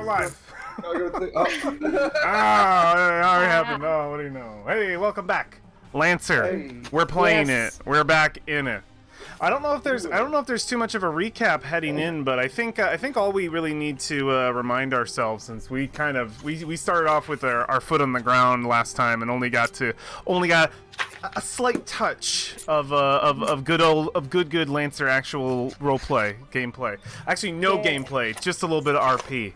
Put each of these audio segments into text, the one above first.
live. Oh, Ah, it happened. Oh, what do you know? Hey, welcome back, Lancer. Hey. We're playing Yes. it. We're back in it. I don't know if there's too much of a recap heading in, but I think all we really need to remind ourselves, since we we started off with our foot on the ground last time and only got a slight touch of good Lancer actual roleplay gameplay. Actually, no gameplay, just a little bit of RP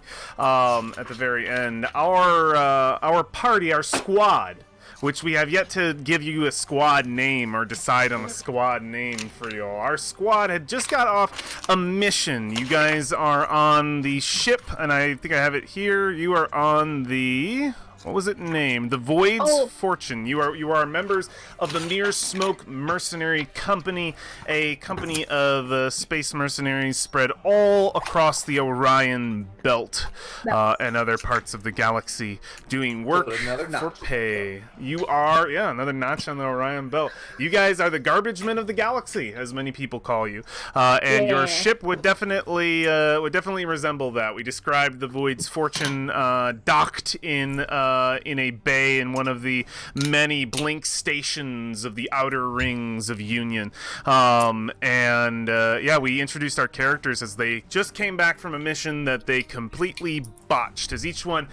at the very end. Our party, our squad, which we have yet to give you a squad name or decide on a squad name for you all. Our squad had just got off a mission. You guys are on the ship, and I think I have it here. You are on the... what was it named? The Void's Fortune. You are members of the Mere Smoke Mercenary Company, a company of space mercenaries spread all across the Orion Belt and other parts of the galaxy, doing work for pay. You are, another notch on the Orion Belt. You guys are the garbage men of the galaxy, as many people call you, and your ship would definitely resemble that. We described the Void's Fortune docked in a bay in one of the many blink stations of the outer rings of Union. We introduced our characters as they just came back from a mission that they completely botched, as each one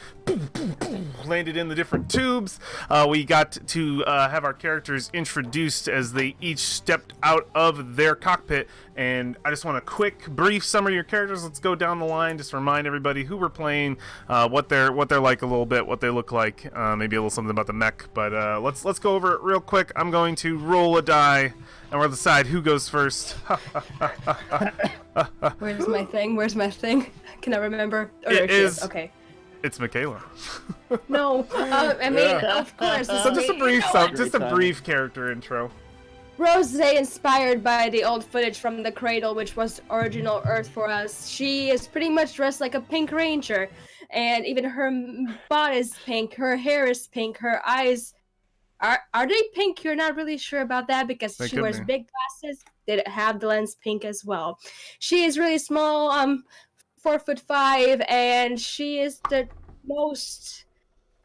landed in the different tubes. We got to have our characters introduced as they each stepped out of their cockpit, and I just want a quick, brief summary of your characters. Let's go down the line, just remind everybody who we're playing, what they're like a little bit, what they look like, maybe a little something about the mech, but let's go over it real quick. I'm going to roll a die, and we'll decide who goes first. Where's my thing? Can I remember? Oh, it is. Okay. It's Michaela. No, I mean, of course. So just a brief character intro. Rose, inspired by the old footage from the Cradle, which was original Earth for us. She is pretty much dressed like a pink ranger, and even her body is pink, her hair is pink, her eyes are they pink? You're not really sure about that because she wears big glasses that have the lens pink as well. She is really small, 4'5", and she is the most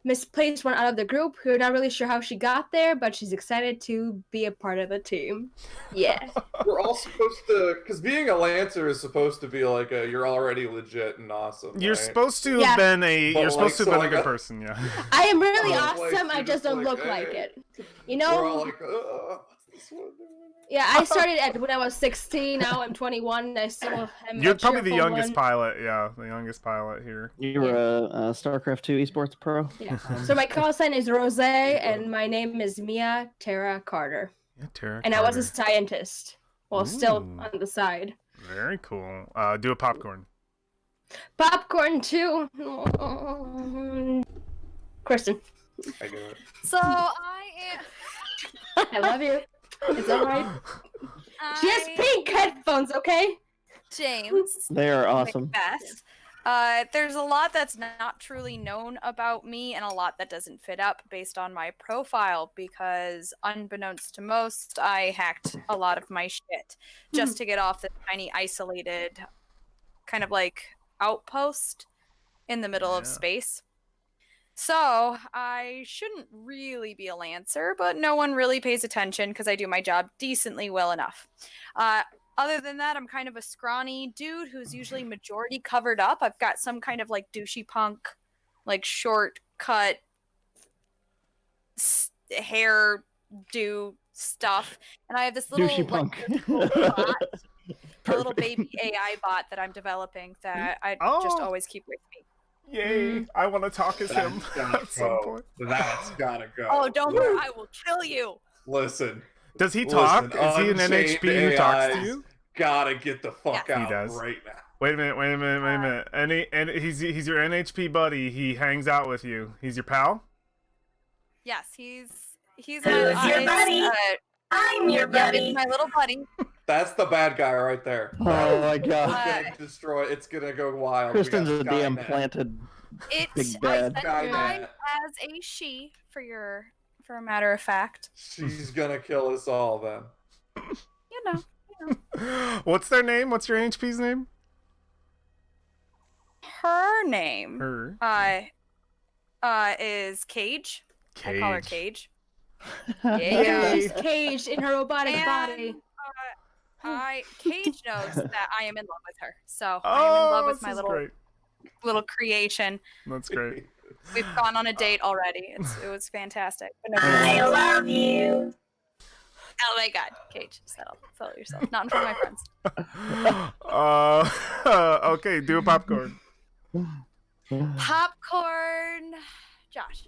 misplaced one out of the group. We're not really sure how she got there, but she's excited to be a part of the team. Yeah. We're all supposed to, because being a Lancer is supposed to be like you're already legit and awesome. You're right? supposed to have been a a good person, yeah. I am really awesome. I just don't look like it. You know. We're all like, what's this one doing? Yeah, I started when I was 16. Now I'm 21. I still am. You're probably the youngest pilot. Yeah, the youngest pilot here. You were a StarCraft 2 esports pro. Yeah. So my call sign is Rose, and my name is Mia Tara Carter. Yeah, Tara. And Carter. I was a scientist. Well, still on the side. Very cool. Do a popcorn. Popcorn too. Kristen. I knew it. So I am. I love you. It's alright. She has pink headphones, okay? James. They are awesome. Best. There's a lot that's not truly known about me and a lot that doesn't fit up based on my profile because, unbeknownst to most, I hacked a lot of my shit just to get off this tiny isolated kind of like outpost in the middle of space. So, I shouldn't really be a Lancer, but no one really pays attention because I do my job decently well enough. Other than that, I'm kind of a scrawny dude who's usually majority covered up. I've got some kind of like douchey punk, like short cut hair do stuff. And I have this little, douchey punk. Bot, a little baby AI bot that I'm developing that I just always keep with me. Yay! I want to talk as him at some point. That's gotta go. Oh, don't worry, I will kill you. Listen. Does he talk? Is he an NHP who talks to you? Gotta get the fuck out he does. right now. Wait a minute. And he's your NHP buddy. He hangs out with you. He's your pal? Yes, he's Who's your buddy? I'm your buddy. Yeah, it's my little buddy. That's the bad guy right there. Oh my god. It's gonna destroy. It's gonna go wild. Kristen's a damn planted big bad. I as a she for a matter of fact. She's gonna kill us all then. You know. What's their name? What's your NHP's name? Her her name is Cage. I call her Cage. Yeah, she's caged in her robotic body. Cage knows that I am in love with her, so I am in love with my little creation. That's great. We've gone on a date already. It was fantastic. But no, I love you. oh my God, Cage, settle yourself. Not in front of my friends. Okay, do a popcorn. Popcorn, Josh.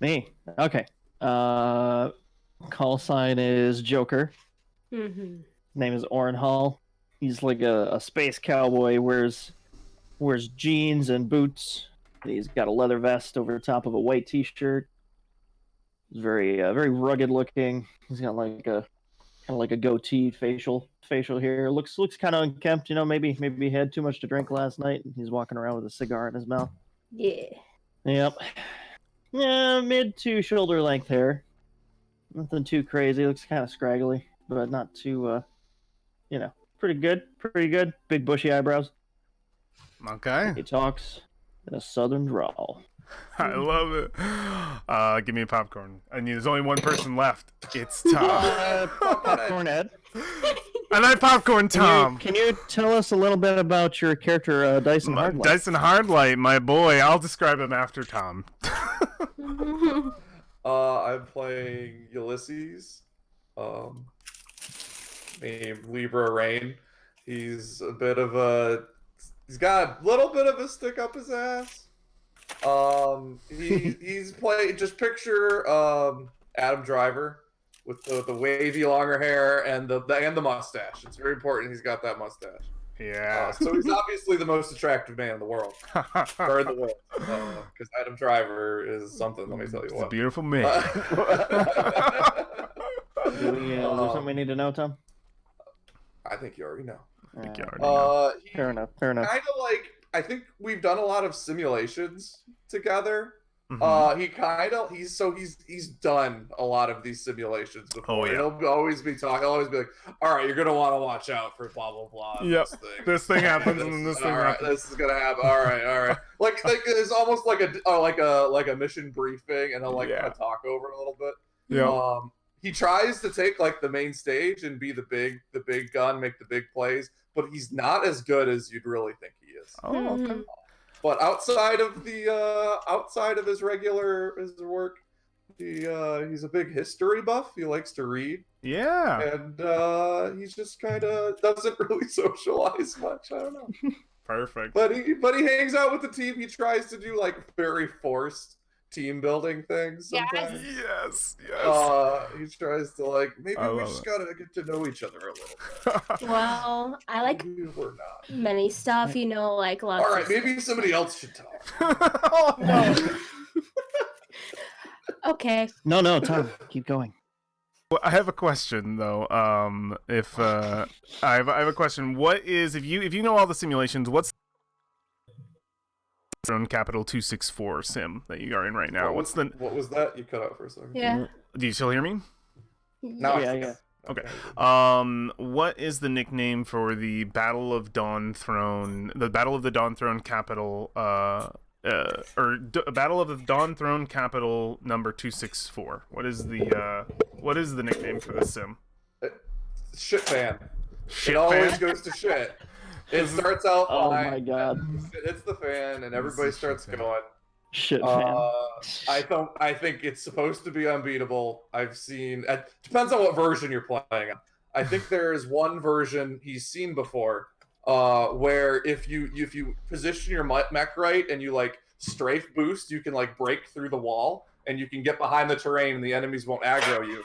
Me. Okay. Call sign is Joker. Mm-hmm. Name is Oren Hall. He's like a space cowboy. Wears jeans and boots. He's got a leather vest over the top of a white T-shirt. He's very rugged looking. He's got like a goatee, facial hair. Looks kind of unkempt. Maybe he had too much to drink last night. And he's walking around with a cigar in his mouth. Yeah. Yep. Yeah, mid to shoulder length hair. Nothing too crazy. Looks kind of scraggly, but not too, pretty good. Big bushy eyebrows. Okay. He talks in a southern drawl. I love it. Give me a popcorn. And there's only one person left. It's Tom. Popcorn Ed. And I popcorn Tom. Can you tell us a little bit about your character, Dyson Hardlight? Dyson Hardlight, my boy. I'll describe him after Tom. I'm playing Ulysses, named Libra Rain. He's he's got a little bit of a stick up his ass. He's playing. Just picture Adam Driver with the wavy longer hair and the mustache. It's very important. He's got that mustache. Yeah. So he's obviously the most attractive man in the world, or in the world, because Adam Driver is something. Let me tell you He's what. a beautiful man. Is there something we need to know, Tom? I think you already know. I think you already know. Fair enough. Kind of like, I think we've done a lot of simulations together. Mhm. He's done a lot of these simulations before. Oh, yeah. He'll always be like, all right, you're gonna want to watch out for blah blah blah. Yep. This This thing happens and this thing all right, happens. this is gonna happen. All right. Like it's almost like a mission briefing, and he'll kind of talk over it a little bit. Yeah. He tries to take like the main stage and be the big gun, make the big plays, but he's not as good as you'd really think he is. Oh, okay. But outside of his work, he's a big history buff. He likes to read. Yeah. And he's just kind of doesn't really socialize much. I don't know. Perfect. But he hangs out with the team. He tries to do like very forced team building things sometimes. Yes. He tries to maybe we just gotta get to know each other a little bit. Well, I like We're not. many stuff, like lots All right, of maybe somebody else should talk. Oh no. Okay. No, Tom, keep going. Well, I have a question though. I have a question. What is if you know all the simulations? What's on Capital 264 sim that you are in right now? What was that? You cut out for a second. Yeah. Do you still hear me? No. Yeah. Okay. What is the nickname for the Battle of Dawn Throne? The Battle of the Dawn Throne Capital, Battle of the Dawn Throne Capital number 264. What is the nickname for this sim? Shit fan. Shit it always fan? goes to shit. It starts out Oh fine. my God. It hits the fan and everybody starts going. Shit, man. I think it's supposed to be unbeatable. I've seen. It depends on what version you're playing. I think there is one version he's seen before, where if you position your mech right and you strafe boost, you can break through the wall and you can get behind the terrain and the enemies won't aggro you,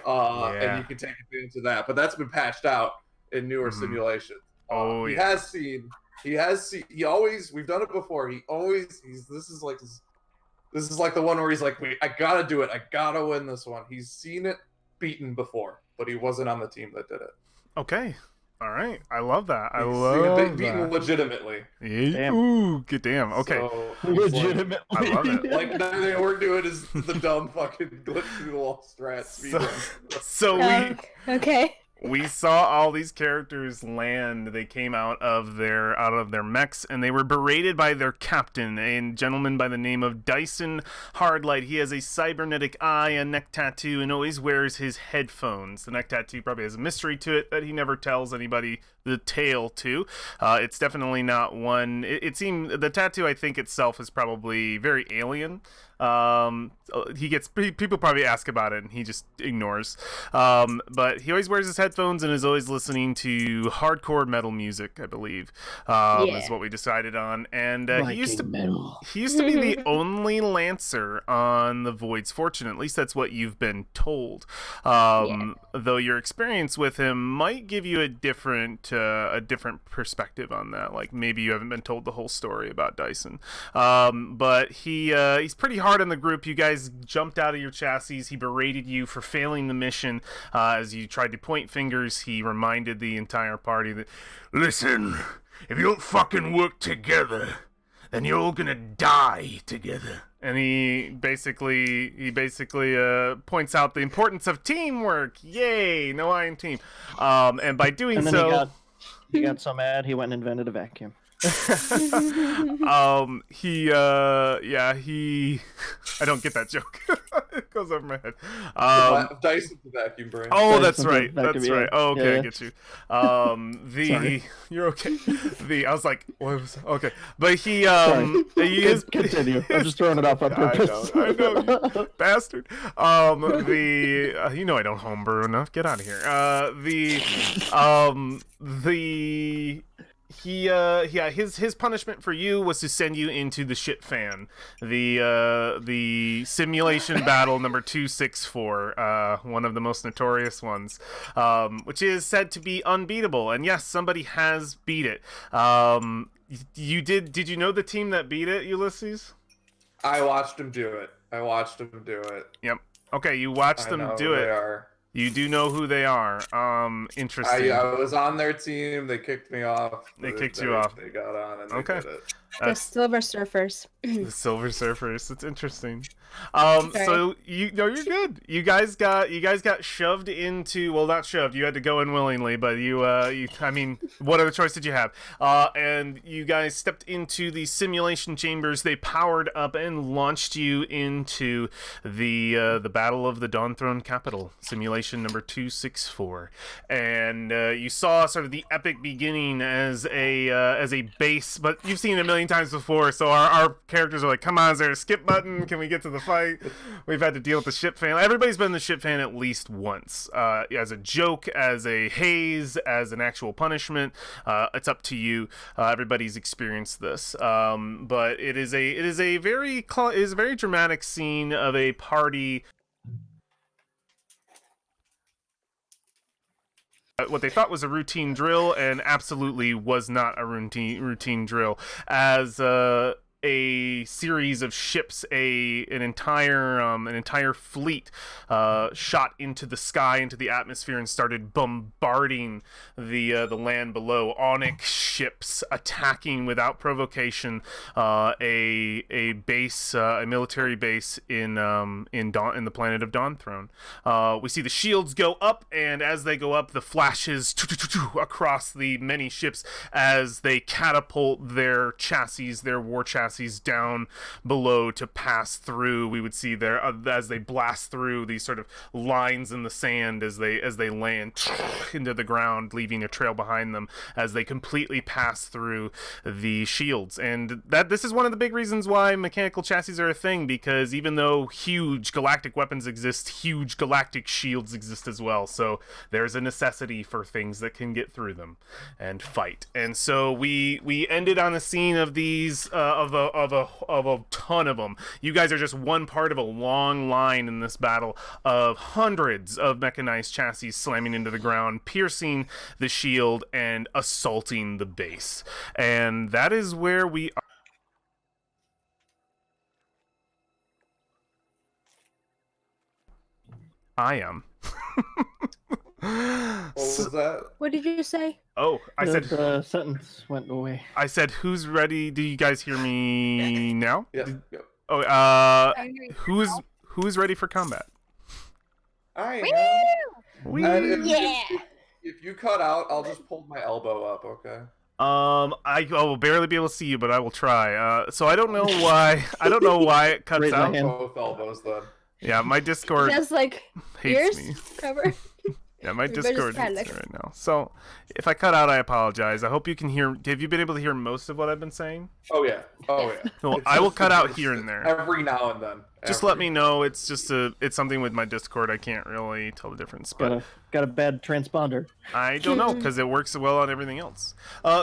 and you can take advantage of that. But that's been patched out in newer simulations. He has seen. We've done it before. This is like the one where he's like, wait, I gotta do it. I gotta win this one. He's seen it beaten before, but he wasn't on the team that did it. Okay. All right. I love that. I He's love seen it beaten that. legitimately. Yeah. Damn. Ooh, good damn. Okay. So, Legitimately. I love it. Nothing we're doing is the dumb fucking glitch through the wall strat speedrun. So Okay. we saw all these characters land. They came out of their mechs, and they were berated by their captain, a gentleman by the name of Dyson Hardlight. He has a cybernetic eye, a neck tattoo, and always wears his headphones. The neck tattoo probably has a mystery to it that he never tells anybody the tale to. It's definitely not one. It seemed the tattoo, I think itself, is probably very alien. People probably ask about it and he just ignores, but he always wears his headphones and is always listening to hardcore metal music, I believe, is what we decided on. And he used to be the only Lancer on the Void's Fortune. At least that's what you've been told, though your experience with him might give you a different perspective on that. Like maybe you haven't been told the whole story about Dyson, but he's pretty hard on the group. You guys jumped out of your chassis. He berated you for failing the mission. As you tried to point fingers, he reminded the entire party that, listen, if you don't fucking work together, then you're all gonna die together. And he basically points out the importance of teamwork. Yay, no I in team. And by doing so, he got so mad he went and invented a vacuum. I don't get that joke. It goes over my head. Dyson's the vacuum brain. Oh, that's right. That's right. Oh, okay, yeah. I get you. You're okay. I was like, what was okay, but he is. Continue. I'm just throwing it off on purpose. I know, you bastard. You know I don't homebrew enough. Get out of here. His punishment for you was to send you into the shit fan, the simulation battle number 264, one of the most notorious ones, which is said to be unbeatable. And yes, somebody has beat it. Did you know the team that beat it, Ulysses? I watched him do it. Yep. Okay, you watched them do it. They are. You do know who they are. Interesting. I was on their team. They kicked me off. They kicked you off. They got on and okay. Did it. The Silver Surfers. The Silver Surfers. It's interesting. So you're good. You guys got shoved into, well, not shoved. You had to go in willingly, but I mean, what other choice did you have? And you guys stepped into the simulation chambers. They powered up and launched you into the Battle of the Dawn Throne Capital, simulation number 264. And you saw sort of the epic beginning as a base, but you've seen it a million times before, so our characters are like, come on, is there a skip button? Can we get to the fight? We've had to deal with the ship fan. Everybody's been in the ship fan at least once, as a joke, as a haze, as an actual punishment. It's up to you. Everybody's experienced this, but it is a very dramatic scene of a party. What they thought was a routine drill, and absolutely was not a routine drill, as a series of ships, an entire fleet shot into the sky, into the atmosphere, and started bombarding the land below. Onyx ships attacking without provocation a base, a military base in the planet of Dawn Throne. We see the shields go up, and as they go up, the flashes across the many ships as they catapult their war chassis down below to pass through. We would see there as they blast through these sort of lines in the sand as they land into the ground, leaving a trail behind them as they completely pass through the shields. And this is one of the big reasons why mechanical chassis are a thing, because even though huge galactic weapons exist, huge galactic shields exist as well. So there's a necessity for things that can get through them and fight. And so we ended on a scene of these of a ton of them. You guys are just one part of a long line in this battle of hundreds of mechanized chassis slamming into the ground, piercing the shield and assaulting the base. And that is where we are. I am. What was that? What did you say? Oh, I said the sentence went away. I said, who's ready? Do you guys hear me now? Yeah. Oh, who's ready for combat? I Woo! am. Yeah. if you cut out, I'll just pull my elbow up. Okay. I will barely be able to see you, but I will try. So I don't know why. I don't know why it cuts Raise my out. hand. Both elbows then. Yeah, my Discord Just like hates ears me. cover. Yeah, my Everybody just Discord hates panic. me right now. So if I cut out, I apologize. I hope you can hear. Have you been able to hear most of what I've been saying? Oh yeah. Oh yeah. Well, It's I will just- cut out it's here just and there. every now and then. Just let me know. It's just it's something with my Discord. I can't really tell the difference, but Got a bad transponder. I don't know because it works well on everything else.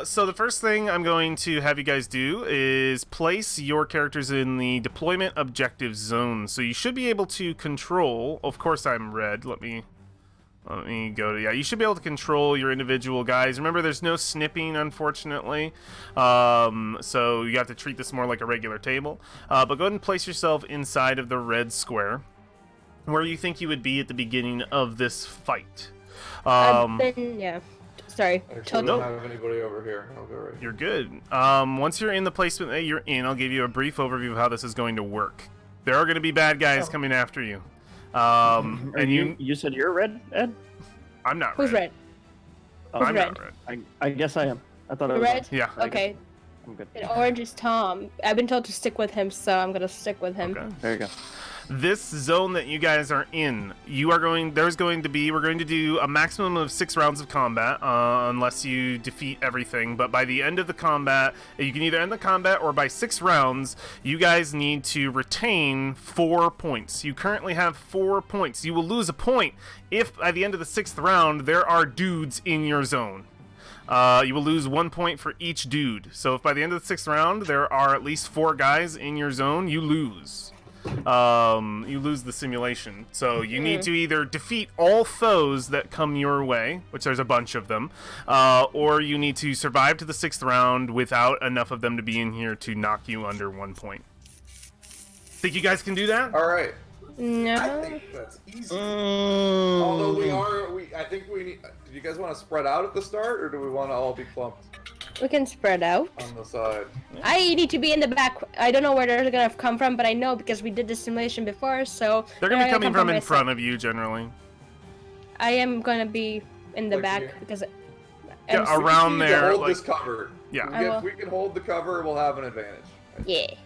So the first thing I'm going to have you guys do is place your characters in the deployment objective zone. So you should be able to control. Of course, I'm red. Let me go to, yeah, you should be able to control your individual guys. Remember, there's no snipping, unfortunately. So you have to treat this more like a regular table. But go ahead and place yourself inside of the red square where you think you would be at the beginning of this fight. Yeah. Sorry. I actually Told don't have anybody over here. I'll go right. You're good. Once you're in the placement that you're in, I'll give you a brief overview of how this is going to work. There are going to be bad guys coming after you. And You said you're red, Ed? I'm not Who's red? Oh, I'm red? not red. I guess I am. I thought I was. Red? Yeah. Okay. I'm good. And orange is Tom. I've been told to stick with him, so I'm gonna stick with him. Okay. There you go. This zone that you guys are in, we're going to do a maximum of 6 rounds of combat, unless you defeat everything. But by the end of the combat, you can either end the combat or by 6 rounds, you guys need to retain 4 points. You currently have 4 points. You will lose a point if by the end of the 6th round, there are dudes in your zone. You will lose 1 point for each dude. So if by the end of the 6th round, there are at least 4 guys in your zone, you lose. You lose the simulation. So you need to either defeat all foes that come your way, which there's a bunch of them, or you need to survive to the 6th round without enough of them to be in here to knock you under 1 point. Think you guys can do that? All right. I No. think that's easy. Although I think we need. Do you guys want to spread out at the start, or do we want to all be clumped We can spread out. on the side? I need to be in the back. I don't know where they're gonna come from, but I know because we did the simulation before, so They're going to be gonna coming come from in my front side. of you, generally. I am gonna be in the Like back here? because. Yeah, I'm We around just need to there, hold like- this cover. Yeah. I will. If we can hold the cover, we'll have an advantage. Yeah. You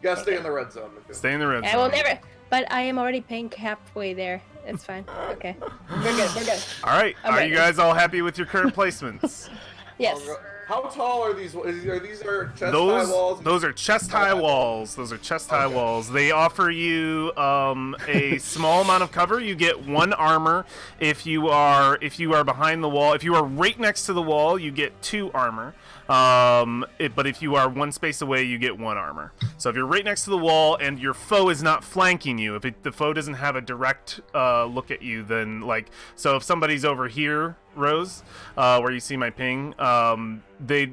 gotta stay in the red zone. Mikhail. Stay in the red I zone. will never. But I am already paying halfway there. It's fine. Okay. We're good. We're good. All right. I'm Are ready. you guys all happy with your current placements? Yes. How tall are these? Are these chest high Those walls? those are chest high walls. Those are chest high Okay. walls. They offer you a small amount of cover. You get 1 armor if you are behind the wall. If you are right next to the wall, you get 2 armor. But if you are 1 space away, you get 1 armor. So if you're right next to the wall and your foe is not flanking you, if the foe doesn't have a direct look at you, then so if somebody's over here, Rose, where you see my ping,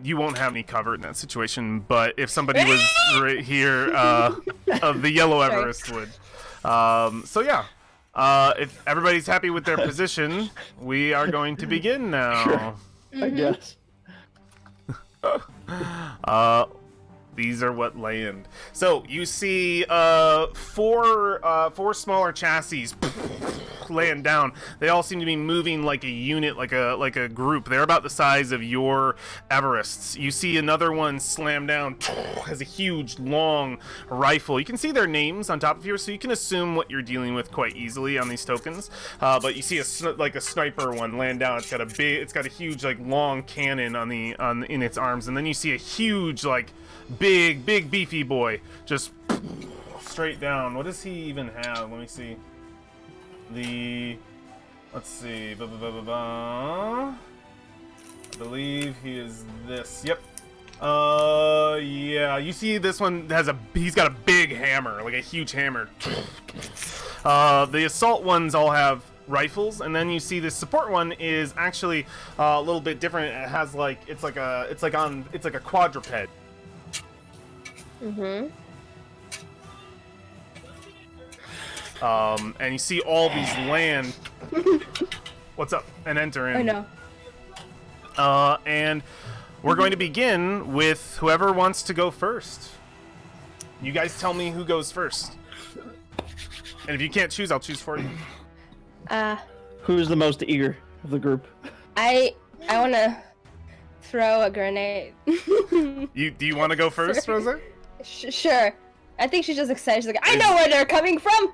you won't have any cover in that situation. But if somebody was right here, the yellow Sorry. Everest would. So yeah. If everybody's happy with their position, we are going to begin now. I guess. These are what land. So you see 4 smaller chassis land down. They all seem to be moving like a unit, like a group. They're about the size of your Everests. You see another one slam down, has a huge long rifle. You can see their names on top of here, so you can assume what you're dealing with quite easily on these tokens. But you see a sniper one land down. It's got a huge long cannon in its arms, and then you see a huge big beefy boy just straight down. What does he even have? Let me see. Let's see. I believe he is this. Yep. Yeah. You see this one he's got a big hammer, like a huge hammer. The assault ones all have rifles, and then you see the support one is actually a little bit different. It has it's like a quadruped. Mm-hmm. And you see all these land. What's up? And enter in. I know. And we're going to begin with whoever wants to go first. You guys tell me who goes first. And if you can't choose, I'll choose for you. Who's the most eager of the group? I want to throw a grenade. Do you want to go first, Rosa? Sure. I think she's just excited. She's like, I know where they're coming from.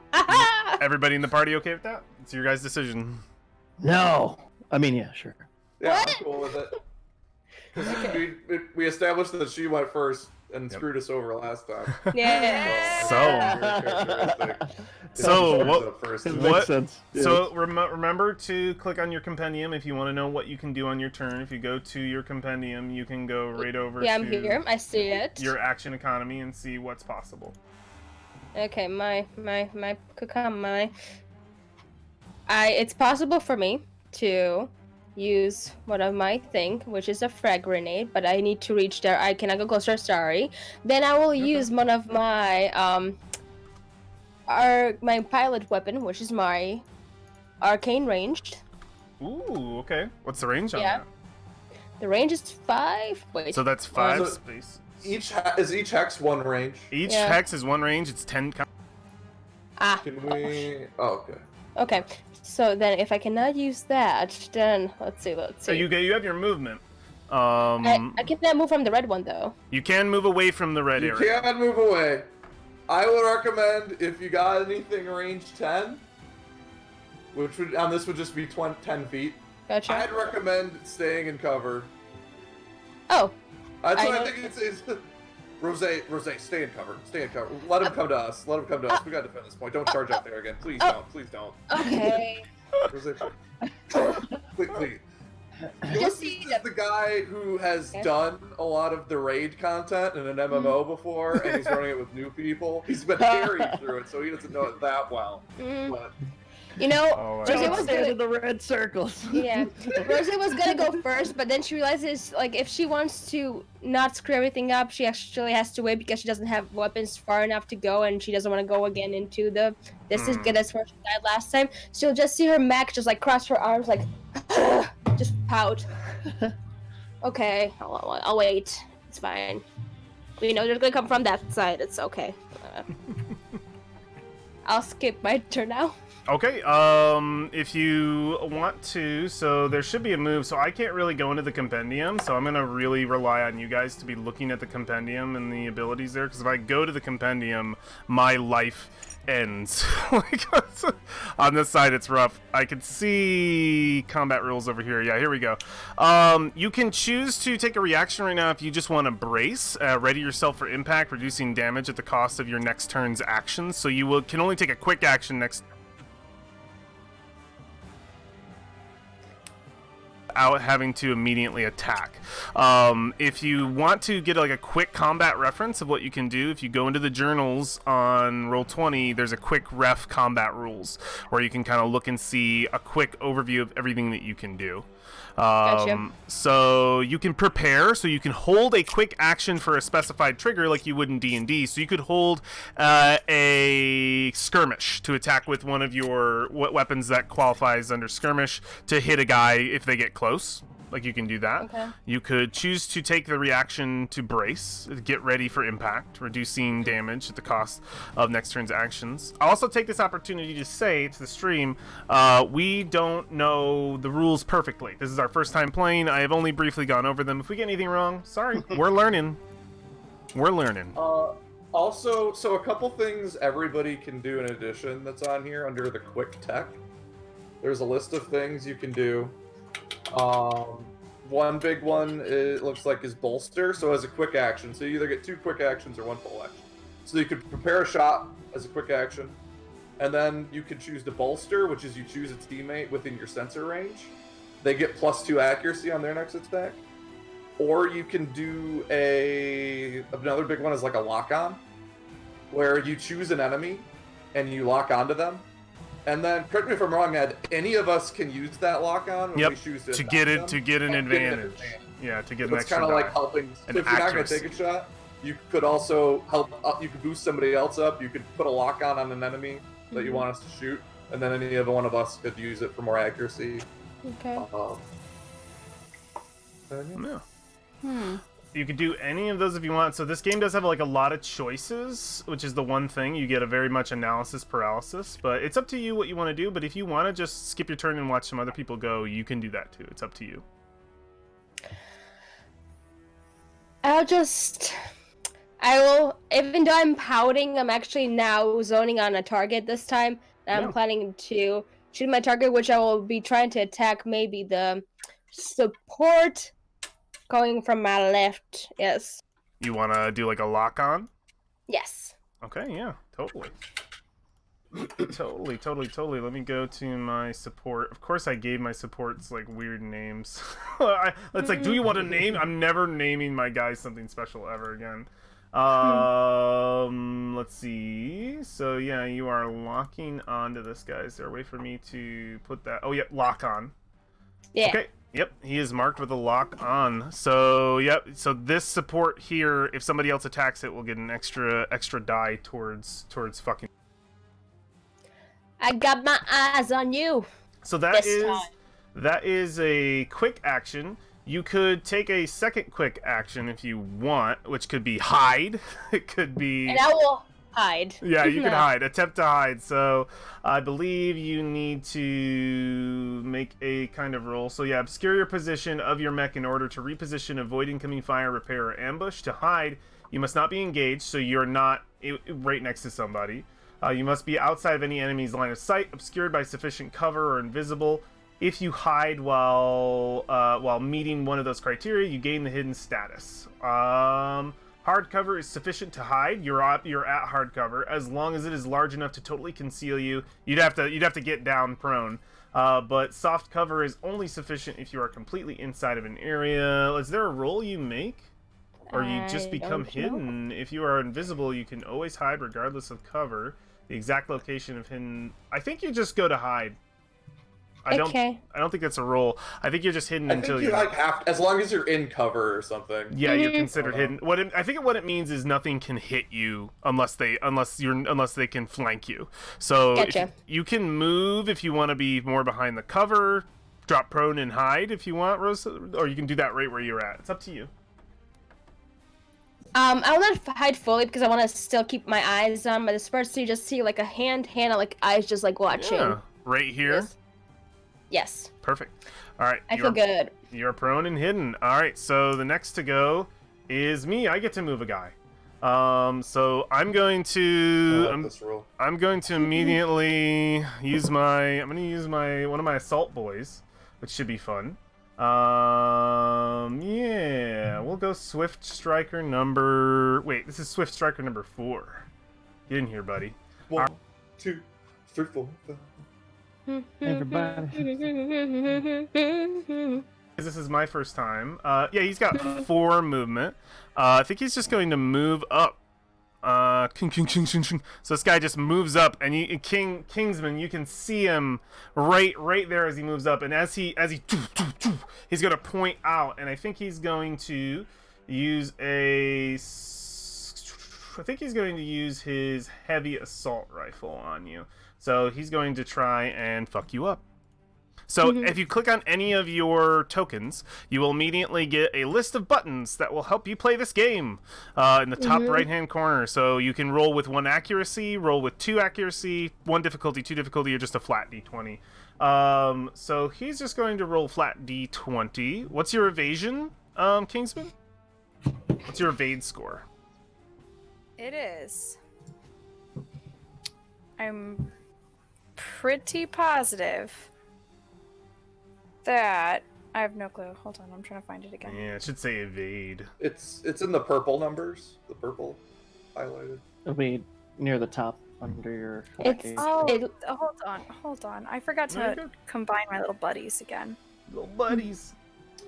Everybody in the party okay with that? It's your guys' decision. No. I mean, yeah, sure. Yeah, What? I'm cool with it. 'Cause we established that she went first and screwed us over last time. Yeah. So what? First. It What- makes sense. Yeah. So remember to click on your compendium if you want to know what you can do on your turn. If you go to your compendium, you can go right over Yeah, to I'm here. I see it. your action economy and see what's possible. Okay, it's possible for me to use one of my thing, which is a frag grenade, but I need to reach there. I cannot go closer, sorry. Then I will use one of my my pilot weapon, which is my arcane ranged. Ooh, okay. What's the range on Yeah. that? The range is 5. Wait. So that's 5 So- space. Each hex one range. Each Yeah. hex is 1 range. It's 10. Can we? Oh, okay. Okay. So then, if I cannot use that, then let's see. So you have your movement. I cannot move from the red one though. You can move away from the red You area. can't move away. I would recommend if you got anything range 10, which would this would just be 10 feet. Gotcha. I'd recommend staying in cover. Oh, That's I what I know- think it's Rose, stay in cover. Stay in cover. Let him come to us. Let him come to us. We gotta defend this point. Don't charge out there again. Please don't. Please don't. okay. Rose, please. Just This see is the guy who has Okay. done a lot of the raid content in an MMO before, and he's running it with new people. He's been carried through it, so he doesn't know it that well. Mm, But you know, Oh, Rosie wow. was Stay gonna, in the red circles. yeah, Rosie was gonna go first, but then she realizes like if she wants to not screw everything up, she actually has to wait because she doesn't have weapons far enough to go, and she doesn't want to go again into the. This is good as where she died last time. She'll just see her mech just like cross her arms, like just pout. Okay, I'll wait. It's fine. We know they're gonna come from that side. It's okay. I'll skip my turn now. Okay, if you want to, so there should be a move, so I can't really go into the compendium, so I'm gonna really rely on you guys to be looking at the compendium and the abilities there, because if I go to the compendium, my life ends. Like, on this side, it's rough. I can see combat rules over here. Yeah, here we go. You can choose to take a reaction right now if you just want to brace. Ready yourself for impact, reducing damage at the cost of your next turn's actions, so you can only take a quick action next out having to immediately attack. If you want to get like a quick combat reference of what you can do, if you go into the journals on Roll20, there's a quick ref combat rules where you can kind of look and see a quick overview of everything that you can do. Gotcha. So you can prepare, so you can hold a quick action for a specified trigger like you would in D&D. So you could hold a skirmish to attack with one of your weapons that qualifies under skirmish to hit a guy if they get close. Like, you can do that. Okay. You could choose to take the reaction to brace, get ready for impact, reducing damage at the cost of next turn's actions. I'll also take this opportunity to say to the stream, we don't know the rules perfectly. This is our first time playing. I have only briefly gone over them. If we get anything wrong, sorry. We're learning. We're learning. also, so a couple things everybody can do in addition that's on here under the quick tech. There's a list of things you can do. One big one, it looks like, is bolster. So as a quick action, so you either get 2 quick actions or 1 full action. So you could prepare a shot as a quick action, and then you could choose to bolster, which is you choose a teammate within your sensor range. They get +2 accuracy on their next attack. Or you can do another big one is like a lock-on, where you choose an enemy and you lock onto them. And then, correct me if I'm wrong, Ed, any of us can use that lock-on when Yep, we choose to attack get them. to get an And get advantage. Yeah, to get an It's extra kind of like die. helping. An If you're not going to accuracy. take a shot, you could also help. You could boost somebody else up. You could put a lock on an enemy that you want us to shoot, and then any other one of us could use it for more accuracy. Okay. And yeah. Yeah. You could do any of those if you want. So this game does have like a lot of choices, which is the one thing. You get a very much analysis paralysis, but it's up to you what you want to do. But if you want to just skip your turn and watch some other people go, you can do that too. It's up to you. I will, even though I'm pouting, I'm actually now zoning on a target this time. I'm planning to shoot my target, which I will be trying to attack maybe the support going from my left. Yes. You want to do like a lock on? Yes. Okay, yeah, totally. Totally. Let me go to my support. Of course, I gave my supports like weird names. It's like, do you want a name? I'm never naming my guys something special ever again. Let's see. So yeah, you are locking onto this guy. Is there a way for me to put that? Oh, yep, lock on. Yeah. Okay. Yep, he is marked with a lock on. So yep. So this support here, if somebody else attacks it, will get an extra die towards fucking. I got my eyes on you. So that is a quick action. You could take a second quick action if you want, which could be hide. It could be. And I will hide. Yeah, you can hide. Attempt to hide. So I believe you need to make a kind of roll. So yeah, obscure your position of your mech in order to reposition, avoid incoming fire, repair, or ambush. To hide, you must not be engaged, so you're not right next to somebody. You must be outside of any enemy's line of sight, obscured by sufficient cover, or invisible. If you hide while meeting one of those criteria, you gain the hidden status. Hard cover is sufficient to hide. You're at hard cover as long as it is large enough to totally conceal you. You'd have to get down prone. But soft cover is only sufficient if you are completely inside of an area. Is there a roll you make? Or you just become hidden? If you are invisible, you can always hide regardless of cover. The exact location of hidden... I think you just go to hide. I don't think that's a roll. I think you're just hidden until you like have, as long as you're in cover or something. Yeah, you're considered hidden. I think what it means is nothing can hit you unless they can flank you. So gotcha. You can move if you want to be more behind the cover, drop prone and hide if you want, Rose, or you can do that right where you're at. It's up to you. I will not hide fully because I want to still keep my eyes on my disperse, so you just see like a hand, like eyes just like watching. Yeah, right here. Yes. Perfect. All right. I feel good. You're prone and hidden. All right. So the next to go is me. I get to move a guy. So I'm going to I'm going to immediately use my one of my assault boys, which should be fun. Yeah, we'll go Swift Striker number. Wait, this is Swift Striker number 4. Get in here, buddy. 1, 2, 3, 4, 5. Everybody. This is my first time. Yeah, he's got 4 movement. I think he's just going to move up. So this guy just moves up, and Kingsman, you can see him right there as he moves up, and as he's going to point out, and I think he's going to use his heavy assault rifle on you. So he's going to try and fuck you up. So if you click on any of your tokens, you will immediately get a list of buttons that will help you play this game in the top right-hand corner. So you can roll with 1 accuracy, roll with 2 accuracy, 1 difficulty, 2 difficulty, or just a flat d20. So he's just going to roll flat d20. What's your evasion, Kingsman? What's your evade score? It is. I'm pretty positive that I have no clue. Hold on, I'm trying to find it again. Yeah, it should say evade. It's in the purple numbers. The purple highlighted. It'll be near the top under your. Hold on. I forgot to combine my little buddies again. Little buddies.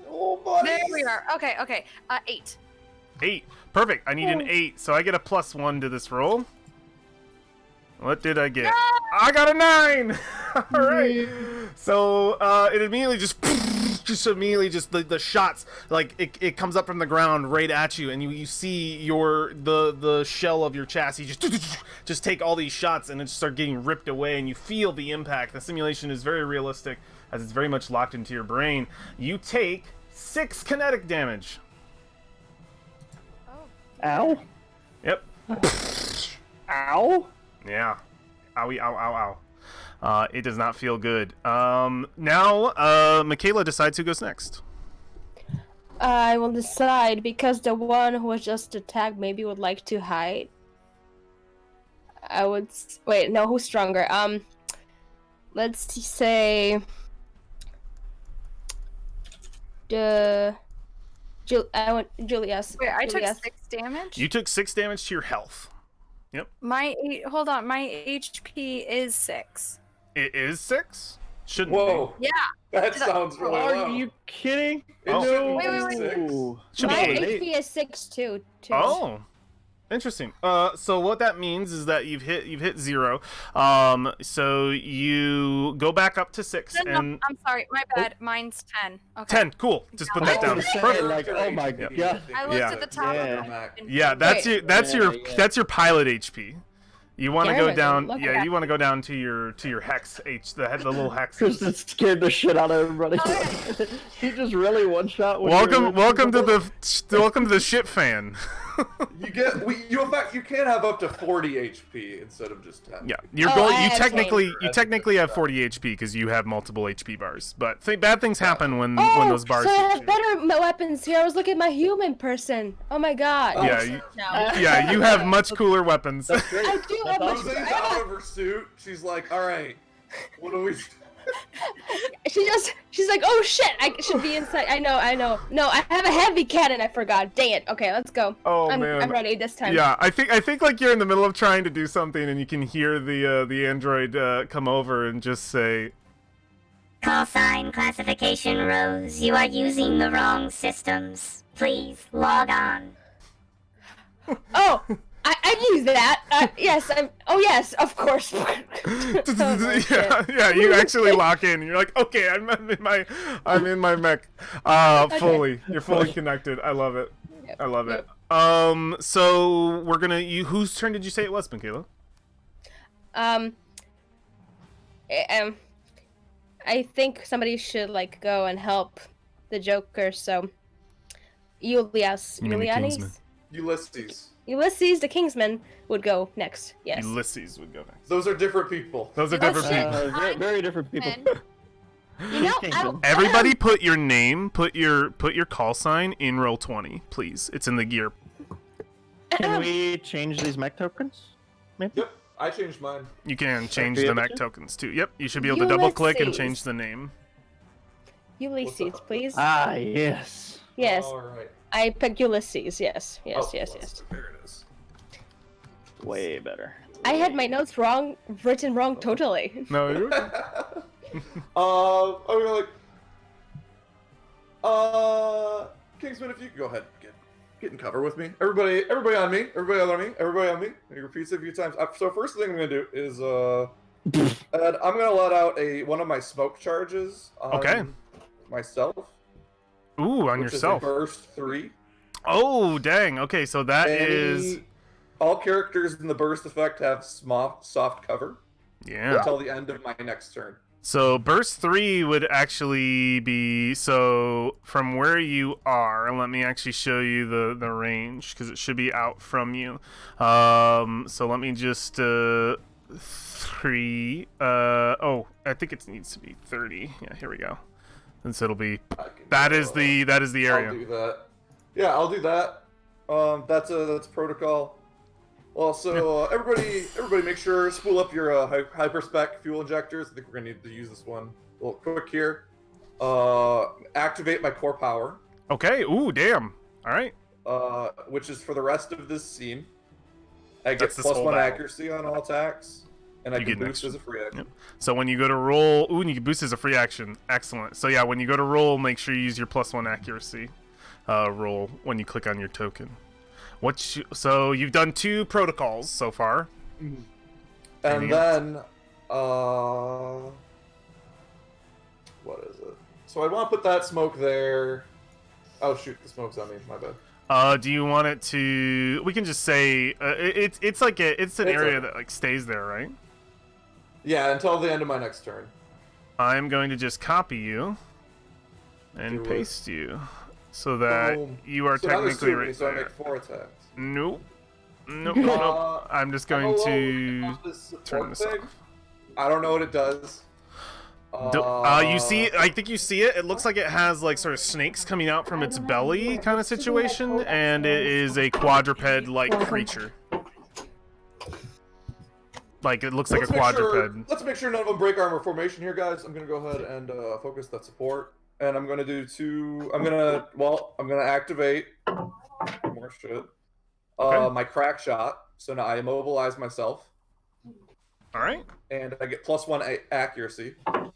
Oh, buddies. There we are. Okay. 8. 8. Perfect. I need an 8, so I get a +1 to this roll. What did I get? I got a 9! Alright. So, it immediately just the shots, like, it comes up from the ground right at you, and you see the shell of your chassis just take all these shots, and it just start getting ripped away, and you feel the impact. The simulation is very realistic, as it's very much locked into your brain. You take 6 kinetic damage. Ow. Yep. Ow. Yeah. Owie, ow, ow, ow. It does not feel good. Now, Michaela decides who goes next. I will decide because the one who was just attacked maybe would like to hide. I would wait. No, who's stronger? Let's say I want Julius. Wait, I took Julius. 6 damage? You took 6 damage to your health. Hold on, my HP is 6. It is 6? Shouldn't Whoa. Yeah. That sounds really low. Are you kidding? It Oh. shouldn't Wait, be wait, wait. 6. Should My be 8. HP is 6 too. Oh, interesting. So what that means is that you've hit 0. So you go back up to 6 No, and I'm sorry, my bad. Mine's 10. Okay. 10. Cool. Just put that down. Perfect. Like, oh my Perfect. god. I looked Yeah. at the top Yeah. of my Yeah, that's Wait. your that's your Yeah. that's your pilot HP. You want to Damn go it, down. look at Yeah, that. you want to go down to your hex the little hex. Kristen scared the shit out of everybody. He just really one shot. Welcome to the shit fan. You can have up to 40 HP instead of just 10. Yeah, you're Oh, going. I You have technically have 40 HP because you have multiple HP bars. But bad things happen when Oh, those bars. so I hit have you. better weapons here. I was looking at my human person. Oh my god. Yeah, you have much cooler weapons. I do have much. Rose's out of her suit. She's like, all right, what do we? She's like, oh shit, I should be inside. I know. No, I have a heavy cannon. I forgot. Dang it. Okay, let's go. Oh, I'm man. ready this time. Yeah, I think like you're in the middle of trying to do something and you can hear the android come over and just say, Call sign classification Rose. You are using the wrong systems. Please log on. Oh, I use that. Yes, I'm. Oh yes, of course. Oh, shit. yeah, you actually lock in and you're like, okay, I'm in my mech. Fully. You're fully connected. I love it. Yep, I love yep. it. So we're gonna whose turn did you say it was, Michaela? I think somebody should like go and help the Joker. So, Julius, You mean the Kingsman. Ulysses, the Kingsman, would go next. Yes. Ulysses would go next. Those are different people. Those are different people. Very different people. You know, Kingsman. Everybody put your name, put your call sign in roll 20, please. It's in the gear. Can we change these mech tokens? Maybe? Yep, I changed mine. You can change be the able mech to? tokens too. Yep, you should be able to double click and Ulysses. change the name. Ulysses, please. Ah, yes. Yes, All right. I picked Ulysses. Yes. Oh, Yes. There it is. Way better. I had my notes written wrong totally. No, you're I'm gonna Kingsman, if you could go ahead and get in cover with me. Everybody on me. And he repeats it a few times. So first thing I'm gonna do is and I'm gonna let out one of my smoke charges on Okay. myself. Ooh, on which yourself. Is a burst 3. Oh, dang. Okay, so that is all characters in the burst effect have soft cover yeah. until the end of my next turn. So burst 3 would actually be so from where you are. Let me actually show you the range because it should be out from you. So let me just 3. Oh, I think it needs to be 30. Yeah, here we go. And so it'll be that is the area. I'll do that. Yeah, I'll do that. That's protocol. Also, everybody make sure spool up your hyperspec fuel injectors. I think we're gonna need to use this one a little quick here. Activate my core power. Okay. Ooh, damn. All right. Which is for the rest of this scene. I get That's this plus whole 1 battle. accuracy on all attacks, and I You can get an boost extra. as a free action. Yep. So when you go to roll, ooh, and you can boost as a free action. Excellent. So yeah, when you go to roll, make sure you use your plus 1 accuracy roll when you click on your token. So you've done 2 protocols so far. And Anything then, what is it? So I want to put that smoke there. Oh shoot, the smoke's on me. My bad. Do you want it to? We can just say it's like it's an area that like stays there, right? Yeah, until the end of my next turn. I'm going to just copy you and Do it. paste you. so that Boom. you are So now there's technically two of me, right so I there. make 4 attacks. Nope. Nope. I'm just I'm a going little to worried about this turn support this thing. off. I don't know what it does. You see, I think you see it. It looks like it has like sort of snakes coming out from its belly kind of situation, and it is a quadruped-like creature. Like it looks like a quadruped. Let's make sure none of them break armor formation here, guys. I'm gonna go ahead and focus that support, and I'm gonna do 2. I'm gonna activate more shit. Okay. My crack shot. So now I immobilize myself, All right. and I get +1 accuracy, and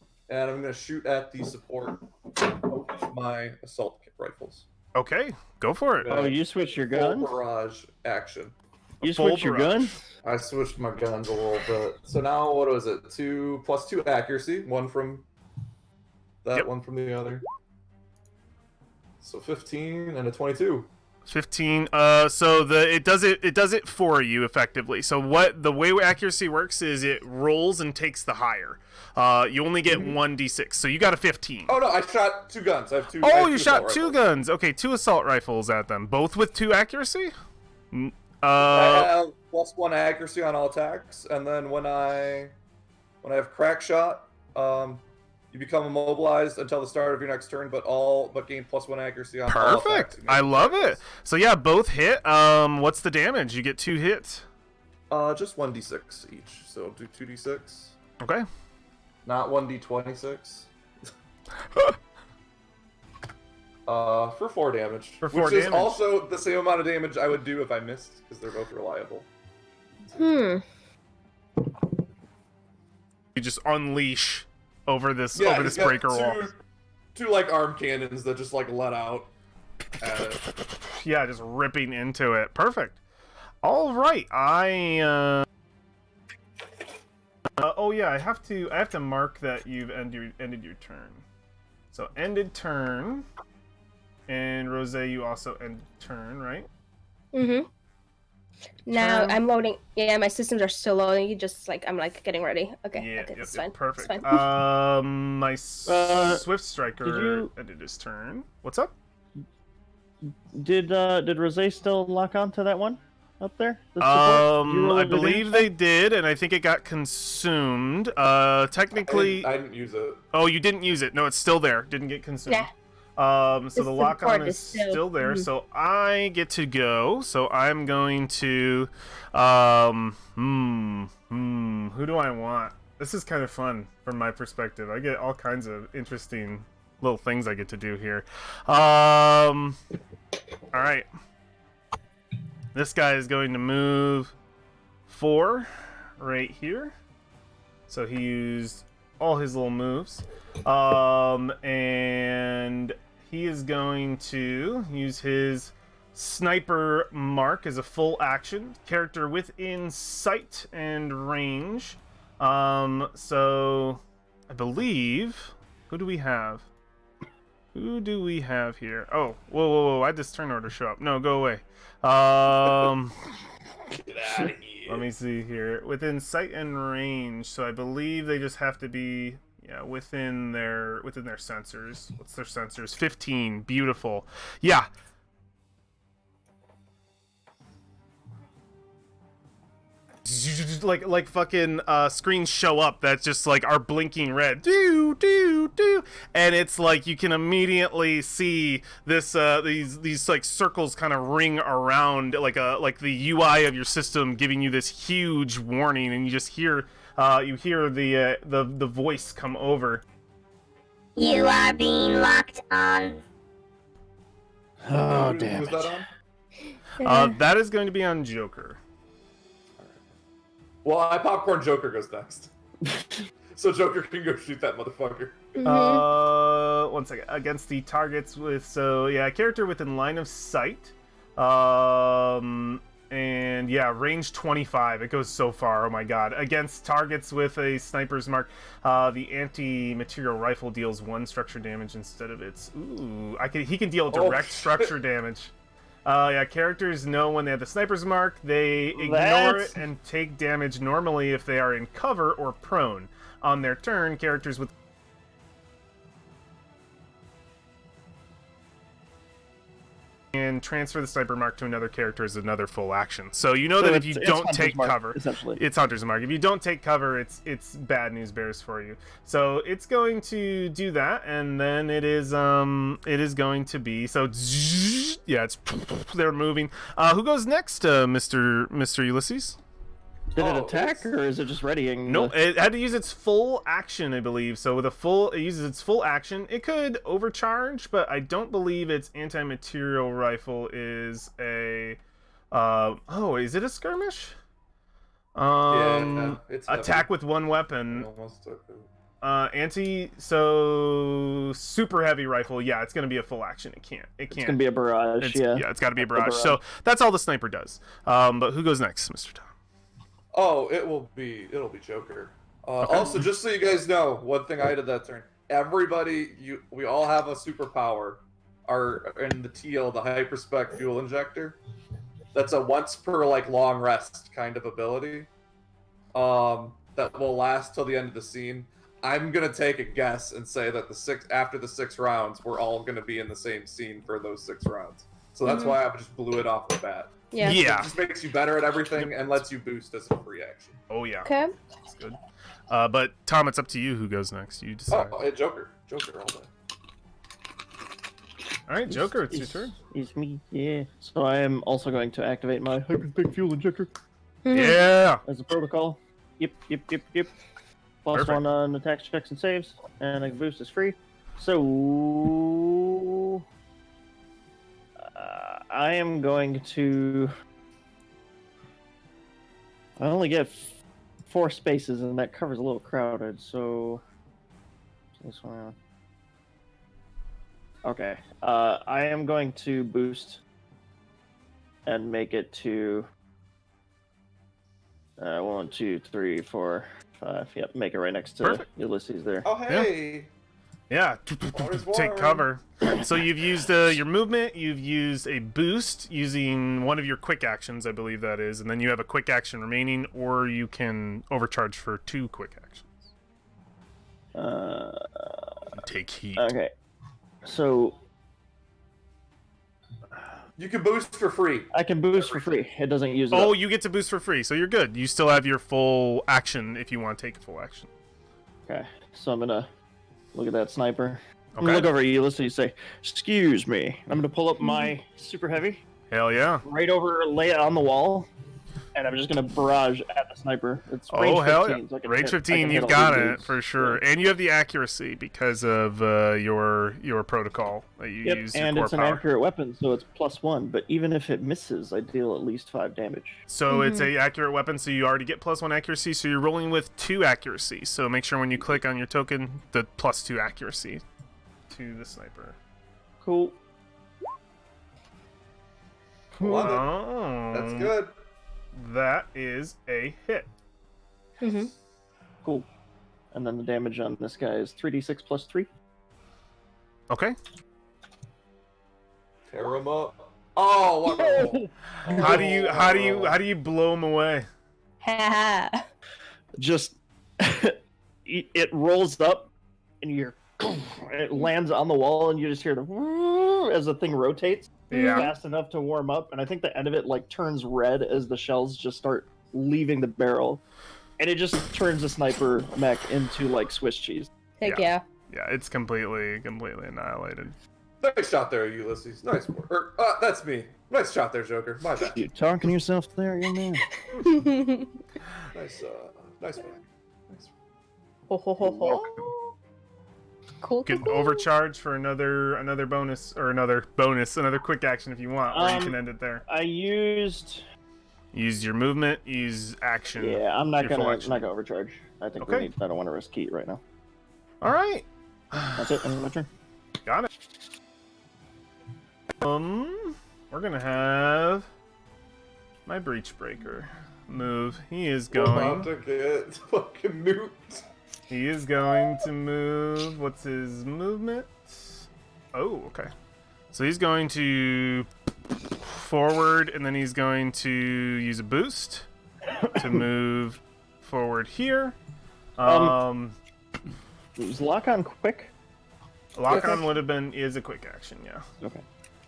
I'm gonna shoot at the support of my assault rifles. Okay. Go for it. Oh, you switched your Full guns? barrage action. You Full switched your barrage. guns? I switched my guns a little bit. So now what was it? 2 +2 accuracy. 1 from that, Yep. 1 from the other. So 15 and a 22. 15. So it does it for you effectively. So the way accuracy works is it rolls and takes the higher. You only get 1d6. So you got a 15. Oh no, I shot 2 guns. I have 2. I have Oh, 2 you shot assault 2 rifles. guns. Okay, 2 assault rifles at them, both with 2 accuracy. I have +1 accuracy on all attacks, and then when I have crack shot, you become immobilized until the start of your next turn, but gain +1 accuracy on all attacks. Perfect. I love it. So yeah, both hit. What's the damage? You get 2 hits. Just 1d6 each. So do 2d6. Okay. Not 1d26. For 4 damage. For 4 which is damage. also the same amount of damage I would do if I missed, because they're both reliable. Hmm. You just unleash over this Yeah, he's got breaker wall. two like arm cannons that just like let out at it. Yeah, just ripping into it. Perfect. All right, oh yeah, I have to mark that you've ended your turn. So ended turn, and Rose, you also ended turn, right? Mm-hmm. Now Turn. I'm loading. Yeah, my systems are still loading. You just like I'm like getting ready. Okay. Yeah, okay, yep, that's yep, fine. perfect. It's fine. My Swift Striker did you- ended his turn. What's up? Did Rosé still lock on to that one up there? The support? Did you roll I the damage believe they did, and I think it got consumed. Technically, I didn't use it. oh, you didn't use it. No, it's still there. Didn't get consumed. Yeah. So The the lock on support is is still- still there. mhm. So I get to go. So I'm going to, who do I want? This is kind of fun from my perspective. I get all kinds of interesting little things I get to do here. All right. This guy is going to move 4 right here. So he used all his little moves. And he is going to use his sniper mark as a full action. Character within sight and range. So I believe, who do we have? Who do we have here? Oh, whoa! I had this turn order show up. No, go away. Get out of here. Let me see here. Within sight and range. So I believe they just have to be within their sensors. What's their sensors? 15. Beautiful. Yeah. Like fucking screens show up that's just like are blinking red, and it's like you can immediately see this these like circles kind of ring around like the UI of your system giving you this huge warning, and you just hear the voice come over. You are being locked on. Oh, Who damn was it. that on? That is going to be on Joker. Well, I popcorn Joker goes next. So Joker can go shoot that motherfucker. Mhm. 1 second. Against the targets with character within line of sight. And yeah, range 25. It goes so far. Oh my god. Against targets with a sniper's mark, the anti-material rifle deals 1 structure damage instead of its. Ooh, he can deal direct shit. structure damage. Characters know when they have the sniper's mark, they ignore That's- it and take damage normally if they are in cover or prone. On their turn, characters with and transfer the sniper mark to another character is another full action. So you know that if you it's don't Hunter's take Mark, cover, essentially. it's Hunter's Mark. If you don't take cover, it's bad news bears for you. So it's going to do that, and then it is going to be yeah, it's they're moving. Who goes next, Mr. Ulysses? Did it attack, or is it just readying? No, it had to use its full action, I believe. So with it uses its full action. It could overcharge, but I don't believe its anti-material rifle is a. Is it a skirmish? it's attack heavy. with one weapon. Almost took it. Super heavy rifle. Yeah, it's gonna be a full action. It can't. It's gonna be a barrage. It's got to be a barrage. So that's all the sniper does. But who goes next, Mr. Tom? Oh, it'll be Joker. Also, just so you guys know, one thing I did that turn. Everybody, we all have a superpower. In the teal, the hyperspec fuel injector. That's a once per long rest kind of ability. That will last till the end of the scene. I'm gonna take a guess and say that after the 6 rounds, we're all gonna be in the same scene for those 6 rounds. So that's why I just blew it off the bat. Yeah. It just makes you better at everything and lets you boost as a free action. Oh yeah. Okay. That's good. But Tom, it's up to you. Who goes next? You decide. Oh, Joker all day. All right, Joker, it's your turn. It's me, yeah. So I am also going to activate my hyperspec fuel injector Yeah. as a protocol. Yep. Plus Perfect. 1 on attacks, checks, and saves, and a boost is free. So I am going to. I only get 4 spaces, and that covers a little crowded. So this one. Okay. I am going to boost and make it to 1, 2, 3, 4, 5. Yep, make it right next to Perfect. Ulysses there. Oh hey. Yeah. Take cover. So you've used your movement. You've used a boost using one of your quick actions, I believe that is, and then you have a quick action remaining, or you can overcharge for 2 quick actions. Take heat. Okay. So You can boost for free. I can boost for free. It doesn't use it. Oh, up. you get to boost for free, so you're good. You still have your full action if you want to take a full action. Okay. So I'm gonna look at that sniper. I'm Okay. gonna look over at Ulysses and say, "Excuse me." I'm gonna pull up my super heavy Hell yeah. right over, lay it on the wall, and I'm just gonna barrage at the sniper. It's range Oh, hell 15, yeah. so I can Range hit- I 15, can hit you've all got these it dudes. for sure. Yeah. And you have the accuracy because of your protocol that you Yep, use. Your and core it's an power. accurate weapon, so it's +1. But even if it misses, I deal at least 5 damage. So it's a accurate weapon, so you already get +1 accuracy, so you're rolling with 2 accuracy. So make sure when you click on your token, the +2 accuracy to the sniper. Cool. Love it. Oh, That's good. That is a hit. Mm-hmm. Cool. And then the damage on this guy is 3d6 plus 3. Okay. Tear him up. Oh, what? How do you blow him away? Ha Just it rolls up, and it lands on the wall, and you just hear the as the thing rotates Yeah. fast enough to warm up. And I think the end of it turns red as the shells just start leaving the barrel, and it just turns the sniper mech into Swiss cheese. Heck yeah. Yeah, it's completely annihilated. Nice shot there, Ulysses. Nice work. That's me. Nice shot there, Joker. My bad. You talking to yourself there, young man? Nice one. Nice. Ho, ho, ho, ho. Cool. You can overcharge for another bonus or another quick action if you want, or you can end it there. I used. Use your movement, use action. Yeah, I'm not Your full gonna action. overcharge. I think Okay. I don't want to risk heat right now. All right. That's it. End of my turn. Got it. We're gonna have my breach breaker move. He is We're about going. to get fucking nuked. He is going to move. What's his movement? Oh, okay. So he's going to forward, and then he's going to use a boost to move forward here. Is lock on quick? Lock on would have been is a quick action, yeah. Okay.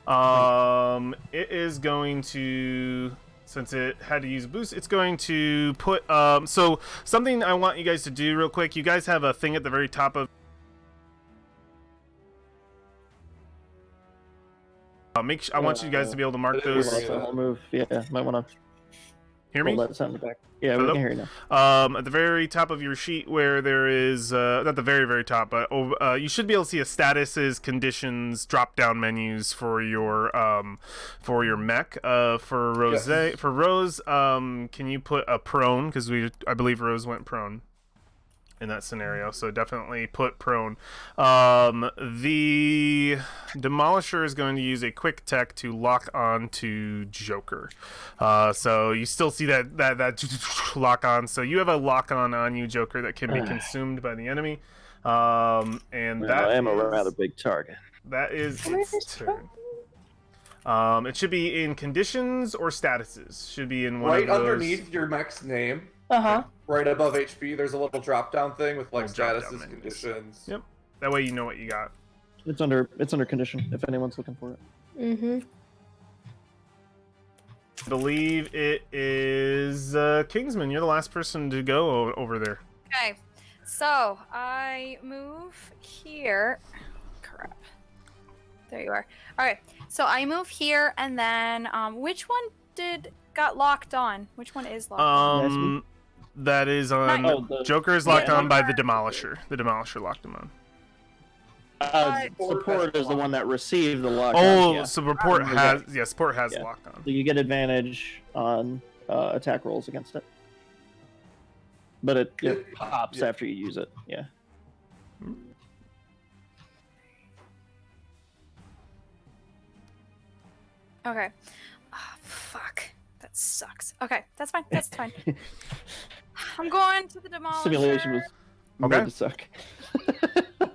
It is going to, since it had to use a boost, it's going to put, so something I want you guys to do real quick. You guys have a thing at the very top of, I want you guys to be able to mark I didn't those. realize That's a whole move. Yeah, might want to Hear me? pull that sound back. Yeah, Hello? we can hear you now. At the very top of your sheet where there is, not the very, very top, but you should be able to see a statuses, conditions, drop-down menus for your mech. For Rose, Yes. can you put a prone? Because I believe Rose went prone in that scenario, so definitely put prone. The Demolisher is going to use a quick tech to lock on to Joker. So you still see that lock on. So you have a lock on you, Joker, that can be consumed by the enemy. And Well, that I am a is- rather big target. that is Where's its turn. It should be in conditions or statuses. Should be in one Right of those. underneath your mech's name, Uh-huh. right above HP, there's a little drop-down thing with like Little drop-down statuses, menus. conditions. Yep. That way you know what you got. It's under condition if anyone's looking for it. Mm-hmm. I believe it is Kingsman. You're the last person to go over there. Okay, so I move here. Crap. There you are. All right, so I move here, and then which one got locked on? Which one is locked on? That is on. Oh, the- Joker is locked yeah. on by the Demolisher. The Demolisher locked him on. Support is the one that received the lock. Oh, yeah. so support Okay. has support has Yeah. locked on. So you get advantage on attack rolls against it. But it Yeah. pops Yeah. after you use it. Yeah. Okay. Oh, fuck. That sucks. Okay, that's fine. That's fine. I'm going to the demolisher. Simulation was Okay. made to suck.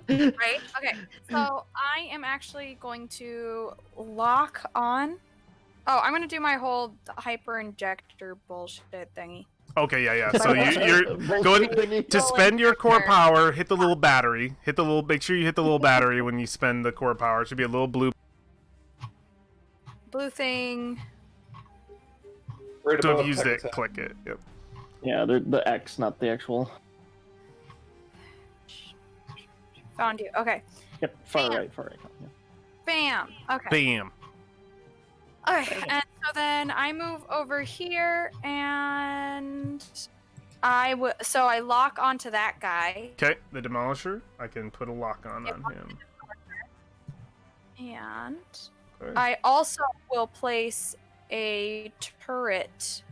Right? Okay. So I am actually going to lock on. Oh, I'm gonna do my whole hyper injector bullshit thingy. Okay, yeah. So you're Bullshit going thingy. to spend your core Sure. power. Hit the little battery. Make sure you hit the little battery when you spend the core power. It should be a little blue. Blue thing. Right To above have used tech it, attack. click it. Yep. Yeah, the X, not the actual. Found you. Okay. Yep, far Bam. right. Yeah. Bam. Okay. Bam. Okay. And so then I move over here and so I lock onto that guy. Okay, the Demolisher. I can put a lock on Yep. him. And Okay. I also will place a turret.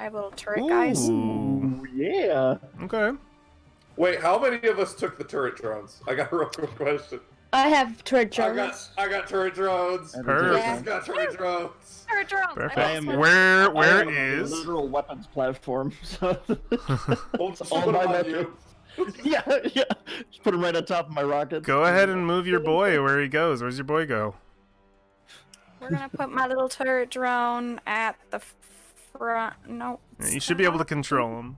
I have little turret guys. Ooh. Ooh, yeah. Okay. Wait, how many of us took the turret drones? I got a real quick question. I have turret drones. I got turret drones. I Perfect. Yeah. I've got turret drones. Turret drones. Perfect. I am- also- Where I am a is? literal weapons platform? So We'll It's just all put them by on you. yeah. Just put him right on top of my rocket. Go ahead and move your boy where he goes. Where's your boy go? We're gonna put my little turret drone at the front. No. Yeah, you should be able to control him.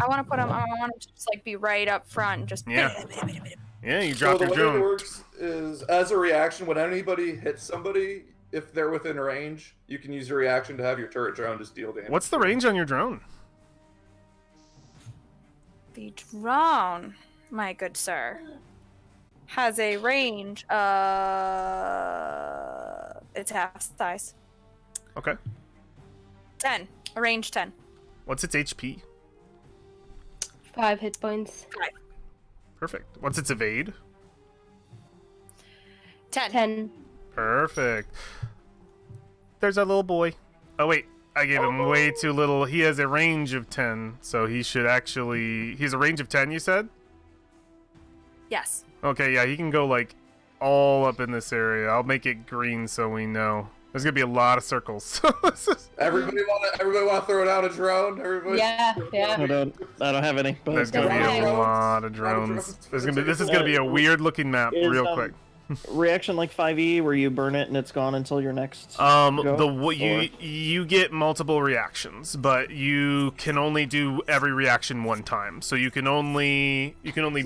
I want to put him. I want him to just like be right up front and just. Yeah. Yeah, you So dropped the your way it drone. works is, as a reaction, when anybody hits somebody, if they're within range, you can use your reaction to have your turret drone just deal damage. What's the range on your drone? The drone, my good sir, has a range. It's half size. Okay. 10. A range 10. What's its HP? 5 hit points. Perfect. What's its evade? 10. 10. Perfect. There's our little boy. Oh wait, I gave him way too little. He has a range of 10, so he should actually. He's a range of 10. You said? Yes. Okay, yeah, he can go like all up in this area. I'll make it green so we know. There's gonna be a lot of circles. Everybody want to throw down a drone? Everybody. Yeah, yeah. I don't have any. But There's gonna be a Drones. lot of drones. This is gonna be a weird looking map, Is, real quick. reaction like 5e where you burn it and it's gone until your next. You get multiple reactions, but you can only do every reaction one time. So you can only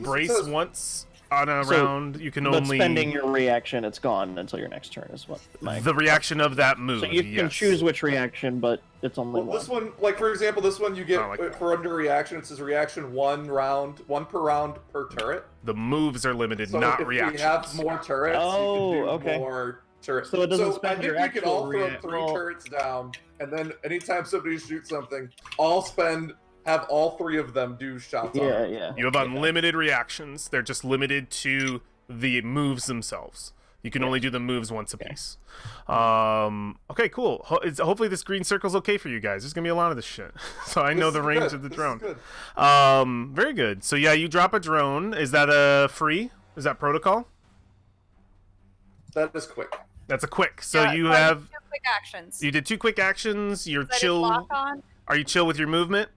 brace says- once. on a So, round. You can But only spending your reaction, it's gone until your next turn. Is what the reaction of that move. So you can yes. choose which reaction, but it's only Well, one. this one, like for example, this one you get I like that. for under reaction. It says reaction one per round per turret. The moves are limited, So not if reactions. we have more turrets, Oh, you can do okay. more turrets. So it doesn't I spend think your we could actual all throw rea- 3 well- turrets down, and then anytime somebody shoots something, have all 3 of them do shots on Yeah, it. yeah. You have unlimited reactions. They're just limited to the moves themselves. You can only do the moves once a piece. Okay, cool. Hopefully this green circle's okay for you guys. There's gonna be a lot of this shit, so I know This the is range good. of the This is drone. good. Very good. So yeah, you drop a drone. Is that free? Is that protocol? That is quick. That's a quick. So Yeah, you I did have 2 quick actions. you did 2 quick actions. You're I did chill. lock on. Are you chill with your movement?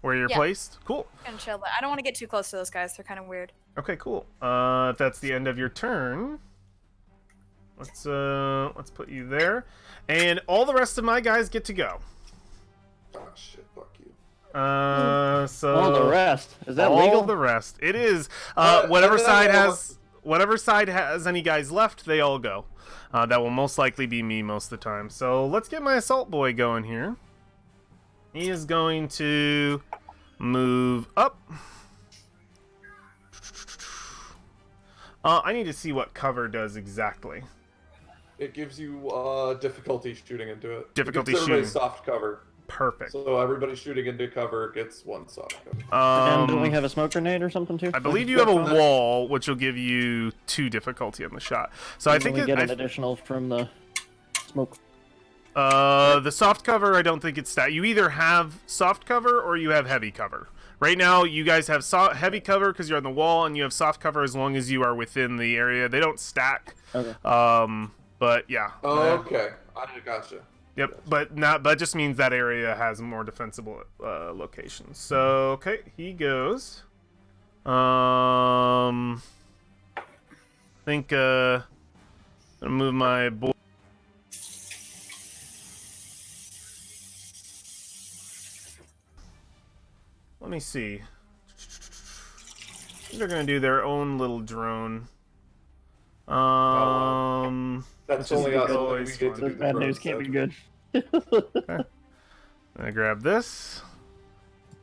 Where you're Yeah. placed? Cool. And chill, but I don't want to get too close to those guys. They're kind of weird. Okay, cool. If that's the end of your turn, let's put you there, and all the rest of my guys get to go. Oh shit! Fuck you. So All the rest. Is that all legal? the rest. It is. Uh, Whatever that- side that- has any guys left, they all go. That will most likely be me most of the time. So let's get my assault boy going here. He is going to move up. I need to see what cover does exactly. It gives you difficulty shooting into it. Difficulty it gives everybody shooting. soft cover. Perfect. So everybody shooting into cover gets 1 soft cover. And don't we have a smoke grenade or something too? I believe you have a wall, which will give you 2 difficulty on the shot. So I think we get I an additional from the smoke. The soft cover, I don't think it's stat. You either have soft cover or you have heavy cover. Right now, you guys have heavy cover because you're on the wall, and you have soft cover as long as you are within the area. They don't stack. Okay. But yeah. Oh, okay. I gotcha. Yep. But that just means that area has more defensible locations. So okay, he goes. I think I'm gonna move my boy. Let me see. They're gonna do their own little drone. That's Which is only us. always We get to fun. do the Bad drone news can't be stuff. good. I grab this.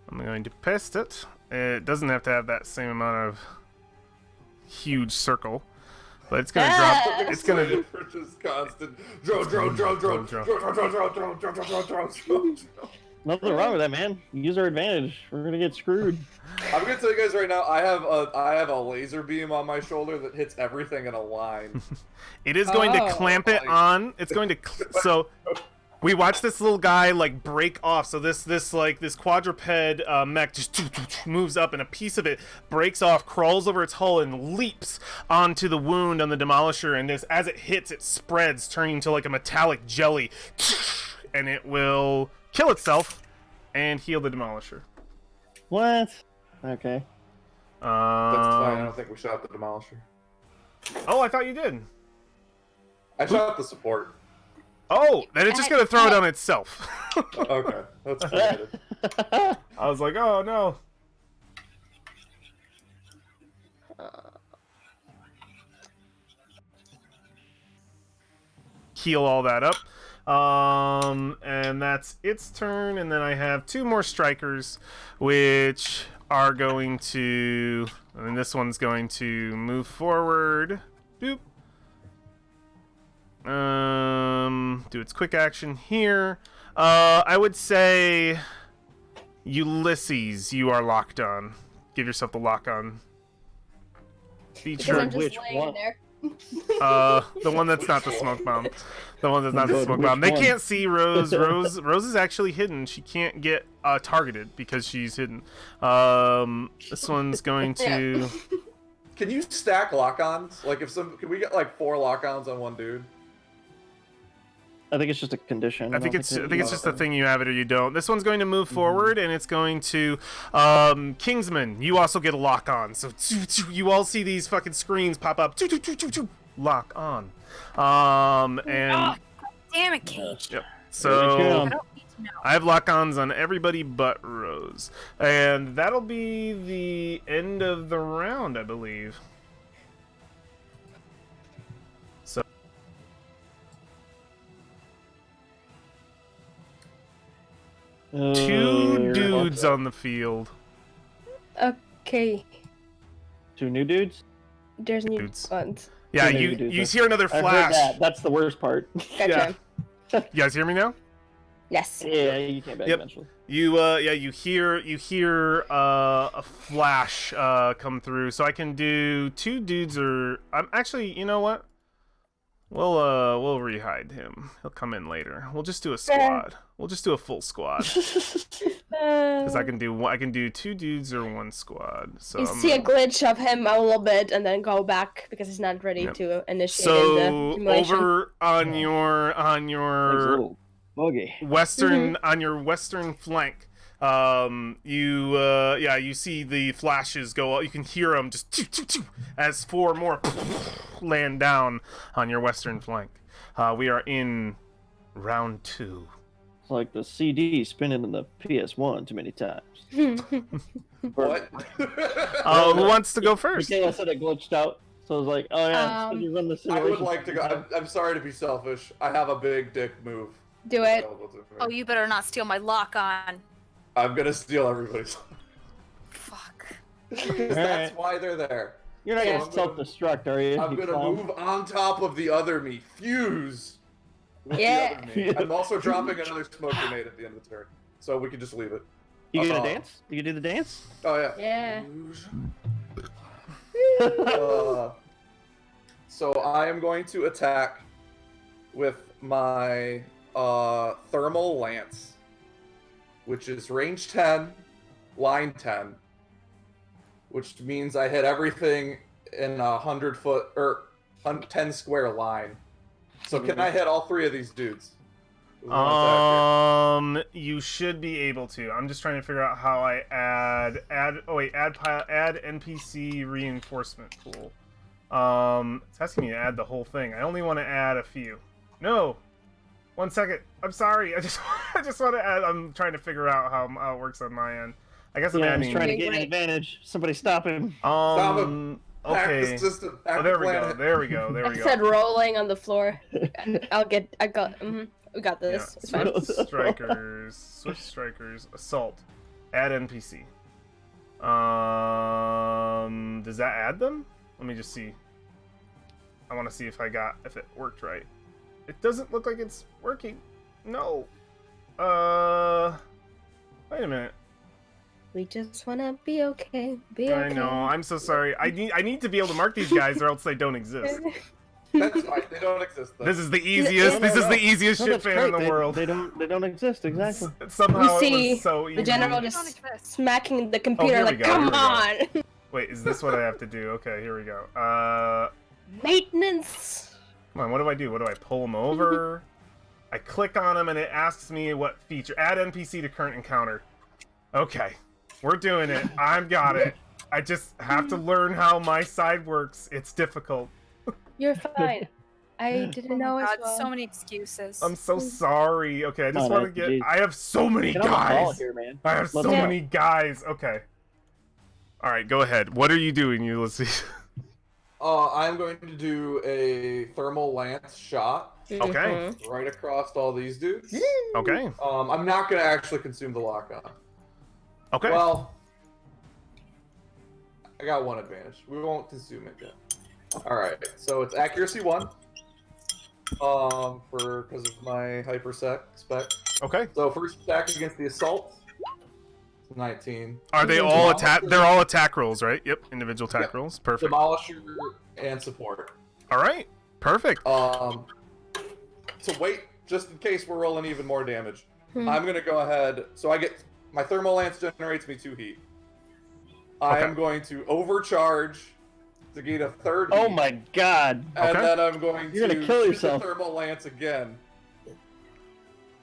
I'm going to paste it. It doesn't have to have that same amount of huge circle, but it's gonna drop. It's gonna. For just constant drone. Nothing wrong with that, man. Use our advantage. We're gonna get screwed. I'm gonna tell you guys right now. I have a laser beam on my shoulder that hits everything in a line. It is going to Oh. clamp it on. It's going to. So we watch this little guy like break off. So this quadruped mech just moves up, and a piece of it breaks off, crawls over its hull, and leaps onto the wound on the demolisher. And as it hits, it spreads, turning to like a metallic jelly, and it will kill itself and heal the demolisher. What? Okay. That's fine. I don't think we shot the demolisher. Oh, I thought you did. I shot the support. Oh, then it's just gonna throw it on itself. Okay, that's good. I was like, oh no. Heal all that up. And that's its turn, and then I have 2 more strikers, which are going to, and this one's going to move forward. Boop. Do its quick action here. I would say Ulysses, you are locked on. Give yourself the lock on Because feature. I'm just Which laying one? there. The one that's not the smoke bomb. The one that's not the Good. smoke Which bomb. They one? can't see Rose. Rose is actually hidden. She can't get targeted because she's hidden. This one's going to. Can you stack lock-ons? Like, can we get like 4 lock-ons on one dude? I think it's just a condition. I think don't it's that- just a thing you have it or you don't. This one's going to move forward, and it's going to Kingsman. You also get a lock on. So you all see these fucking screens pop up. Lock on. And Damn it, Cage. yep. There we So go. I don't need to No. I have lock-ons on everybody but Rose. And that'll be the end of the round, I believe. So two dudes on the field. Okay. Two new dudes? There's new Dudes. ones. Yeah, Two new you dudes. hear another I heard flash. that. That's the worst part. Gotcha. You guys hear me now? Yes. Yeah, you came back Yep. eventually. You hear a flash come through. So I can do two dudes or I'm actually, you know what? We'll rehide him. He'll come in later. We'll just do a squad. We'll just do a full squad. Because I can do two dudes or one squad. So You see a glitch of him a little bit and then go back because he's not ready Yep. to initiate so the simulation. over on your There's a little buggy. western on your western flank, you see the flashes go. You can hear them just as four more land down on your western flank. We are in round 2. It's like the CD spinning in the PS1 too many times. What? Who wants to go first? Michaela said it glitched out, so I was like, oh yeah, it's 'cause you run the I simulation. would like to go. I'm sorry to be selfish. I have a big dick move. Do it. available to me. Oh, you better not steal my lock on. I'm gonna steal everybody's. Fuck. 'Cause that's why they're there. You're not So gonna I'm self-destruct, are you? I'm you gonna clown? move on top of the other me. Fuse. With Yeah. The other me. I'm also dropping another smoke grenade at the end of the turn, so we can just leave it. You gonna Uh-oh. dance? You do the dance? Oh yeah. Yeah. So I am going to attack with my thermal lance, which is range 10, line 10, which means I hit everything in a 100-foot or 10 square line. So can I hit all 3 of these dudes? with one attack You should be able to. I'm just trying to figure out how I add NPC reinforcement pool. It's asking me to add the whole thing. I only want to add a few. No, 1 second. I'm sorry. I just want to add. I'm trying to figure out how it works on my end. I guess I'm Yeah, he's adding. trying to get an advantage. Somebody stop him. Stop him. Hack the Okay. system. Oh, Hack there the we go. planet. There we go. There I we go. said rolling on the floor. We got Yeah. this. It's fine. Swift strikers, assault, add NPC. Does that add them? Let me just see. I want to see if it worked right. It doesn't look like it's working. No. Wait a minute. We just wanna be okay. Be I okay. know. I'm so sorry. I need to be able to mark these guys, or else they don't exist. That's fine. They don't exist. Though. This is the easiest. This is the easiest No, shit that's fan great. in the world. They don't exist exactly. Somehow We it see was so easy. The general They don't just exist. smacking the computer here we like, go, come here we on! Wait, is this what I have to do? Okay, here we go. Maintenance! Come on, what do I do? What do I pull them over? I click on them and it asks me what feature. Add NPC to current encounter. Okay, we're doing it. I've got it. I just have to learn how my side works. It's difficult. You're fine. I didn't know as God, well. so many excuses. I'm so sorry. Okay, I just Oh, want no, to get. geez. I have so many Get on the ball guys. here, man. I have so Let's go. many guys. Okay. All right, go ahead. What are you doing, Ulysses? I'm going to do a thermal lance shot Okay. right across all these dudes. Okay. I'm not going to actually consume the lock on. Okay. Well, I got one advantage. We won't consume it yet. All right, so it's accuracy 1. Because of my hyper spec. Okay. So first attack against the assault. 19. Are they all attack? They're all attack rolls, right? Yep. Individual attack Yep. rolls. Perfect. Demolisher and support. All right. Perfect. So wait, just in case we're rolling even more damage, I'm gonna go ahead. So I get my thermal lance generates me 2 heat. I Okay. am going to overcharge to gain a 3rd Oh heat, my god. and Okay. then I'm going You're to gonna kill shoot yourself. the thermal lance again.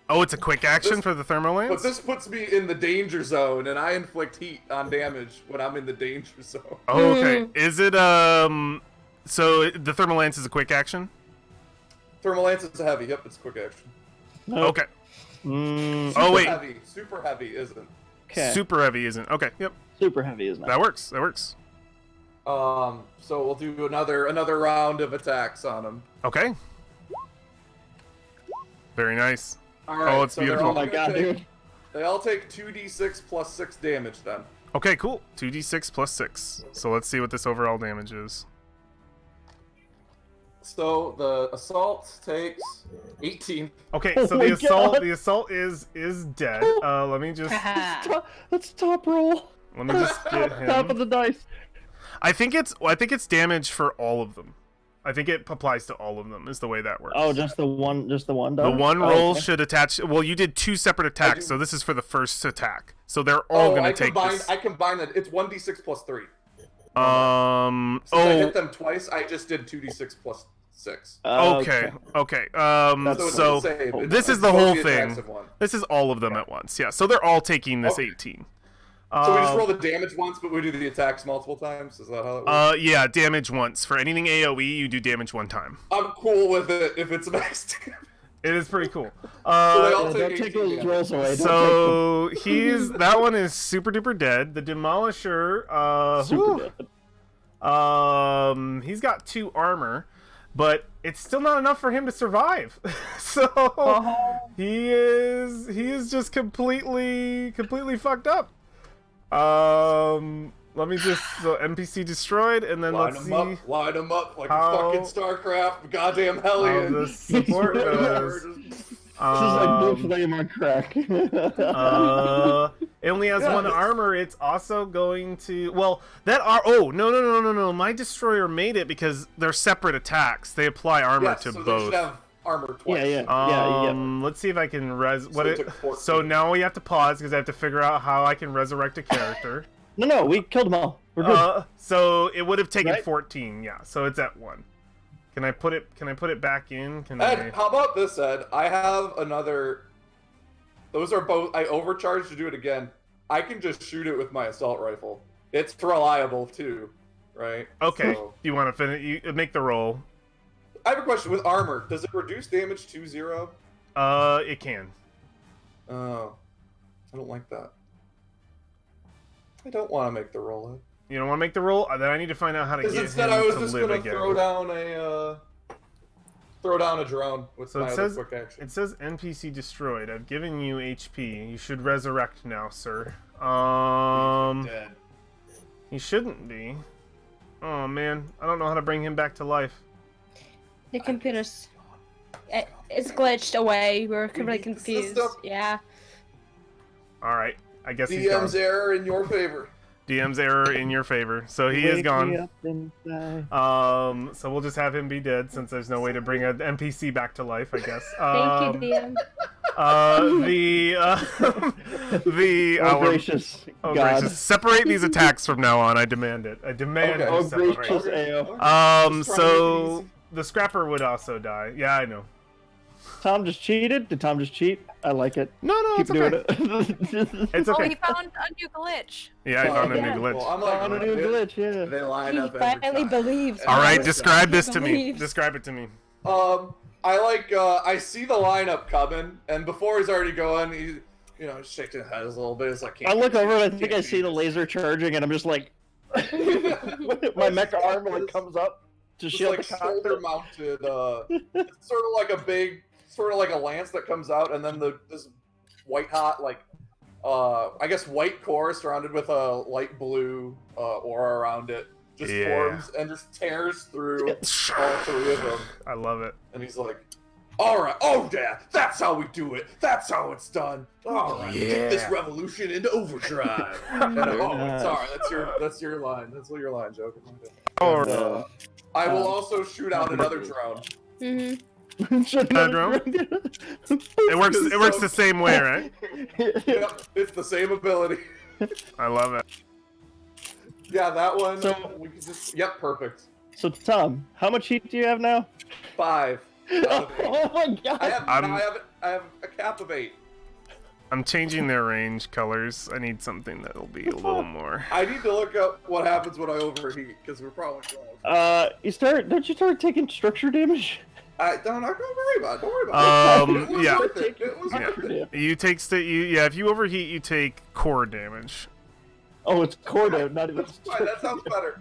Oh, it's a quick action This- for the thermal But lance? this puts me in the danger zone, and I inflict heat on damage when I'm in the danger zone. Oh, okay. Is it so the thermal lance is a quick action? Thermal lance is a heavy. Yep, it's quick action. No. Okay. Oh, wait. Super heavy isn't. Okay. Super heavy isn't. Okay, yep. Super heavy is not. That works. That works. So we'll do another round of attacks on him. Okay. Very nice. All right. Oh, it's so they're beautiful. all Oh my gonna god, take- dude. They all take 2d6 plus 6 damage then. Okay, cool. 2d6 plus 6. So let's see what this overall damage is. So the assault takes 18. Okay, Oh so my God. the assault is dead. Let me just That's top roll. let me just get Top of him. the dice. I think it's damage for all of them. I think it applies to all of them. Is the way that works. Oh, just the one. Just the one. The die? one Oh, roll okay. should attach. Well, you did 2 separate attacks, do- so this is for the first attack. So they're all gonna take this. I combined it. It's 1d6 plus 3. Since I Oh. hit them twice, I just did 2d6 plus 6. Okay. Okay. That's- So it's the same. It's- this is it's the both whole attacks thing. in one. This is all of them at once. Yeah. So they're all taking this Okay. 18. So we just roll the damage once, but we do the attacks multiple times? Is that how it works? Yeah, damage once. For anything AoE, you do damage 1 time. I'm cool with it if it's max damage. It is pretty cool. So they all Yeah, take don't 18 take those damage. rolls away. Don't So that one is super duper dead. The Demolisher, take them. Super dead. he's got 2 armor, but it's still not enough for him to survive. So he is just completely fucked up. Let me just NPC destroyed, and then Line let's them see up, line them up like how- a fucking StarCraft, goddamn how hellion. the support goes. This is like blue flame on crack. It only has Yeah, 1 it's- armor. It's also going to Oh no! My destroyer made it because they're separate attacks. They apply armor Yes, to so they both. should have armor twice. Yeah. Let's see if I can So it took 14. So now we have to pause because I have to figure out how I can resurrect a character. No, we killed them all. We're good. So it would have taken Right? 14. Yeah. So it's at 1. Can I put it back in? Can Ed, I? how about this, Ed? I have another. Those are both. I overcharged to do it again. I can just shoot it with my assault rifle. It's reliable too, right? Okay. So- You want to finish? You make the roll. I have a question with armor. Does it reduce damage to 0? It can. Oh, I don't like that. I don't want to make the roll, Ed. You don't want to make the roll? Then I need to find out how to get Because him instead, I was to just live gonna again. throw down a drone with So my it other says quick action. it says NPC destroyed. I've given you HP. You should resurrect now, sir. Dead. He shouldn't be. Oh man, I don't know how to bring him back to life. The computer's it's glitched away. We're We really beat the confused. system. Yeah. All right, I guess he's gone. DM's error in your favor. DM's error in your favor, so he is Wake me gone. up inside. So we'll just have him be dead since there's no way to bring an NPC back to life, I guess. Thank you, DM. The Oh, gracious oh, God. gracious. Separate these attacks from now on. I demand it. I demand Okay. you Oh, separate. gracious AO. Just trying to make it So easy. the scrapper would also die. Yeah, I know. Tom just cheated? Did Tom just cheat? I like it. No, Keep it's doing okay. it. It's Oh, okay. he found a new glitch. Yeah, I found a Yeah. new glitch. Well, I'm like, Found a new glitch, yeah. They line He up every finally time. believes. All right, Every describe time. this to me. Believes. Describe it to me. I like. I see the lineup coming, and before he's already going, he's shaking his head a little bit. It's like I look over and I think I see the laser charging, and I'm just like, my mech arm like comes up to Just shield like the shoulder cockpit. mounted. It's sort of like a big, sort of like a lance that comes out, and then this white hot I guess white core surrounded with a light blue aura around it. Just Yeah. forms and just tears through all 3 of them. I love it. And he's like, all right, oh yeah, that's how we do it. That's how it's done. All right, get this Yeah. revolution into overdrive. And, nice. sorry, that's your line. That's your line, Joker. Or I will also shoot out another drone. Mm-hmm. Drone? it works the same way, right? Yep, it's the same ability. I love it. Yeah, that one. So- we can just. Yep, perfect. So Tom, how much heat do you have now? 5. Oh my God! I have a cap of 8. I'm changing their range colors. I need something that'll be a little more. I need to look up what happens when I overheat because we're probably close. Don't you start taking structure damage? Don't worry about it. Don't worry about it. It was Yeah. worth it. It was worth it. If you overheat, you take core damage. Oh, it's core damage, not even. That's fine. That sounds better.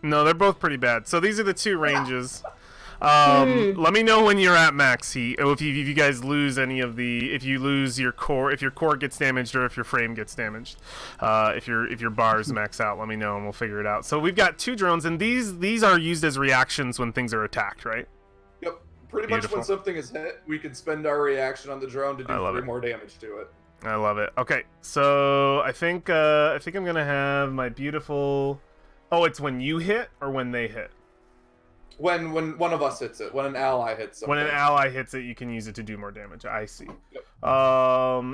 No, they're both pretty bad. So these are the two ranges. Let me know when you're at max heat. If you guys lose any of the, if you lose your core, if your core gets damaged or if your frame gets damaged, if your bars max out, let me know and we'll figure it out. So we've got two drones, and these are used as reactions when things are attacked, right? Yep. Pretty much when something is hit, we can spend our reaction on the drone to do 3 more damage to it. I love it. Okay, so I think I'm gonna have my beautiful. Oh, it's when you hit or when they hit. When one of us hits it, when an ally hits something. When an ally hits it, you can use it to do more damage. I see. Yep.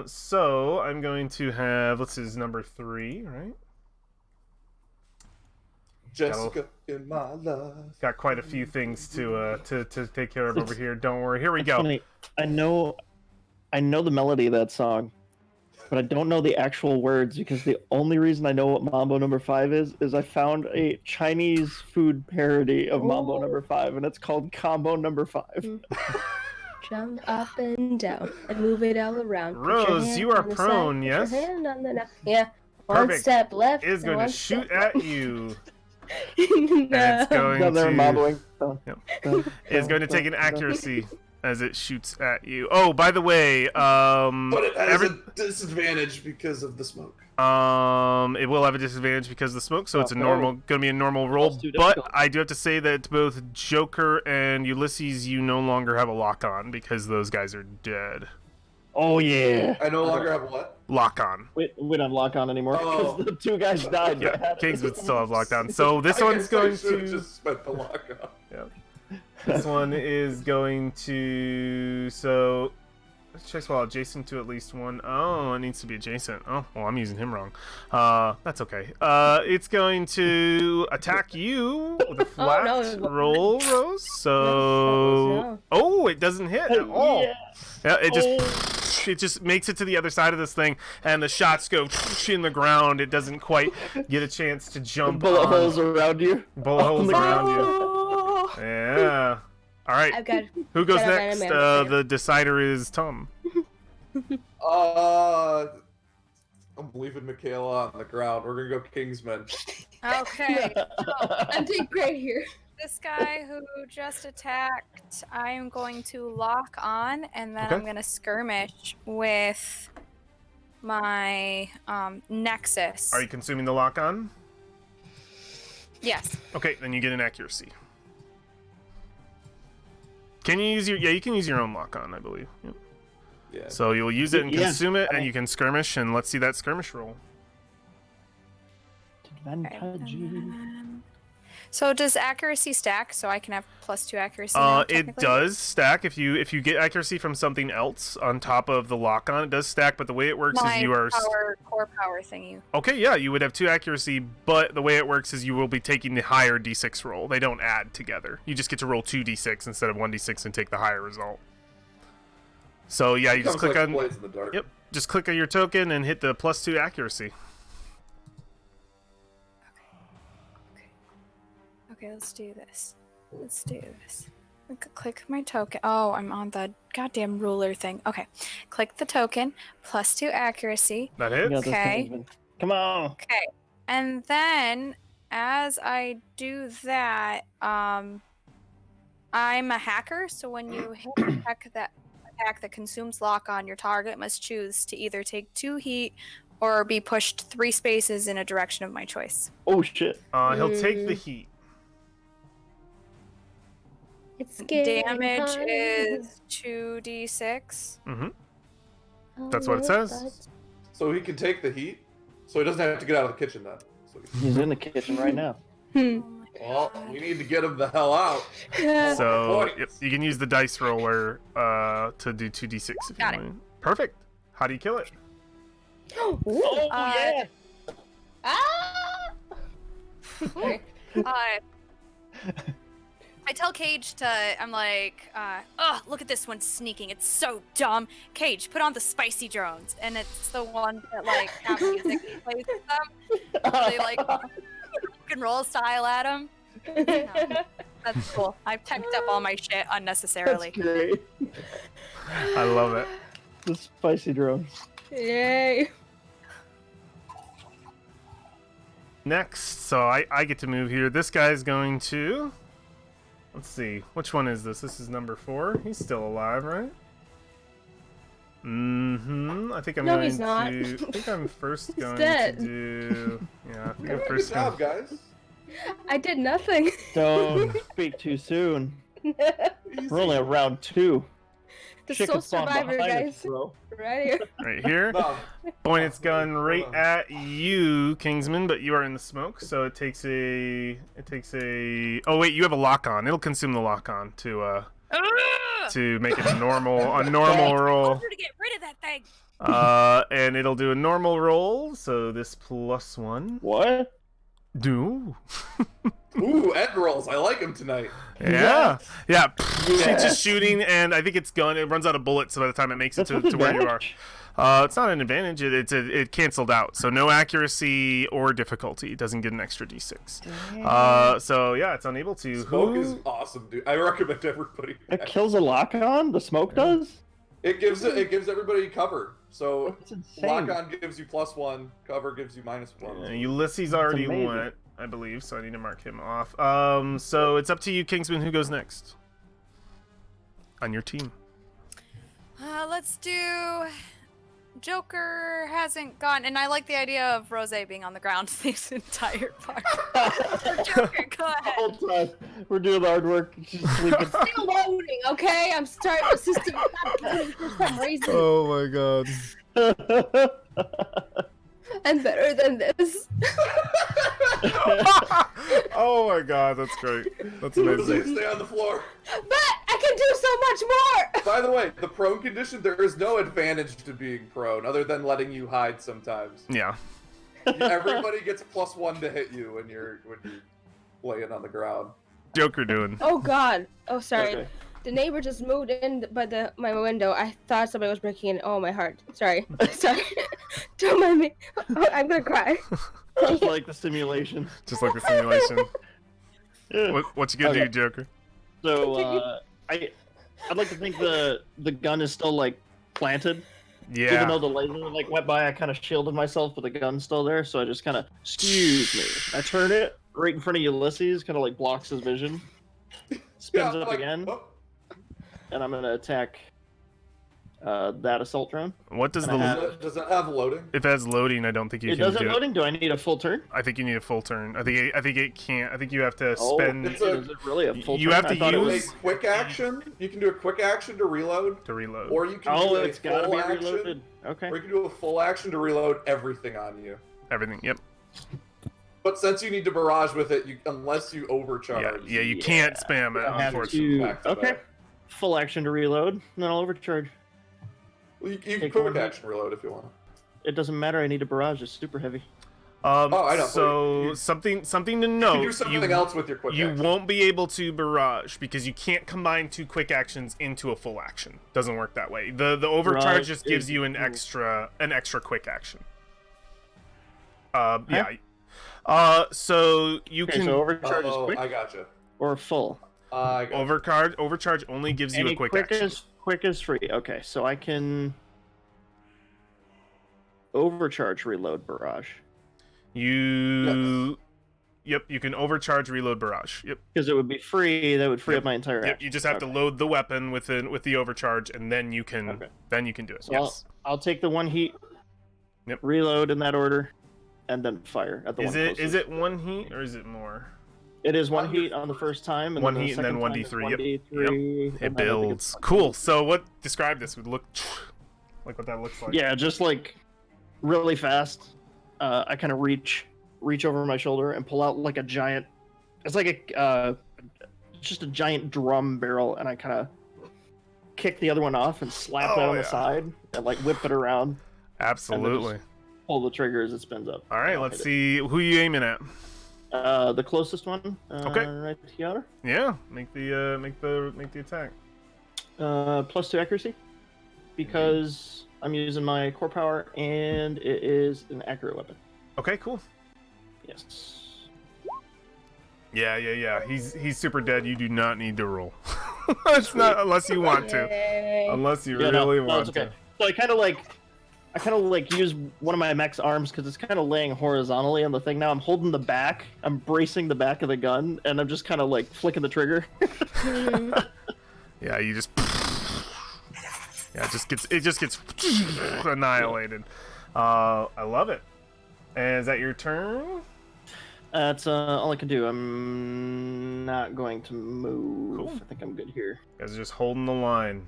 So I'm going to have, this is number 3, right? Jessica in my love. Got quite a few things to take care of over here. Don't worry. Here we go. Funny. I know the melody of that song, but I don't know the actual words because the only reason I know what Mambo Number 5 is I found a Chinese food parody of Mambo Number 5, and it's called Combo Number 5. Jump up and down and move it all around. Rose, you are prone, yes? Put your hand on the yeah. One Perfect. step left. It is going one to shoot step at you. no. And it's going No, they're to... mobbing. It's going to take an accuracy as it shoots at you. Oh, by the way, But it has a disadvantage because of the smoke. it will have a disadvantage because of the smoke, so it's going to be a normal roll. But I do have to say that both Joker and Ulysses, you no longer have a lock on because those guys are dead. Oh yeah. I no longer have what? Lock on. We don't lock on anymore because the 2 guys died. Yeah, Kings would still have lockdown. So this one's going to just spent the lock on. Yeah. This one is going to. So let's check while adjacent to at least one. Oh, it needs to be adjacent. Oh, well, I'm using him wrong. That's okay. It's going to attack you with a flat roll, Rose. So, oh, it doesn't hit at all. Yeah, it just makes it to the other side of this thing, and the shots go in the ground. It doesn't quite get a chance to jump. Bullet holes around you. Bullet holes around you. Yeah. All right. Who goes next? The decider is Tom. I'm leaving Michaela on the ground. We're gonna go Kingsman. Okay. I'm doing great here. This guy who just attacked, I'm going to lock on, and then I'm going to skirmish with my Nexus. Are you consuming the lock on? Yes. Okay, then you get an accuracy. Can you use your? Yeah, you can use your own lock on, I believe. Yep. Yeah. So you'll use it and consume it, and you can skirmish, and let's see that skirmish roll. So does accuracy stack so I can have +2 accuracy? It does stack if you get accuracy from something else on top of the lock on. It does stack, but the way it works is you are core power thingy. Okay, yeah, you would have 2 accuracy, but the way it works is you will be taking the higher d6 roll. They don't add together. You just get to roll 2d6 instead of 1d6 and take the higher result. So yeah, you just click on. Blades in the dark. Yep, just click on your token and hit the +2 accuracy. Okay, let's do this. Click my token. Oh, I'm on the goddamn ruler thing. Okay, click the token, +2 accuracy. That hits. Okay. Come on. Okay, and then as I do that, I'm a hacker. So when you hit attack that consumes lock on, your target must choose to either take 2 heat or be pushed 3 spaces in a direction of my choice. Oh shit. He'll take the heat. Damage is 2d6. Mm-hmm. That's what it says. So he can take the heat. So he doesn't have to get out of the kitchen then. He's in the kitchen right now. Well, we need to get him the hell out. So yep, you can use the dice roller to do 2d6 if you want. Perfect. How do you kill it? Yeah. I tell Cage I'm like, look at this one sneaking. It's so dumb. Cage, put on the spicy drones. And it's the one that, like, have music that plays with them. They, like, rock and roll style at him. That's cool. I've teched up all my shit That's unnecessarily. great. I love it. The spicy drones. Yay. Next, so I get to move here. This guy's going to... Let's see. Which one is this? This is number 4. He's still alive, right? I think I'm No, going he's not. to... I think I'm first He's going dead. to do... Yeah, I think I'm Good first job, going... guys. I did nothing. Don't speak too soon. We're only at round 2. The Shit sole could spawn survivor, behind us, guys. bro. Right here. Right here. No, Point its gun right Hold on. at you, Kingsman, but you are in the smoke, so it takes a... Oh wait, you have a lock on. It'll consume the lock on to make it a normal roll. To get rid of that thing. And it'll do a normal roll, so this +1. What? Do. Ooh, end rolls. I like him tonight. Yeah. Yeah. Yes. It's just shooting, and I think it's gun. It runs out of bullets by the time it makes it That's to an where you are. advantage? It's not an advantage. It canceled out, so no accuracy or difficulty. It doesn't get an extra d6. So yeah, it's unable to. Smoke Who? is awesome, dude. I recommend everybody. It kills a lock on? The smoke does? It gives everybody cover. So That's insane. lock on gives you +1, cover gives you -1. Ulysses already amazing. went, I believe, so I need to mark him off. So it's up to you, Kingsman. Who goes next on your team? Let's do. Joker hasn't gone, and I like the idea of Rose being on the ground this entire part. Joker, go ahead. Whole time. We're doing the hard work. She's sleeping. Still loading, okay? I'm starting the system for some reason. Oh my god. I'm better than this. Oh my god, that's great. That's Jose, amazing. stay on the floor. But I can do so much more! By the way, the prone condition, there is no advantage to being prone other than letting you hide sometimes. Yeah. Everybody gets +1 to hit you when you're laying on the ground. Joker doing. Oh god. Oh, sorry. Okay. The neighbor just moved in by my window. I thought somebody was breaking in. Oh, my heart. Sorry. Sorry. Don't mind me. Oh, I'm gonna cry. Just like the simulation. Just like the simulation. What you gonna Okay. do, Joker? So, I'd like to think the gun is still, like, planted. Even though Yeah. the laser, like, went by, I kind of shielded myself, but the gun's still there, so I just kind of, excuse me. I turn it right in front of Ulysses, kind of, like, blocks his vision. Spins up like, again, oh, and I'm going to attack that assault drone. What does And I the... have- does it have loading? If it has loading, I don't think you It can doesn't do it. loading? Do I need a full turn? I think you need a full turn. I think it can't. I think you have to Oh, spend It's is it really a full You turn? have to I thought it A use- was... quick action. You can do a quick action to reload, to reload. or you can Oh, do a it's got to full be action, reloaded. Okay. or you can do a full action to reload everything on you. Everything. Yep. But since you need to barrage with it, unless you Yeah. overcharge. Yeah. You can't spam it, I have unfortunately. to... Back to Okay. back. Full action to reload, and then I'll overcharge. Well, you can Take quick one hit. action reload if you want. It doesn't matter, I need a barrage, it's super heavy. Oh, I know. So You- something to You can note. do something else with your quick You action. won't be able to barrage because you can't combine 2 quick actions into a full action. Doesn't work that way. The overcharge Barrage just gives is- you an extra quick action. Yeah. So you Okay, can so overcharge is Oh, quick I gotcha. or full? I gotcha. overcharge only gives you Any a quick quick action. is quick is free. Okay, so I can overcharge reload barrage You Yep, you can overcharge reload barrage. Yep. because it would be free. That would free up my entire. Yep, action. you just have to Okay. load the weapon with the overcharge and then you can Okay. do it. So Yes. I'll take the one heat. Yep. Reload in that order, and then fire at the Is one it closest. is it 1 heat or is it more? It is one heat on the first time, and One then the heat and then second 1d3, time is yep. 1d3, It and then I think builds. it's- Cool. So what describe this would look like what that looks like. Yeah, just like really fast. I kind of reach over my shoulder and pull out like a giant. It's like a just a giant drum barrel, and I kind of kick the other one off and slap that Oh, on yeah. the side and like whip it around. Absolutely. Pull the trigger as it spins up. All right, and I'll let's hit see who you aiming at. it. The closest one. Okay. Right here. Yeah, make the attack. +2 accuracy because I'm using my core power, and it is an accurate weapon. Okay, cool. Yes. Yeah. He's super dead. You do not need to roll. It's not unless you want to. Yay. Unless you Yeah, really no, want it's okay. to. So I kind of like use one of my mech's arms because it's kind of laying horizontally on the thing now. I'm holding the back. I'm bracing the back of the gun, and I'm just kind of like flicking the trigger. Yeah, you just. Yeah, it just gets annihilated. I love it. And is that your turn? That's all I can do. I'm not going to move. Cool. I think I'm good here. You guys are just holding the line.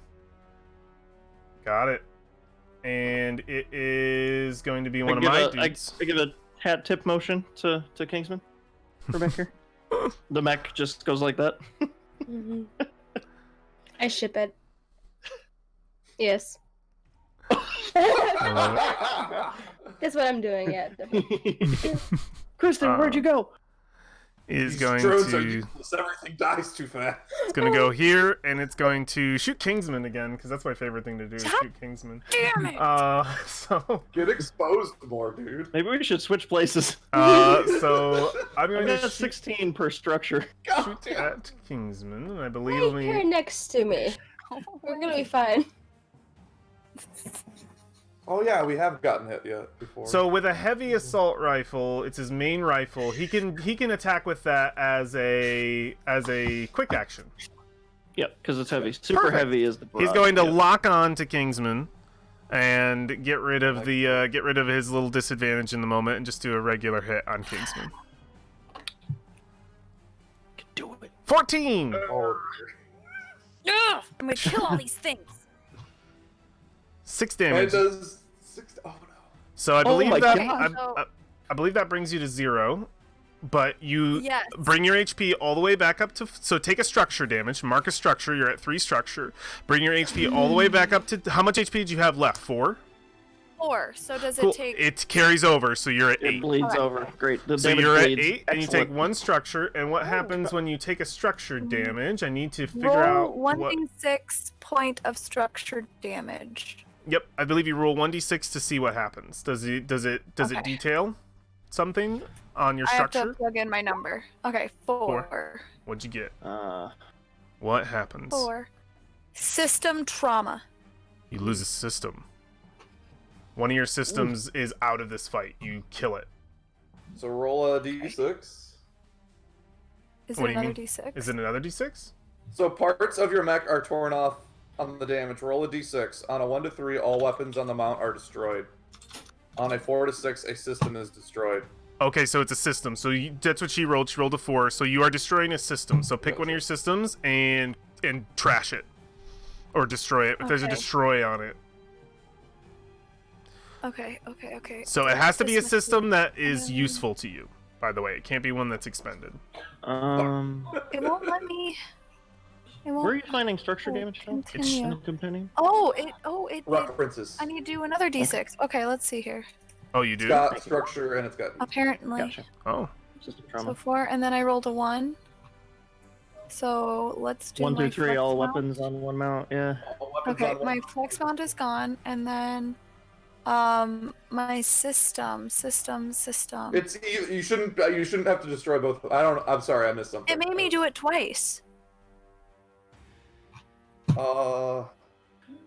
Got it. And it is going to be one of my dudes. I give a hat tip motion to Kingsman for back here. The mech just goes like that. I ship it. Yes. I love it. That's what I'm doing, yeah. Definitely. Kristen, where'd you go? Is These going drones are to useless. Everything dies too fast. it's going to go here, and it's going to shoot Kingsman again because that's my favorite thing to do is shoot Kingsman. Damn it! So Get exposed more, dude. Maybe we should switch places. so I'm I going to got 16 per structure. shoot at Kingsman, and I believe Right only here next to me. We're gonna be fine. Oh yeah, we have gotten hit yet before. So with a heavy assault rifle, it's his main rifle. He can attack with that as a quick action. Yep, because it's heavy. Super Perfect. heavy is the. He's barrage, going to yep. lock on to Kingsman and get rid of his little disadvantage in the moment and just do a regular hit on Kingsman. Do it. 14. Oh, Ugh, I'm gonna kill all these things. 6 and damage. it does 6. Oh no. So I believe my that God. I believe that brings you to 0. But you Yes. bring your HP all the way back up to... So take a structure damage. Mark a structure. You're at 3 structure. Bring your HP all the way back up to... How much HP did you have left? 4? 4. So does Cool. it take? It carries over, so you're at It 8. bleeds Alright. over. Great. The So damage you're at bleeds. 8, and you take Excellent. 1 structure. And what happens when you take a structure damage? I need to figure Roll out one what... d6 point of structure damage. Yep, I believe you roll 1d6 to see what happens. Does it Okay. detail something on your I have structure? to plug in my number. Okay, 4. What'd you get? Uh, What happens? 4. System trauma. You lose a system. One of your systems is out of this fight. You kill it. So roll a d6. Is What it do you another mean? d6? Is it another d6? So parts of your mech are torn off on the damage. Roll a d6. On a 1 to 3, all weapons on the mount are destroyed. On a 4 to 6, a system is destroyed. Okay, so it's a system. So that's what she rolled. She rolled a 4. So you are destroying a system. So pick one of your systems and trash it. Or destroy it. If there's a Okay. destroy on it. Okay. So it has to be a This must system that is useful to you, by the way. It can't be one that's expended. It won't let me. It won't. where are you finding structure Oh, damage from? continue. In the compendium? It. References. I need to do another d6. Okay, let's see here. Oh, you It's do? got structure and it's got. Apparently. Gotcha. Oh. System So trauma. 4, and then I rolled a 1. So let's do 1 my through 3, flex all mount. weapons on one mount. Yeah. All weapons Okay, on one. my flex mount is gone, and then my system. It's you shouldn't have to destroy both. I'm sorry, I missed something. It made me do it twice.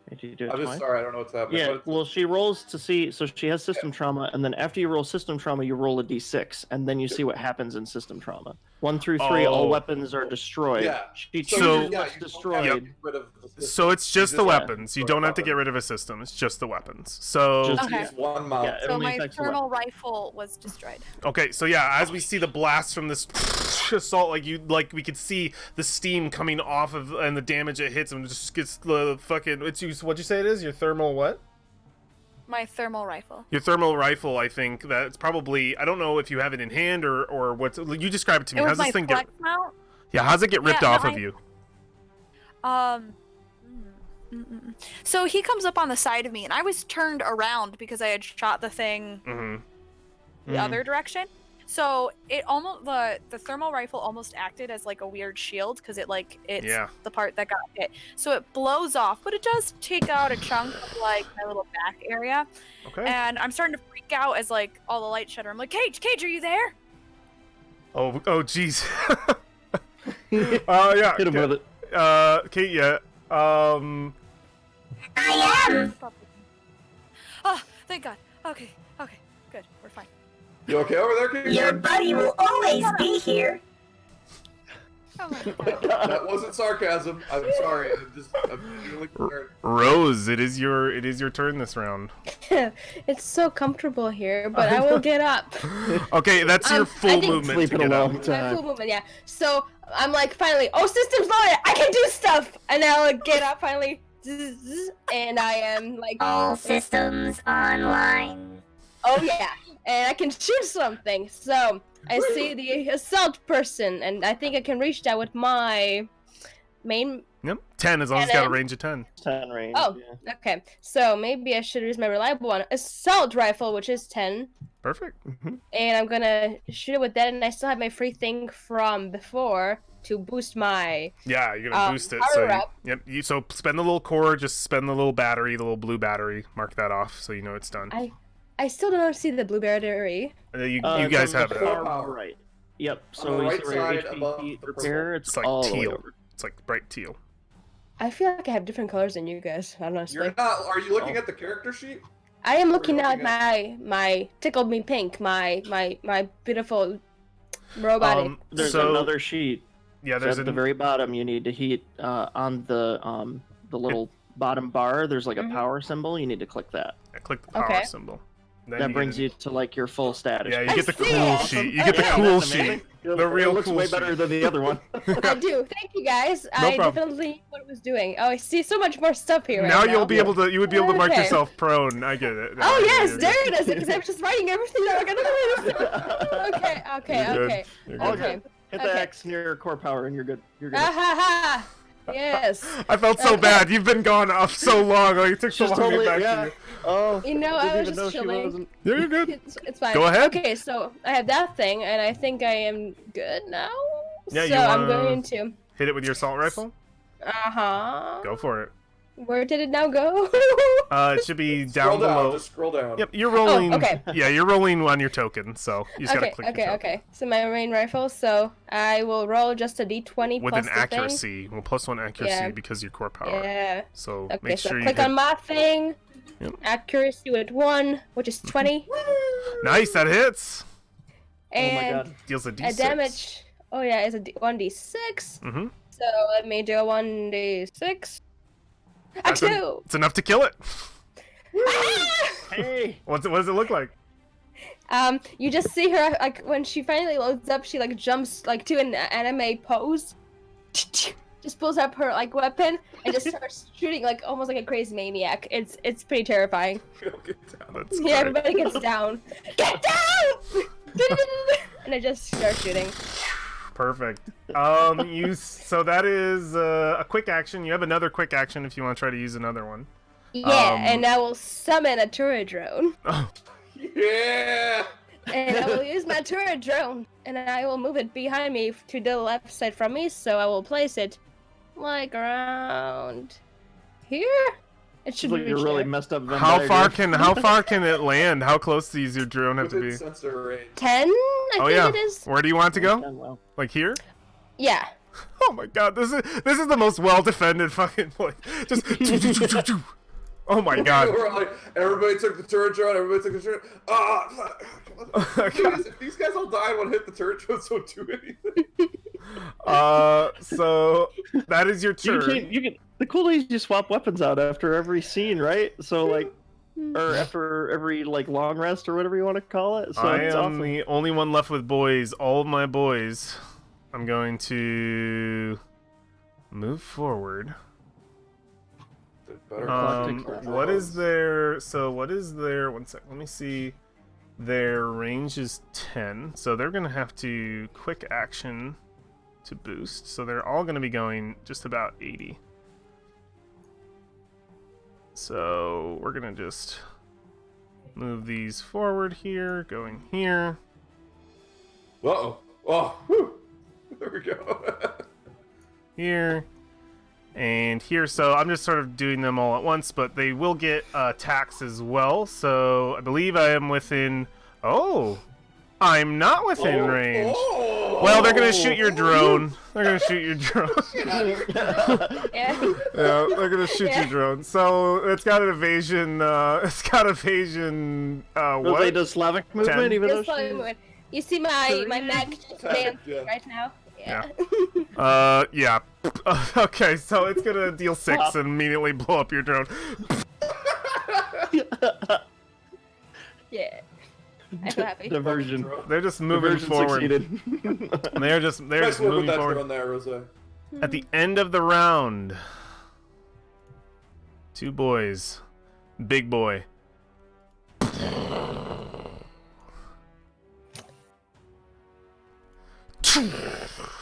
Did you do it I'm just twice? sorry, I don't know what's happening. Yeah, but it's- well, she rolls to see. So she has system trauma, and then after you roll system trauma, you roll a d6, and then you see what happens in system trauma. 1 through 3, Oh. all weapons are destroyed. Yeah. She So- chooses yeah, what's you don't have to destroyed. get rid of the system. So it's just the just have to weapons. You destroy don't have to weapons. get rid of a system. It's just the weapons. So Just- Okay. Use one mount. Yeah, it So only my affects the thermal rifle was destroyed. okay, so yeah, as we see the blast from this assault, like we could see the steam coming off of and the damage it hits and it just gets the fucking. It's you. What'd you say it is? Your thermal what? My thermal rifle. Your thermal rifle. I think that's probably. I don't know if you have it in hand or what's. You describe it to me. It was How's my this thing flex get? mount. Yeah, how's it get ripped Yeah, no, off of you? So he comes up on the side of me, and I was turned around because I had shot the thing Mm-hmm. the other direction. So it almost the thermal rifle almost acted as like a weird shield because it's Yeah. the part that got hit. So it blows off, but it does take out a chunk of like my little back area. Okay. And I'm starting to freak out as like all the lights shutter. I'm like, Cage, are you there? Oh, jeez. Yeah. Hit him with it. Kate, yeah. I am. Oh, thank God. Okay, good. We're fine. You okay over there, King? Your buddy will always be here. Oh my God. That wasn't sarcasm. I'm sorry. I'm really concerned. Rose, it is your turn this round. It's so comfortable here, but I will get up. Okay, that's your I full think- movement to Sleeping get a up. long My time. full movement, yeah. So I'm like, finally, oh, systems loaded! I can do stuff! And I'll get up finally, and I am like, All systems online. oh yeah, and I can shoot something. So I see the assault person, and I think I can reach that with my main. Yep, 10 as long as it's got a range of 10. 10 range. Oh, Yeah. okay. So maybe I should use my reliable one, assault rifle, which is 10. Perfect. And I'm gonna shoot it with that, and I still have my free thing from before to boost my. Yeah, you're gonna boost it. So power up. yep. So spend the little core. Just spend the little battery, the little blue battery. Mark that off so you know it's done. I still don't see the blue battery. You guys from have the it. Up. far right. Yep. On So the you right see where your side HP above heat the repair. It's It's like all the way teal. over. It's like bright teal. I feel like I have different colors than you guys. Honestly, You're not. Are you looking at the character sheet? I am looking What are now you at my tickled me pink, my beautiful robot. There's So- another sheet. Yeah, So there's at the very bottom, you need to heat on the little bottom bar. There's like a Mhm. power symbol. You need to click that. click the power Okay. symbol. Then That brings get you to like your full status. Yeah, you I get the see cool it. sheet. You get the Okay. cool That's amazing. sheet. The real It looks cool way sheet. better than the other one. I do. Thank you guys. No I problem. definitely knew what it was doing. Oh, I see so much more stuff here. Now right you'll be able to. You would be able to mark Okay. yourself prone. I get it. Oh Yeah, yes, you're there good. it is. Because I was just writing everything down. Like, I don't know what it is. Okay, You're good. okay. You're good. Okay. Hit the Okay. X near your core power, and you're good. You're good. Ah ha ha. Yes. I felt so Okay. bad. You've been gone off so long. Like it took so She's long to totally get back yeah. to you. Oh, You know, didn't I was even know just she chilling. wasn't. Yeah, you're good. It's fine. Go ahead. Okay, so I have that thing, and I think I am good now. Yeah, so you I'm wanna- going to. Hit it with your assault rifle. Uh-huh. Go for it. Where did it now go? It should be Scroll down below. Just scroll down. Yep, you're rolling. okay. Yeah, you're rolling on your token, so you just gotta Okay, click okay, your token. okay. So my main rifle, so I will roll just a d20 With plus an the accuracy. Well, +1 accuracy Yeah. because your core thing. power. Yeah. So Okay, make so sure you click hit... on my thing. Yep. Accuracy with 1, which is 20. Nice, that hits. Oh my And god. Deals a a d6. damage. Oh yeah, it's a 1d6. Mm-hmm. So let me do a 1d6. A That's 2. It's enough to kill it. Hey. What does it look like? You just see her like when she finally loads up, she like jumps like to an anime pose. Just pulls up her like weapon and just starts shooting like almost like a crazy maniac. It's pretty terrifying. That's Yeah, great. everybody gets down. Get down! And I just start shooting. Perfect. So that is a quick action. You have another quick action if you want to try to use another one. Yeah, Um, and I will summon a turret drone. Oh, Yeah. And I will use my turret drone, and I will move it behind me to the left side from me, so I will place it like around here. It should Like reach you're really there. messed up. Venn how diagram. far can it land? How close does your drone have to Within be? sensor range. 10, I Oh think yeah. it is. Where do you want it to go? Oh, well. Like here? Yeah. Oh my god, this is the most well defended fucking place. Just oh my god. We're like, everybody took the turret drone. Everybody took the turret. Ah, fuck. Please, if these guys all die when hit the turret drones, don't do anything. So that is your You turn. can, you can. The cool thing is you swap weapons out after every scene, right? So like, or after every like long rest or whatever you want to call it. So I it's am awesome. the only one left with boys. All of my boys. I'm going to move forward. Better What is their? So what is their? One sec. Let me see. Their range is 10, so they're gonna have to quick action to boost. So they're all gonna be going just about 80. So we're gonna just move these forward here, going here. Uh-oh. Oh, whew. There we go. Here and here. So I'm just sort of doing them all at once, but they will get attacks as well. So I believe I am within. Oh, I'm not within range. Oh. Well, they're gonna shoot your drone. They're gonna shoot your drone. Yeah. Yeah, they're gonna shoot your drone. So it's got an evasion. It's got evasion. What? They do Slavic movement, 10? even though It's probably she's... more- You see my Mech just dancing Yeah. right now? Yeah. Yeah. Okay, so it's gonna deal 6 and immediately blow up your drone. Yeah. I'm so happy. Diversion. They're just moving Diversion forward. succeeded. They're just Nice work with moving that forward. drone there, Rose. At the end of the round, 2 boys, big boy.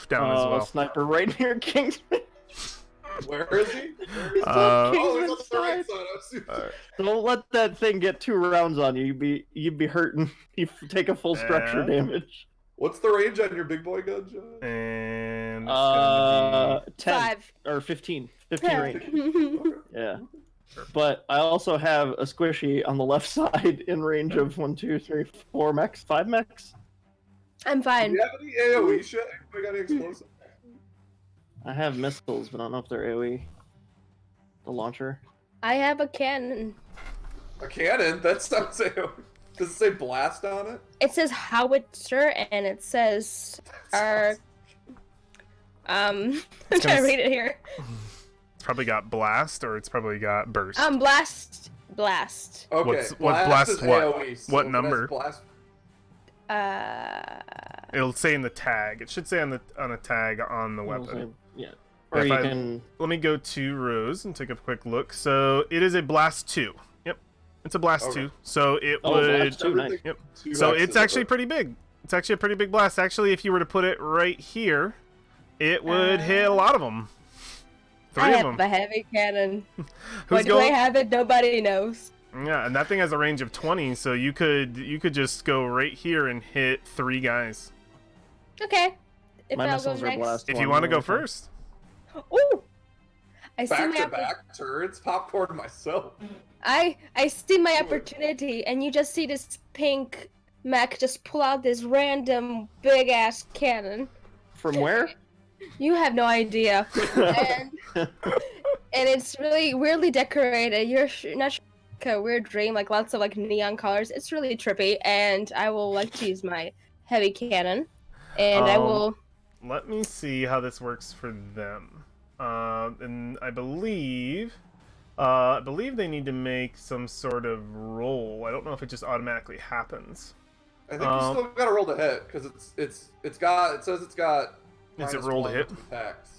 Down as well. Sniper right near Kingsman. Where is he? Uh, Oh, he's on the right side. Don't let that thing get 2 rounds on you. You'd be hurting. You take a full structure Yeah. damage. What's the range on your big boy gun, John? And it's gonna 10 5. or 15. 15 range. Yeah. But I also have a squishy on the left side in range of 1, 2, 3, 4 mechs, 5 mechs. I'm Do fine. you have any AoE shit? We got any explosive? I have missiles, but I don't know if they're AoE. The launcher. I have a cannon. A cannon? That sounds AoE. Does it say blast on it? It says howitzer and it says our I'm trying to read it here. It's probably got blast, or it's probably got burst. Blast. Okay. What blast is what? AoE, so What if it has number? Blast... It'll say in the tag. It should say on the tag on the weapon. Yeah. Or If you I- can. Let me go to Rose and take a quick look. So it is a blast 2. Yep, it's a blast Okay. 2. So it Oh, would. blast 2, nice. Yep. Two So X's it's actually over. pretty big. It's actually a pretty big blast. Actually, if you were to put it right here, it would hit a lot of them. 3 I of have them. a heavy cannon. Who's Why do I going? have it? Nobody knows. Yeah, and that thing has a range of 20, so you could just go right here and hit 3 guys. Okay. If My I'll go missiles are next. blast. If you want to go first. Ooh. I see Back my to back turrets, popcorn myself. I see my opportunity, and you just see this pink mech just pull out this random big ass cannon. From where? You have no idea, and it's really weirdly decorated. You're not sure, like a weird dream, like lots of like neon colors. It's really trippy, and I will like to use my heavy cannon, and I will. Let me see how this works for them. And I believe they need to make some sort of roll. I don't know if it just automatically happens. I think you still got to roll to hit because it says it's got. Is it -1 roll to hit? attacks.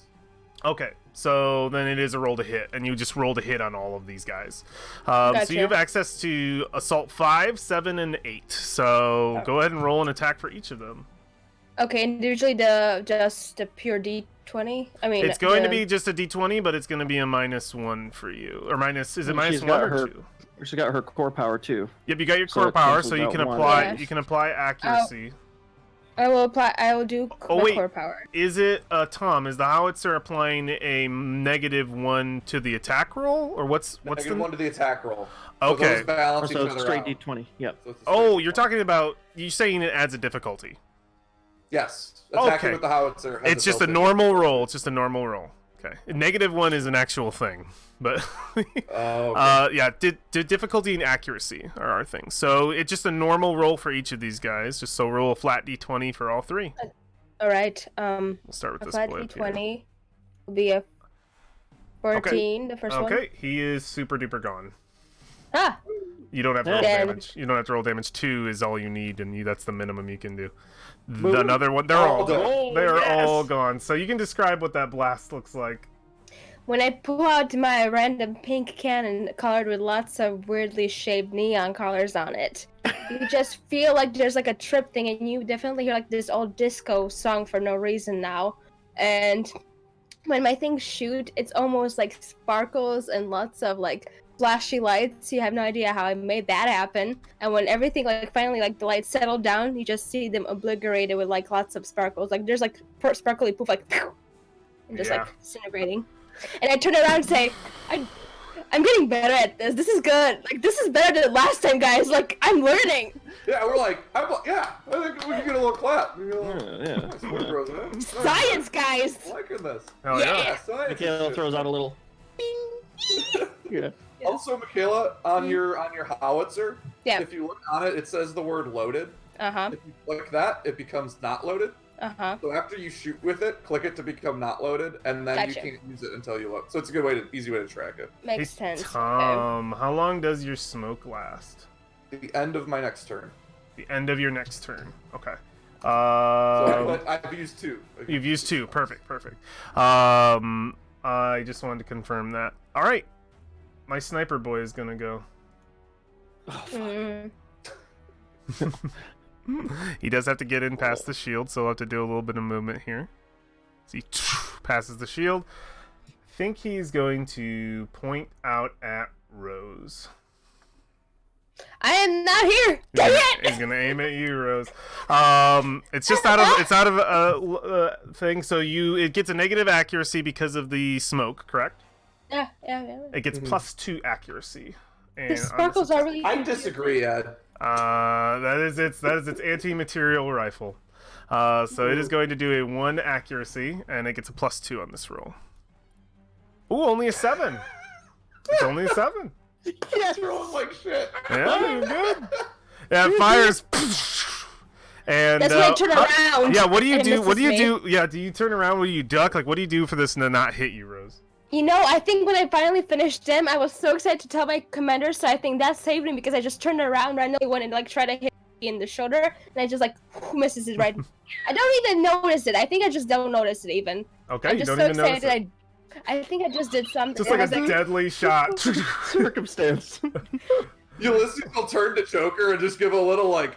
Okay, so then it is a roll to hit, and you just roll to hit on all of these guys. So Gotcha. you have access to assault 5, 7, and 8. So go ahead and roll an attack for each of them. Okay, and usually just the pure D20. I mean, It's going to be just a D20, but it's going to be a -1 for you, or minus. Is it She's -1 got or her- 2? She got her core power too. Yep, you got your So core it power, cancels so you out can one. apply. Yes. You can apply accuracy. I will apply. I will do Oh, my wait. core power. Is it Tom? Is the howitzer applying a -1 to the attack roll, or what's Negative the? 1 to the attack roll. So Okay. those balance So each it's other straight out. D20. Yep. So it's a Oh, straight you're one. talking about you saying it adds a difficulty. Yes. Attacking Okay. with the howitzer. has It's just a built-in- normal roll. It's just a normal roll. Okay. -1 is an actual thing, but Oh, okay. yeah, difficulty and accuracy are our things. So it's just a normal roll for each of these guys. Just so roll a flat D20 for all 3. All right. We'll start with A this flat boy up here. D20 will be a 14. The first one. Okay, he is super duper gone. Ah. You don't have to roll Dead. damage. You don't have to roll damage. 2 is all you need, and that's the minimum you can do. Boom. Another one, they're Oh, all done. gone. They're yes. all gone. So you can describe what that blast looks like. When I pull out my random pink cannon colored with lots of weirdly shaped neon colors on it, you just feel like there's like a trip thing, and you definitely hear like this old disco song for no reason now. And when my things shoot, it's almost like sparkles and lots of like flashy lights. You have no idea how I made that happen. And when everything like finally like the lights settle down, you just see them obliterated with like lots of sparkles. Like there's like sparkly poof like and just Yeah. like disintegrating. And I turn around and say, I'm getting better at this. This is good. Like, this is better than last time, guys. Like, I'm learning. Yeah, we're like, I think we can get a little clap. We can get a little, Yeah. nice work, Rosa. Nice. Science, guys. I'm liking this. Oh yeah. Yeah, science. Michaela throws out a little. Yeah. Also, Michaela, on your howitzer, Yeah. if you look on it, it says the word loaded. Uh-huh. If you click that, it becomes not loaded. Uh-huh. So after you shoot with it, click it to become not loaded, and then Gotcha. you can't use it until you load. So it's a good easy way to track it. Makes Hey, sense. Okay. Tom, how long does your smoke last? The end of my next turn. The end of your next turn. Okay. So I've used 2. You've used 2. Perfect. I just wanted to confirm that. All right. My sniper boy is gonna go. Mm. He does have to get in past the shield, so I'll have to do a little bit of movement here. So he passes the shield. I think he's going to point out at Rose. I am not here. Dang it! He's gonna aim at you, Rose. It's just out of a thing. So it gets a negative accuracy because of the smoke, correct? Yeah. It gets +2 accuracy. And The sparkles are really. I disagree, Ed. that is its anti-material rifle. So it is going to do a 1 accuracy, and it gets a +2 on this roll. Ooh, only a 7. It's only a 7. Yes, rolling like shit. Yeah, you're good. Yeah, it fires. And That's when I turn around. Yeah, what do you and it do? What do you misses me. do? Yeah, do you turn around? What do you duck? Like, what do you do for this to not hit you, Rose? You know, I think when I finally finished them, I was so excited to tell my commander, so I think that saved me because I just turned around randomly went and like try to hit me in the shoulder, and I just like misses it right. I don't even notice it. I think I just don't notice it even. Okay, I'm you just don't so even notice excited it. I think I just did something. Just and like I a was deadly shot. Circumstance. Ulysses will turn to Joker and just give a little like.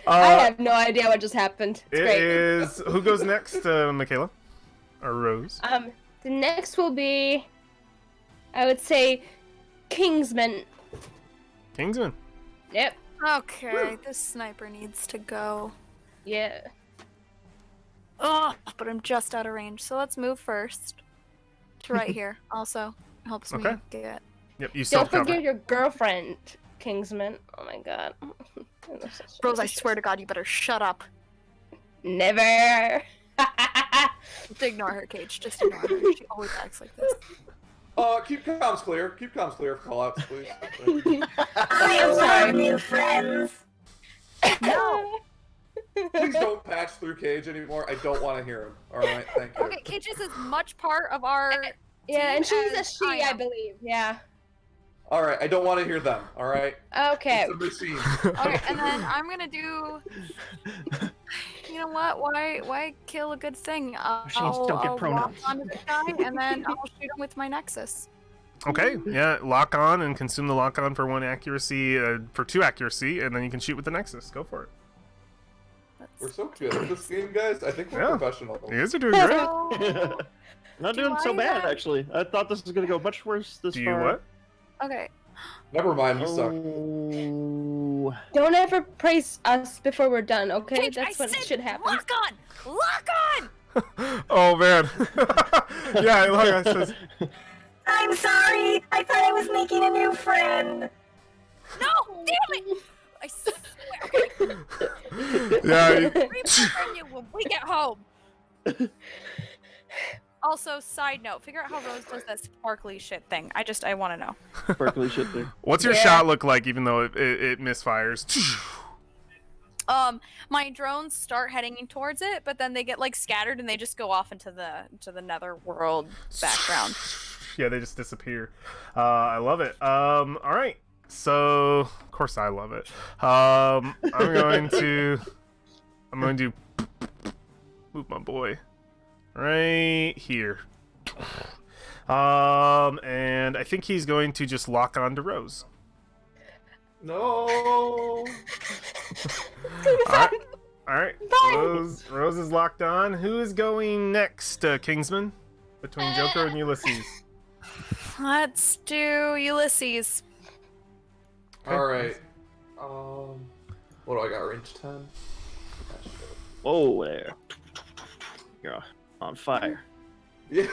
I have no idea what just happened. It's It great. is. Who goes next, Michaela? Or Rose? The next will be, I would say, Kingsman. Kingsman. Yep. Okay, this sniper needs to go. Yeah. Oh, but I'm just out of range, so let's move first to right here. Also helps me Okay. get. Yep, you Don't self-cover. forget your girlfriend, Kingsman. Oh my god. Rose, I swear to God, you better shut up. Never. Just ignore her, Cage. Just ignore her. She always acts like this. Keep comms clear. Keep comms clear for callouts, please. I have found new friends. No. Please don't patch through Cage anymore. I don't want to hear him. All right, thank you. Okay, Cage is as much part of our. Yeah, and she's a as she, I am. believe. Yeah. All right, I don't want to hear them. All right. Okay. It's a machine. Okay, and then I'm gonna do. You know what? Why kill a good thing? Machines don't get I'll pronouns. walk onto the guy and then I'll shoot him with my Nexus. Okay, yeah, lock on and consume the lock on for 1 accuracy, for 2 accuracy, and then you can shoot with the Nexus. Go for it. We're so good at this game, guys. I think we're Yeah. professional. You guys are doing great. So, Not Do doing so I bad, have- actually. I thought this was gonna go much worse this Do you far. what? okay. Never mind, we suck. Oh. Don't ever praise us before we're done, okay? Cage, That's I when said shit happens. lock on! Lock on! Oh man. Yeah, like I says. I'm sorry. I thought I was making a new friend. No! Damn it! I swear. Okay. Yeah. Remember you when we get home. Also, side note, figure out how Rose does that sparkly shit thing. I want to know. Sparkly shit there. What's your Yeah. shot look like, even though it misfires? My drones start heading towards it, but then they get like scattered and they just go off into the nether world background. Yeah, they just disappear. I love it. All right. So, of course, I love it. I'm going to move my boy right here. And I think he's going to just lock on to Rose. No. All right. Rose is locked on. Who is going next, Kingsman? Between Joker and Ulysses. Let's do Ulysses. All right. What do I got? Range 10. Oh, there. You're on fire. Yeah.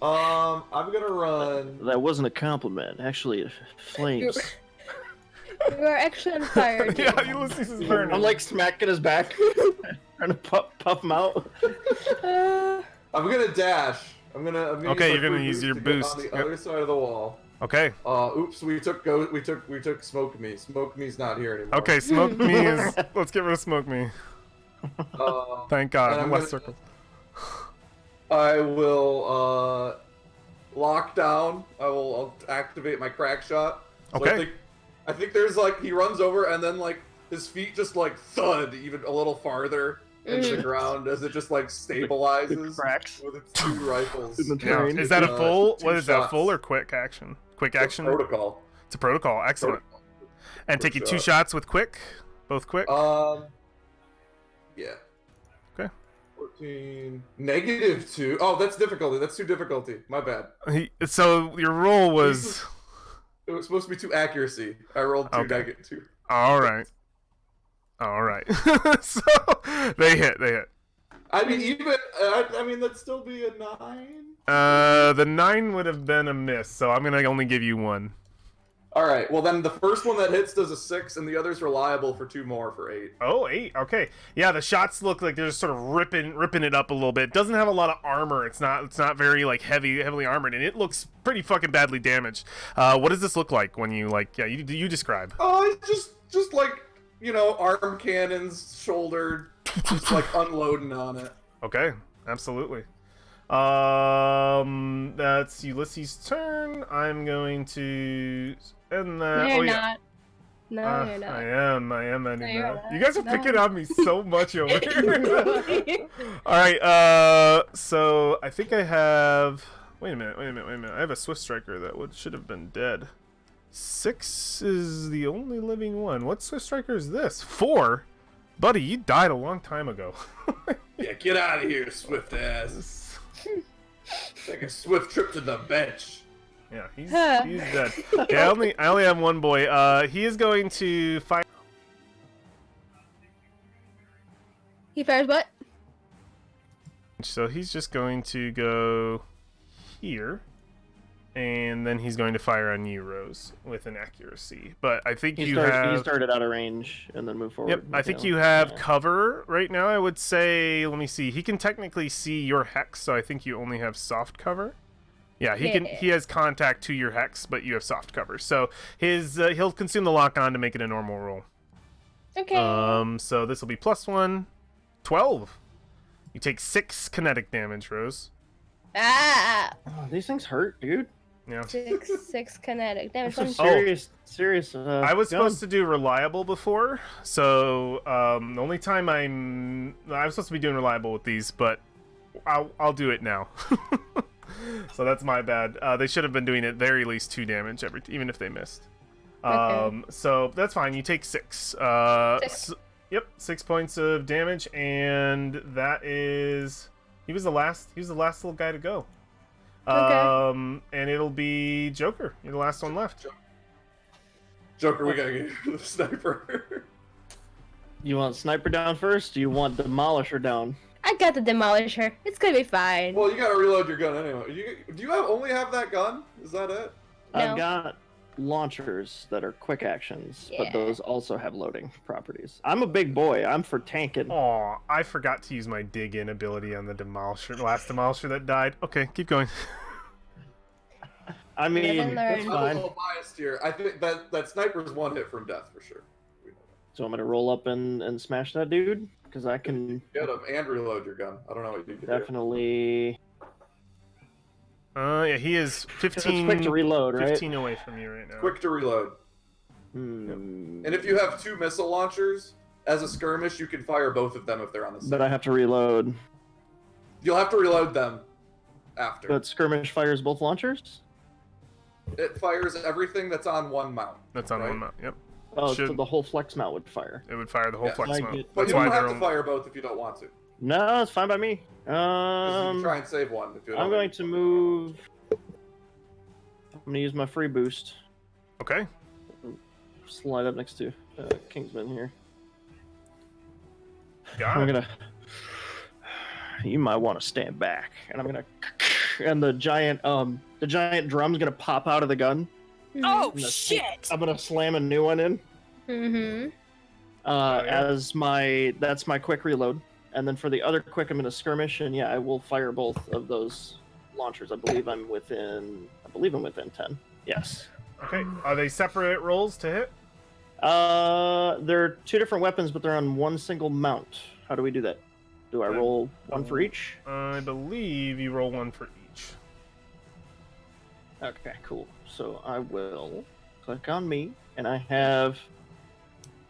I'm gonna run. That wasn't a compliment. Actually, flames. You are actually on fire. Dude. Yeah, Ulysses is burning. I'm like smacking his back, trying to puff him out. I'm gonna dash. I'm gonna Okay, use you're my gonna free use your to get boost. on the Yep. other side of the wall. Okay. Oops, we took Smoke Me. Smoke Me's not here anymore. Okay, Smoke Me is... Let's get rid of Smoke Me. Thank And God. I'm Less gonna- circles. I will lock down. I'll activate my crack shot. So Okay. I think there's like he runs over and then like his feet just like thud even a little farther into the ground as it just like stabilizes Cracks. with its two rifles. In the Now, terrain. is that a full... two What is that, shots. full or quick action? Quick That's action? protocol. It's a protocol. Excellent. Protocol. And take you Quick 2 shot. shots with quick? Both quick? Yeah. Okay. 14. -2. Oh, that's difficulty. That's 2 difficulty. My bad. So your roll was... It was supposed to be 2 accuracy. I rolled 2 Okay. -2. All right. All right. So they hit. I mean, even I mean that'd still be a 9. The 9 would have been a miss, so I'm gonna only give you 1. All right. Well, then the first one that hits does a 6, and the other's reliable for 2 more for 8. Oh, 8. Okay. Yeah, the shots look like they're just sort of ripping it up a little bit. It doesn't have a lot of armor. It's not very like heavily armored, and it looks pretty fucking badly damaged. What does this look like when you like? Yeah, you describe. Oh, it's just like arm cannons shouldered, just like unloading on it. Okay, absolutely. That's Ulysses' turn. I'm going to end that. You're oh yeah. not. No, you're not. I am ending you're that. not. You guys are No. picking on me so much over here. All right. So I think I have. Wait a minute. I have a Swift Striker that should have been dead. 6 is the only living one. What Swift Striker is this? 4? Buddy, you died a long time ago. Yeah, get out of here, swift ass. Take a swift trip to the bench. Yeah, he's dead. Yeah, I only have one boy. He is going to fire. He fires what? So he's just going to go here, and then he's going to fire on you, Rose, with an accuracy. But I think He you started out of range and then moved forward. Yep, I think you have cover right now. I would say, let me see. He can technically see your hex, so I think you only have soft cover. Yeah, he can. He has contact to your hex, but you have soft cover. So he'll consume the lock on to make it a normal roll. Okay. So this will be +1, 12. You take 6 kinetic damage, Rose. Ah! Oh, these things hurt, dude. Yeah. 6 kinetic damage. Some One- serious. I was gun. supposed to do reliable before, so the only time I was supposed to be doing reliable with these, but I'll do it now. So that's my bad. They should have been doing at very least 2 damage even if they missed. Okay. So that's fine. You take 6. 6. Yep, 6 points of damage, and that is he was the last little guy to go. Okay. And it'll be Joker. You're the last one left. Joker, we gotta get the sniper. You want sniper down first? Do you want demolisher down? I got the demolisher. It's gonna be fine. Well, you gotta reload your gun anyway. Do you only have that gun? Is that it? No. I've got launchers that are quick actions, Yeah. but those also have loading properties. I'm a big boy. I'm for tanking. Aw, I forgot to use my dig in ability on the last demolisher that died. Okay, keep going. I mean, Live and that's learn. I'm a fine. little biased here. I think that sniper's 1 hit from death for sure. We know So I'm gonna roll up and smash that dude because I can that. Get him and reload your gun. I don't know what you can do. definitely. Yeah, he is 15. It's quick to reload, right? 15 away from you right now. Quick to reload. Hmm. And if you have 2 missile launchers, as a skirmish, you can fire both of them if they're on the same. But I have to reload. You'll have to reload them after. But skirmish fires both launchers. It fires everything that's on one mount. That's on right? one mount. Yep, Oh, so Should- the whole flex mount would fire. it would fire the whole Yeah. flex Like mount. it- But That's you why don't they're have to on- fire both if you don't want to. No, it's fine by me. 'Cause you can try and save one if you don't. I'm going to move. I'm gonna use my free boost. Okay. Slide up next to Kingsman here. Got I'm it. gonna. You might want to stand back, and I'm gonna and the giant drum's gonna pop out of the gun. Oh I'm gonna shit! I'm gonna slam a new one in. Mm-hmm. That's my quick reload, and then for the other quick, I'm gonna skirmish, and yeah, I will fire both of those launchers. I believe I'm within 10. Yes. Okay. Are they separate rolls to hit? They're two different weapons, but they're on one single mount. How do we do that? Do I roll one for each? I believe you roll one for each. Okay, cool. So I will click on me, and I have.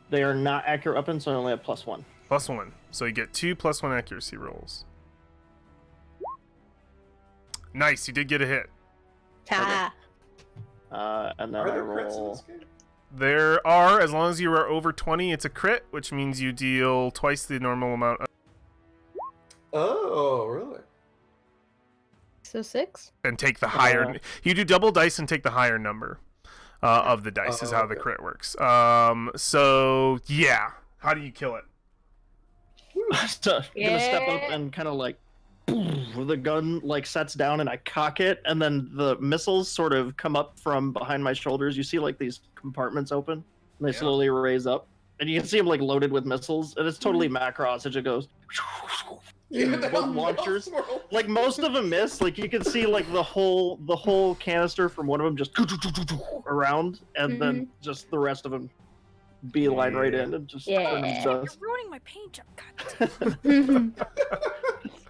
They are not accurate weapons, so I only have +1. +1. So you get 2 +1 accuracy rolls. Nice, you did get a hit. Ha. And then Are I there crits in roll. this game? There are, as long as you are over 20, it's a crit, which means you deal twice the normal amount of, Oh, really? So 6? and take the higher. You do double dice and take the higher number of the dice, is how the okay. crit works. So, yeah. How do you kill it? So, I'm gonna step up and kind of like the gun like sets down and I cock it, and then the missiles sort of come up from behind my shoulders. You see like these compartments open, and they Yeah. slowly raise up, and you can see them like loaded with missiles, and it's totally Macross. It just goes. Yeah, Both launchers, World. like most of them miss. Like you can see like the whole canister from one of them just around, and then just the rest of them beeline right in and just Yeah. turn to You're dust. ruining my paint job. God.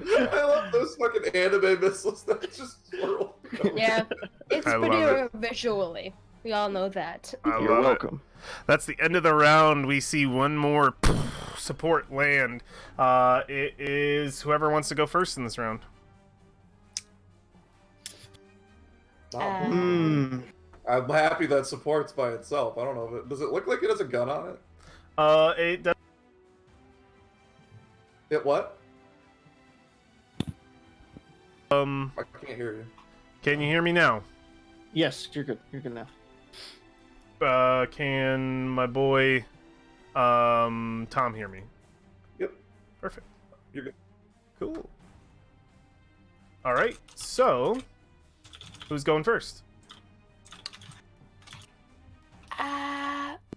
I love those fucking anime missiles that just swirl. Yeah. It's I pretty love visually. We all know that. I You're love it. welcome. That's the end of the round. We see one more support land. It is whoever wants to go first in this round. Hmm. I'm happy that supports by itself. I don't know if it does it look like it has a gun on it? It does. It what? I I can't hear you. Can you hear me now? Yes, you're good. You're good now. Can my boy Tom hear me? Yep. Perfect. You're good. Cool. All right. So, who's going first?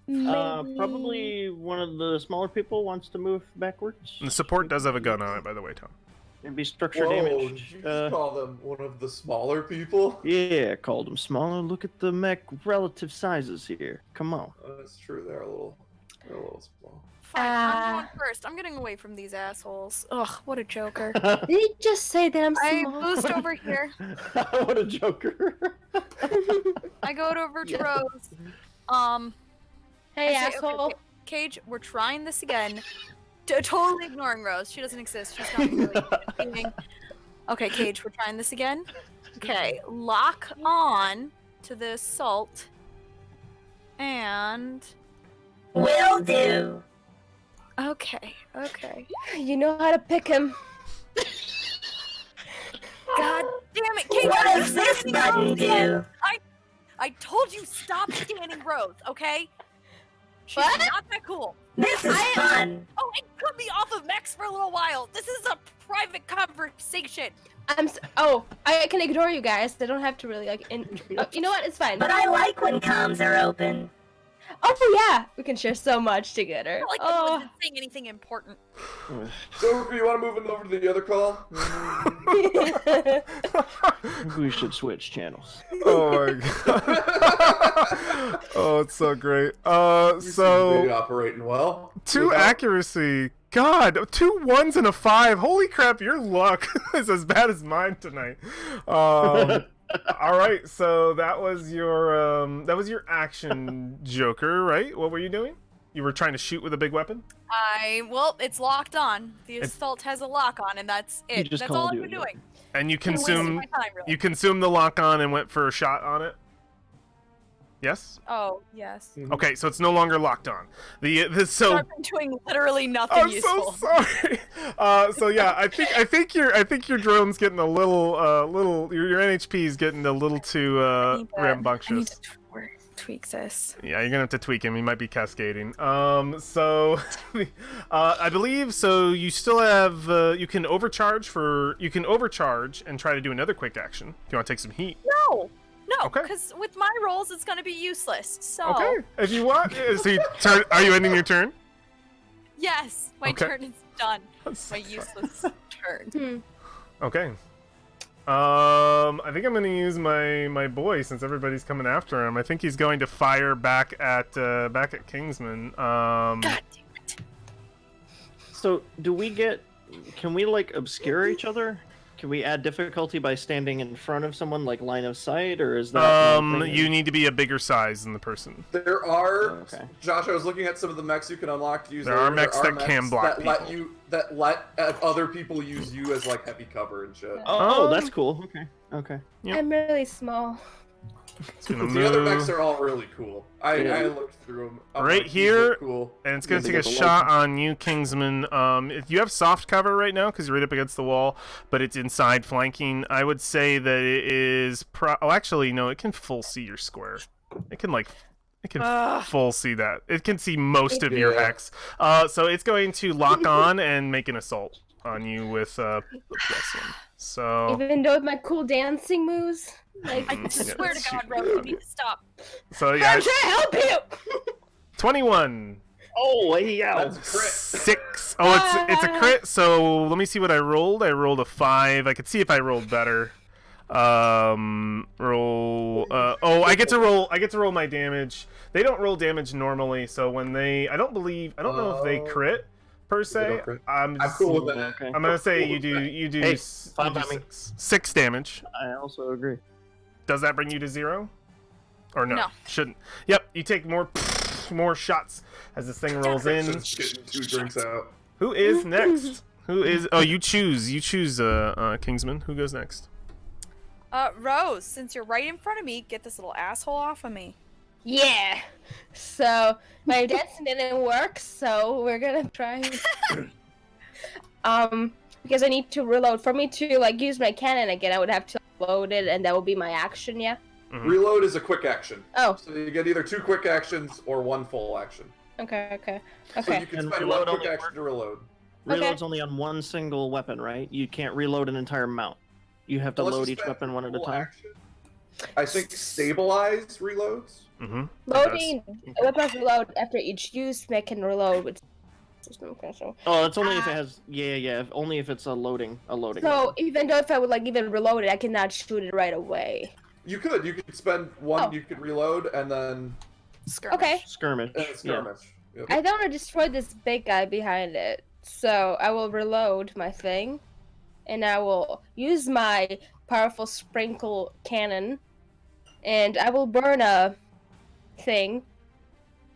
Probably one of the smaller people wants to move backwards. And the support does have a gun on it, by the way, Tom. And be structure Whoa, damaged. did you just call them one of the smaller people? Yeah, called them smaller. Look at the mech relative sizes here. Come on. That's true. They're a little small. Fine, I'm going first. I'm getting away from these assholes. Ugh, what a joker. Did he just say that I'm I small? boost over here. What a joker. I go over to Yeah. Rose. Hey, I say, asshole. okay, Cage, we're trying this again. Totally ignoring Rose. She doesn't exist. She's not really anything. Okay, Cage, we're trying this again. Okay, lock on to the assault. And Will do. okay. You know how to pick him. God damn it, Cage! What you're does this scanning button Rose. do? I told you stop scanning Rose, okay? She's What? not that cool. This is fun. Oh, and cut me off of Mex for a little while. This is a private conversation. I can ignore you guys. I don't have to really like. You know what? It's fine. But I like when comms are open. Oh yeah, we can share so much together. Not like I Oh, wasn't saying anything important. So, you want to move over to the other call? We should switch channels. Oh my god. Oh, it's so great. You seem to So be operating well. 2 You know? accuracy. God, 2 1s and a 5. Holy crap, your luck is as bad as mine tonight. All right, so that was your action, Joker, right? What were you doing? You were trying to shoot with a big weapon? Well, it's locked on. The It's- assault has a lock on, and that's it. just That's all called I've you been a doing. And you I'm wasting consume my time, really. you consumed the lock on and went for a shot on it? Yes? Oh, yes. Okay, so it's no longer locked on. So I've been doing literally nothing I'm useful. so sorry. So yeah, I think your drone's getting a little your NHP is getting a little too I need to rambunctious. tweak this. Yeah, you're gonna have to tweak him. He might be cascading. So, I believe so. You still have. You can overcharge and try to do another quick action if you want to take some heat. No, Okay. because with my rolls, it's gonna be useless. So Okay, if you want. So you turn. Are you ending your turn? yes, my Okay. turn is done. My useless turn. Okay. I think I'm gonna use my boy since everybody's coming after him. I think he's going to fire back at Kingsman. God damn it. So, can we like obscure each other? Can we add difficulty by standing in front of someone, like line of sight, or is that? one thing? You need to be a bigger size than the person. There are, Okay. Josh. I was looking at some of the mechs you can unlock to use. There are later. mechs that can block that let other people use you as like heavy cover and shit. Oh, that's cool. Okay. Yep. I'm really small. It's gonna The other move. mechs are all really cool. I looked through them. Right here, cool. and it's gonna Yeah, take they a get the shot on you, Kingsman. If you have soft cover right now because you're right up against the wall, but it's inside flanking, I would say that it is. Oh, actually, no. It can full see your square. It can full see that. It can see most of your Yeah. hex. So it's going to lock on and make an assault on you with the +1. So Even though with my cool dancing moves, like I swear to God, Rose, you need to stop. so yeah, I'm trying to help you. 21. Oh, yeah. That's a crit. 6. Oh, it's a crit. So let me see what I rolled. I rolled a 5. I could see if I rolled better. Roll. I get to roll. I get to roll my damage. They don't roll damage normally. So when I don't know if they crit per se. don't crit. I'm cool with that. Okay. I'm gonna say you do. Hey, s- fine you do by me. 6 damage. I also agree. Does that bring you to 0? Or no? No. Shouldn't. Yep. You take more shots as this thing rolls in. Just getting 2 drinks out. Who is next? Who is? Oh, you choose. You choose. Kingsman. Who goes next? Rose, since you're right in front of me, get this little asshole off of me. Yeah. So my dancing didn't work, so we're gonna try. Because I need to reload. For me to like use my cannon again, I would have to load it, and that will be my action. Yeah. Reload is a quick action. Oh. So you get either 2 quick actions or 1 full action. Okay. So Okay. you can And spend reload 1 quick only action to reload. Reload's only on one single weapon, right? You can't reload an entire mount. You have to Unless load you each spend weapon one at a full time. action. I think stabilize reloads. Mm-hmm. Loading weapons reload after each use. I can reload with system cancel. Oh, that's only if it has. Yeah. Only if it's a loading. So weapon. even though if I would like even reload it, I cannot shoot it right away. You could spend 1. Oh. You could reload and then Skirmish. Okay. Skirmish. and skirmish. Yep. I don't want to destroy this big guy behind it, so I will reload my thing, and I will use my powerful sprinkle cannon, and I will burn a thing,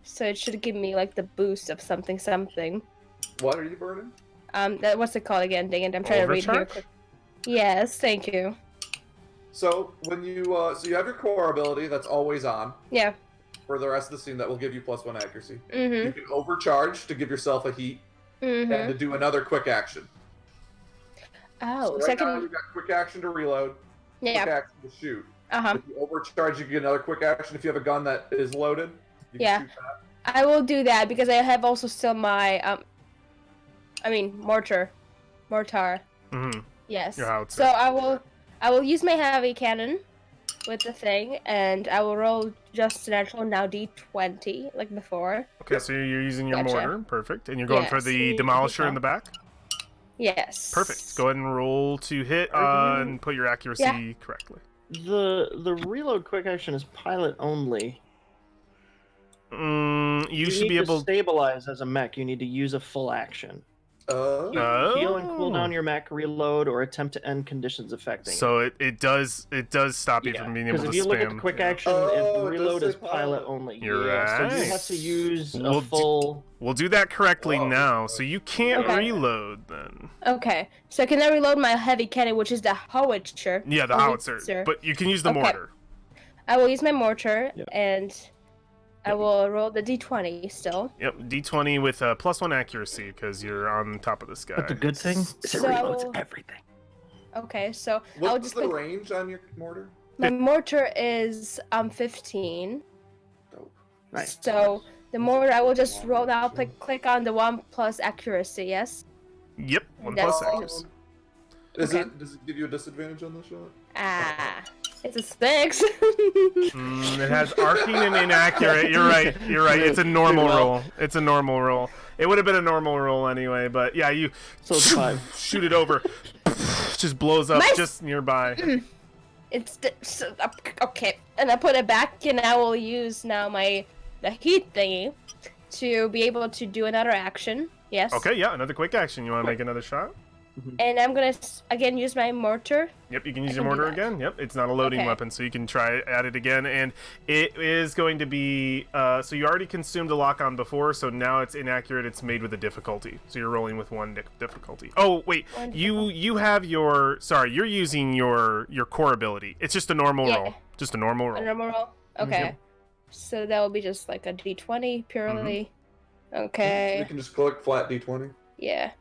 so it should give me like the boost of something. What are you burning? What's it called again? Dang it, I'm trying to read here. Overcharge? Yes, thank you. So when you so you have your core ability that's always on Yeah. for the rest of the scene that will give you +1 accuracy. You Mhm. can overcharge to give yourself a heat and Mhm. to do another quick action. Oh, so right now second. you got quick action to reload, quick Yeah. action to shoot. Uh-huh. If you overcharge, you get another quick action. If you have a gun that is loaded, you Yeah. can shoot that. I will do that because I have also still my mortar. Mm-hmm. Yes. Your howitzer. So I will use my heavy cannon with the thing, and I will roll just a natural now D20 like before. Okay, so you're using your Gotcha. mortar. Perfect. And you're going for Yes. the demolisher in the back. Yes. Perfect. Go ahead and roll to hit and put your accuracy correctly. The reload quick action is pilot only. You should need be to able. stabilize as a mech. You need to use a full action. Oh. Heal and cool down your mech, reload, or attempt to end conditions affecting. So it does stop you from being able Because to if you look at the spam. quick action, Oh, it if does reload say is pilot pilot. only. You're So you right. have to use We'll a do- full. We'll do that correctly Oh. now. So you can't Okay. reload then. Okay. So can I reload my heavy cannon, which is the howitzer? Yeah, the howitzer. But you can use the Okay. mortar. I will use my mortar, Yeah. and I will roll the D20 still. Yep, D20 with a +1 accuracy because you're on top of this guy. But the good thing is it So I reloads will- everything. Okay, so I will What's just the put range on your mortar? my mortar is 15. Nice. So the more I will just roll now, click on the 1 plus accuracy, yes? Yep, 1 That's- plus accuracy. Does Okay. it give you a disadvantage on the shot? Ah, it's a 6. It has arcane and inaccurate. You're right. It's a normal roll. It's a normal roll. It would have been a normal roll anyway, but yeah, you So it's 5. shoot it over. Just blows up Nice. just nearby. Okay, and I put it back, and I will use now the heat thingy to be able to do another action. Yes. Okay, yeah, another quick action. You want to make another shot? And I'm gonna again use my mortar. Yep, you can use I your can do mortar that. again. Yep, it's not a loading Okay. weapon, so you can try at it again. And it is going to be so you already consumed a lock on before, so now it's inaccurate. It's made with a difficulty, so you're rolling with 1 difficulty. Oh wait, One you have your you're using your core ability. It's just a normal Yeah. roll, just a normal A roll. normal roll. Okay. Yep. So that will be just like a d20 purely. You Okay. can just click flat D20. Yeah.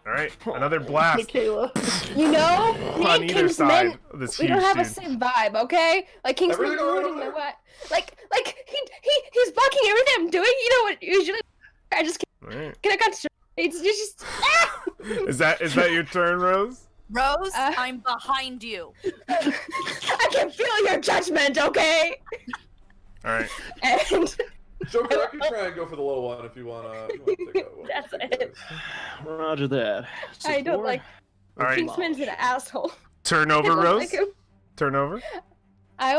All right, another blast Michaela. You know, me on and either side Kingsman, of this we huge don't have dude. a same vibe, okay? Like Kingsman Everything all right ruining over the there? what? Like he's blocking everything I'm doing. You know what? Usually, I just All right. can I concentrate? It's just. Ah! Is that your turn, Rose? Rose, Uh, I'm behind you. I can feel your judgment, okay? All right. And Joker, I can try and go for the low one if you wanna. Take that one. That's it. Roger that. I don't Support. like All right. Kingsman's an asshole. Turn I over, don't Rose. like him. Turn over. I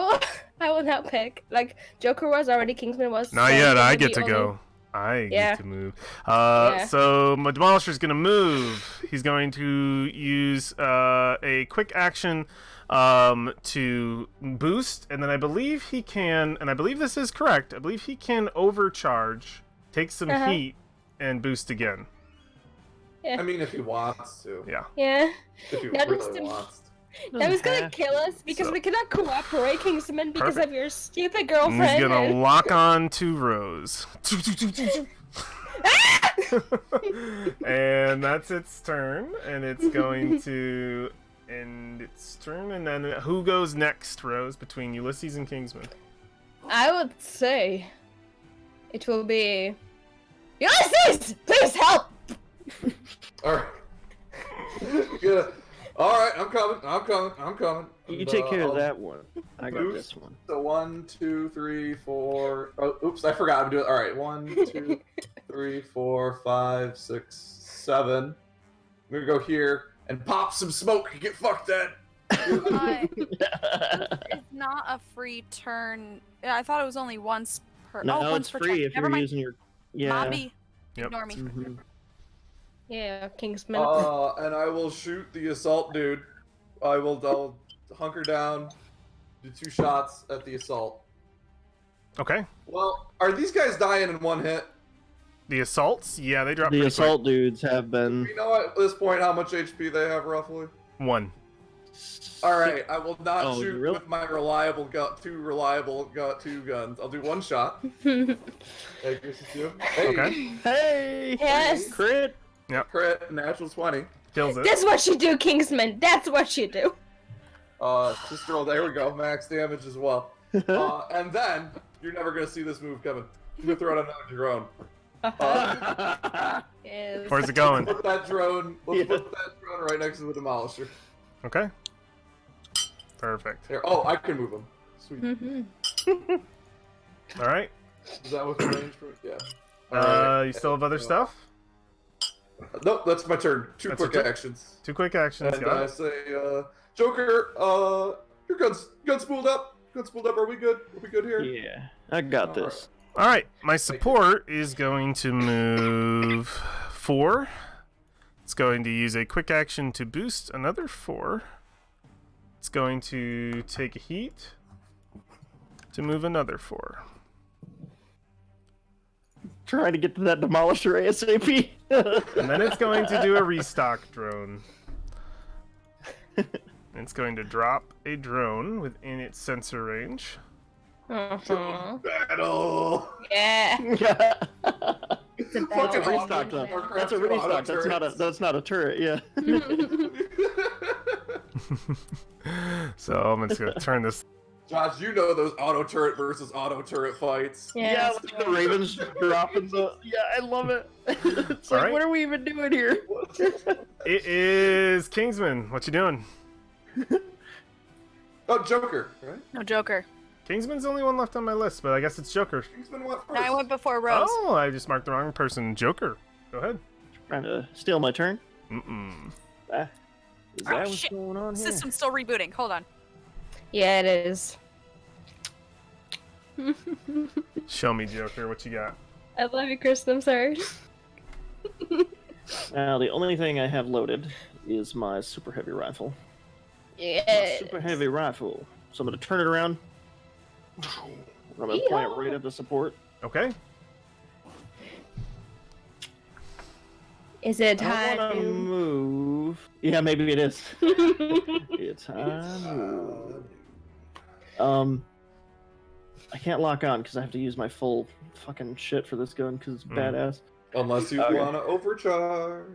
will now pick. Like Joker was already, Kingsman was. Not so yet. it I would get be to only- go. I Yeah. get to move. Yeah. So my Demolisher's gonna move. He's going to use a quick action to boost, and then I believe he can. And I believe this is correct. I believe he can overcharge, take some Uh-huh. heat, and boost again. I mean, if he wants to. Yeah. Yeah. If he That was really the- wants. That was gonna Have kill us because So- we cannot cooperate, Kingsman, because Perfect. of your stupid And girlfriend. he's gonna and- lock on to Rose. And that's its turn, and it's going to end its turn. And then who goes next, Rose, between Ulysses and Kingsman? I would say it will be Ulysses. Please help. All right. Good. All right, I'm coming. You And, take care I'll- of that one. I got Boost. this one. So 1, 2, 3, 4. Oh, oops, I forgot. I'm doing. All right, 1, 2, 3, 4, 5, 6, 7. I'm gonna go here and pop some smoke and get fucked dead. It's not a free turn. I thought it was only once per. No, once it's per free turn. if Never you're mind. using your. Yeah. Bobby, Yep. ignore me. Mhm. Yeah, Kingsman. And I will shoot the assault dude. I'll hunker down, do 2 shots at the assault. Okay. Well, are these guys dying in 1 hit? The assaults? Yeah, they drop The pretty assault dudes have Do been. we know at this point how much HP they have roughly? quick. 1. All right, I will not Oh, shoot really? with my two reliable 2 guns. I'll do 1 shot. Accuracy 2. Hey, Okay. Hey! Yes. Crit! crit, natural 20. Kills it. That's what you do, Kingsman. That's what you do. Just roll. There we go. Max damage as well. And then you're never gonna see this move coming. I'm gonna throw out another drone. Yes. Where's it going? Put that drone. Let's Yeah. put that drone right next to the demolisher. Okay. Perfect. Here. Oh, I can move him. Sweet. Mhm. All right. Is that within range for? Yeah. Alright. You still have other stuff? Nope. That's my turn. 2 That's your quick turn? actions. 2 quick actions. And Got I it. say, Joker, your gun's spooled up. Gun's spooled up. Are we good? Are we good here? Yeah, I got this. All right. My support is going to move 4. It's going to use a quick action to boost another 4. It's going to take a heat to move another 4. Trying to get to that demolisher ASAP. And then it's going to do a restock drone. It's going to drop a drone within its sensor range. Uh-huh. Battle. Yeah. It's a fucking battle. restock, awesome. though. Warcraft That's a 2 auto restock. That's not a turret. Yeah. So I'm just going to turn this Josh, you know those auto turret versus auto turret fights. Yeah, like the Ravens dropping the. Yeah, I love it. It's like, Alright. what are we even doing here? It is Kingsman. What you doing? Oh, Joker, right? No Joker. Kingsman's the only one left on my list, but I guess it's Joker. Kingsman went first. No, I went before Rose. Oh, I just marked the wrong person. Joker. Go ahead. Trying to steal my turn. Mm-mm. Is that what's shit. going on here? System's still rebooting. Hold on. Yeah, it is. Show me, Joker. What you got? I love you, Kristen. I'm sorry. Now, the only thing I have loaded is my super heavy rifle. My Yeah. super heavy rifle. So I'm going to turn it around. I'm going to point it right at the support. Okay. Is it I want to time? move. Yeah, maybe it is. It's time to move. I can't lock on because I have to use my full fucking shit for this gun because it's badass. Unless you Okay. want to overcharge.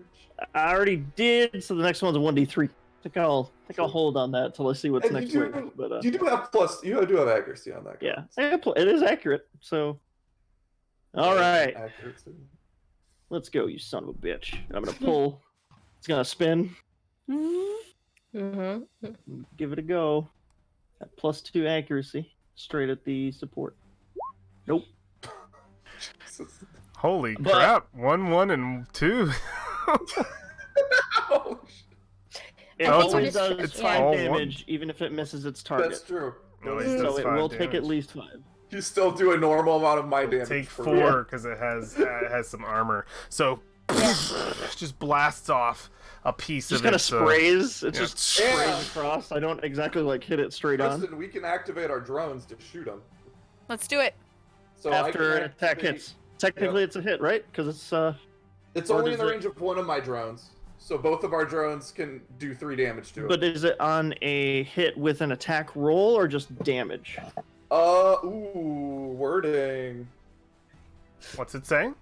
I already did, so the next one's a 1d3. I think I'll hold on that till I see what's And next you week. do, But you do have plus. You do have accuracy on that. yeah, it is accurate. So, all right, Accuracy. let's go, you son of a bitch. I'm gonna pull. It's gonna spin. Mm-hmm. Give it a go. At +2 accuracy, straight at the support. Nope. Holy But- crap. 1, 1, and 2. Oh, It Oh, always it's- does it's 5 all damage, even if it misses its that's target. true. No, it So does it 5 will take at damage. least 5. You still do a normal amount of my damage. Take for 4 because it has some armor. So just blasts off a piece Just of kind it. of sprays. It yeah. just sprays Yeah. across. I don't exactly like hit it straight on. Kristen, we can activate our drones to shoot them. Let's do it. So After I an can attack activate- hits. Technically, it's a hit, right? Because it's It's Or only in does the it- range of one of my drones, so both of our drones can do 3 damage to it. But is it on a hit with an attack roll or just damage? Wording. What's it saying?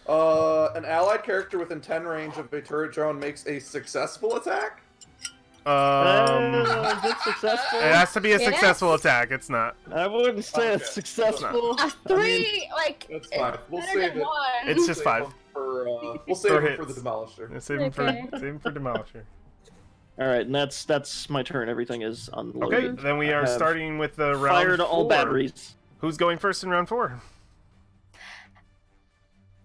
An allied character within 10 range of a turret drone makes a successful attack. Is it successful? It has to be a Yes. successful attack. It's not. I wouldn't say it's Okay. successful. A 3, like, That's fine. We'll better save than it. 1. It's just Save 5. them for, we'll save For them for the hits. Demolisher. Yeah, save him Okay. for Demolisher. All right, and that's my turn. Everything is unloaded. Okay, then we are I have starting with the round Fired all 4. batteries. Who's going first in round 4?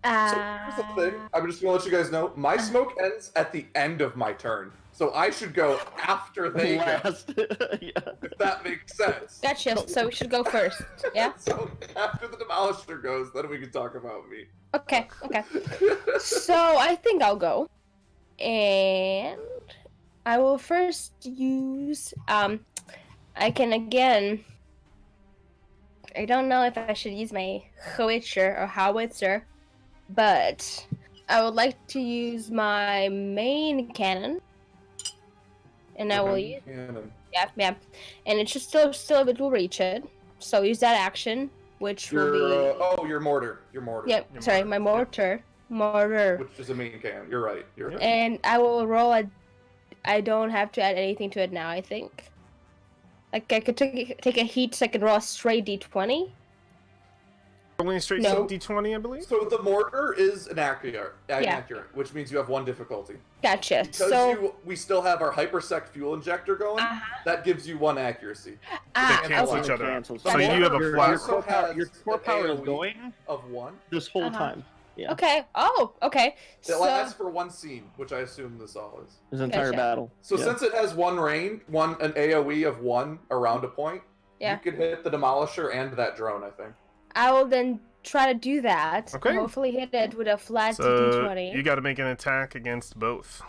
So here's the thing. I'm just gonna let you guys know. My smoke ends at the end of my turn, so I should go after they go. Last. Yeah. If that makes sense. Gotcha. So we should go first. Yeah. So after the Demolisher goes, then we can talk about me. Okay. Okay. So I think I'll go, and I will first use. I can again. I don't know if I should use my howitzer, but I would like to use my main cannon, and I will use. Cannon. Yeah, and it's just still it will reach it. So use that action, which will be. Your mortar. Your mortar. Yep. Your Sorry, mortar. my mortar. Which is a main cannon. You're right. You're right. And I will roll a. I don't have to add anything to it now. I think. Like I could take a heat, so I could roll a straight d20. Only a straight No. D20, I believe. So the mortar is inaccurate, which means you have 1 difficulty. Gotcha. Because So we still have our hypersec fuel injector going, that gives you 1 accuracy. They cancel okay. each other out. Cancels. So you have a Your flat. core power, your has core an power is AoE going Of 1. this whole Uh-huh. time. Yeah. okay. Oh, okay. It So lasts for 1 scene, which I assume this all is. His entire Gotcha. battle. So Yeah. since it has an AoE of 1 around a point, Yeah. you could hit the Demolisher and that drone, I think. I will then try to do that. Okay. Hopefully hit it with a flat So d20. you got to make an attack against both.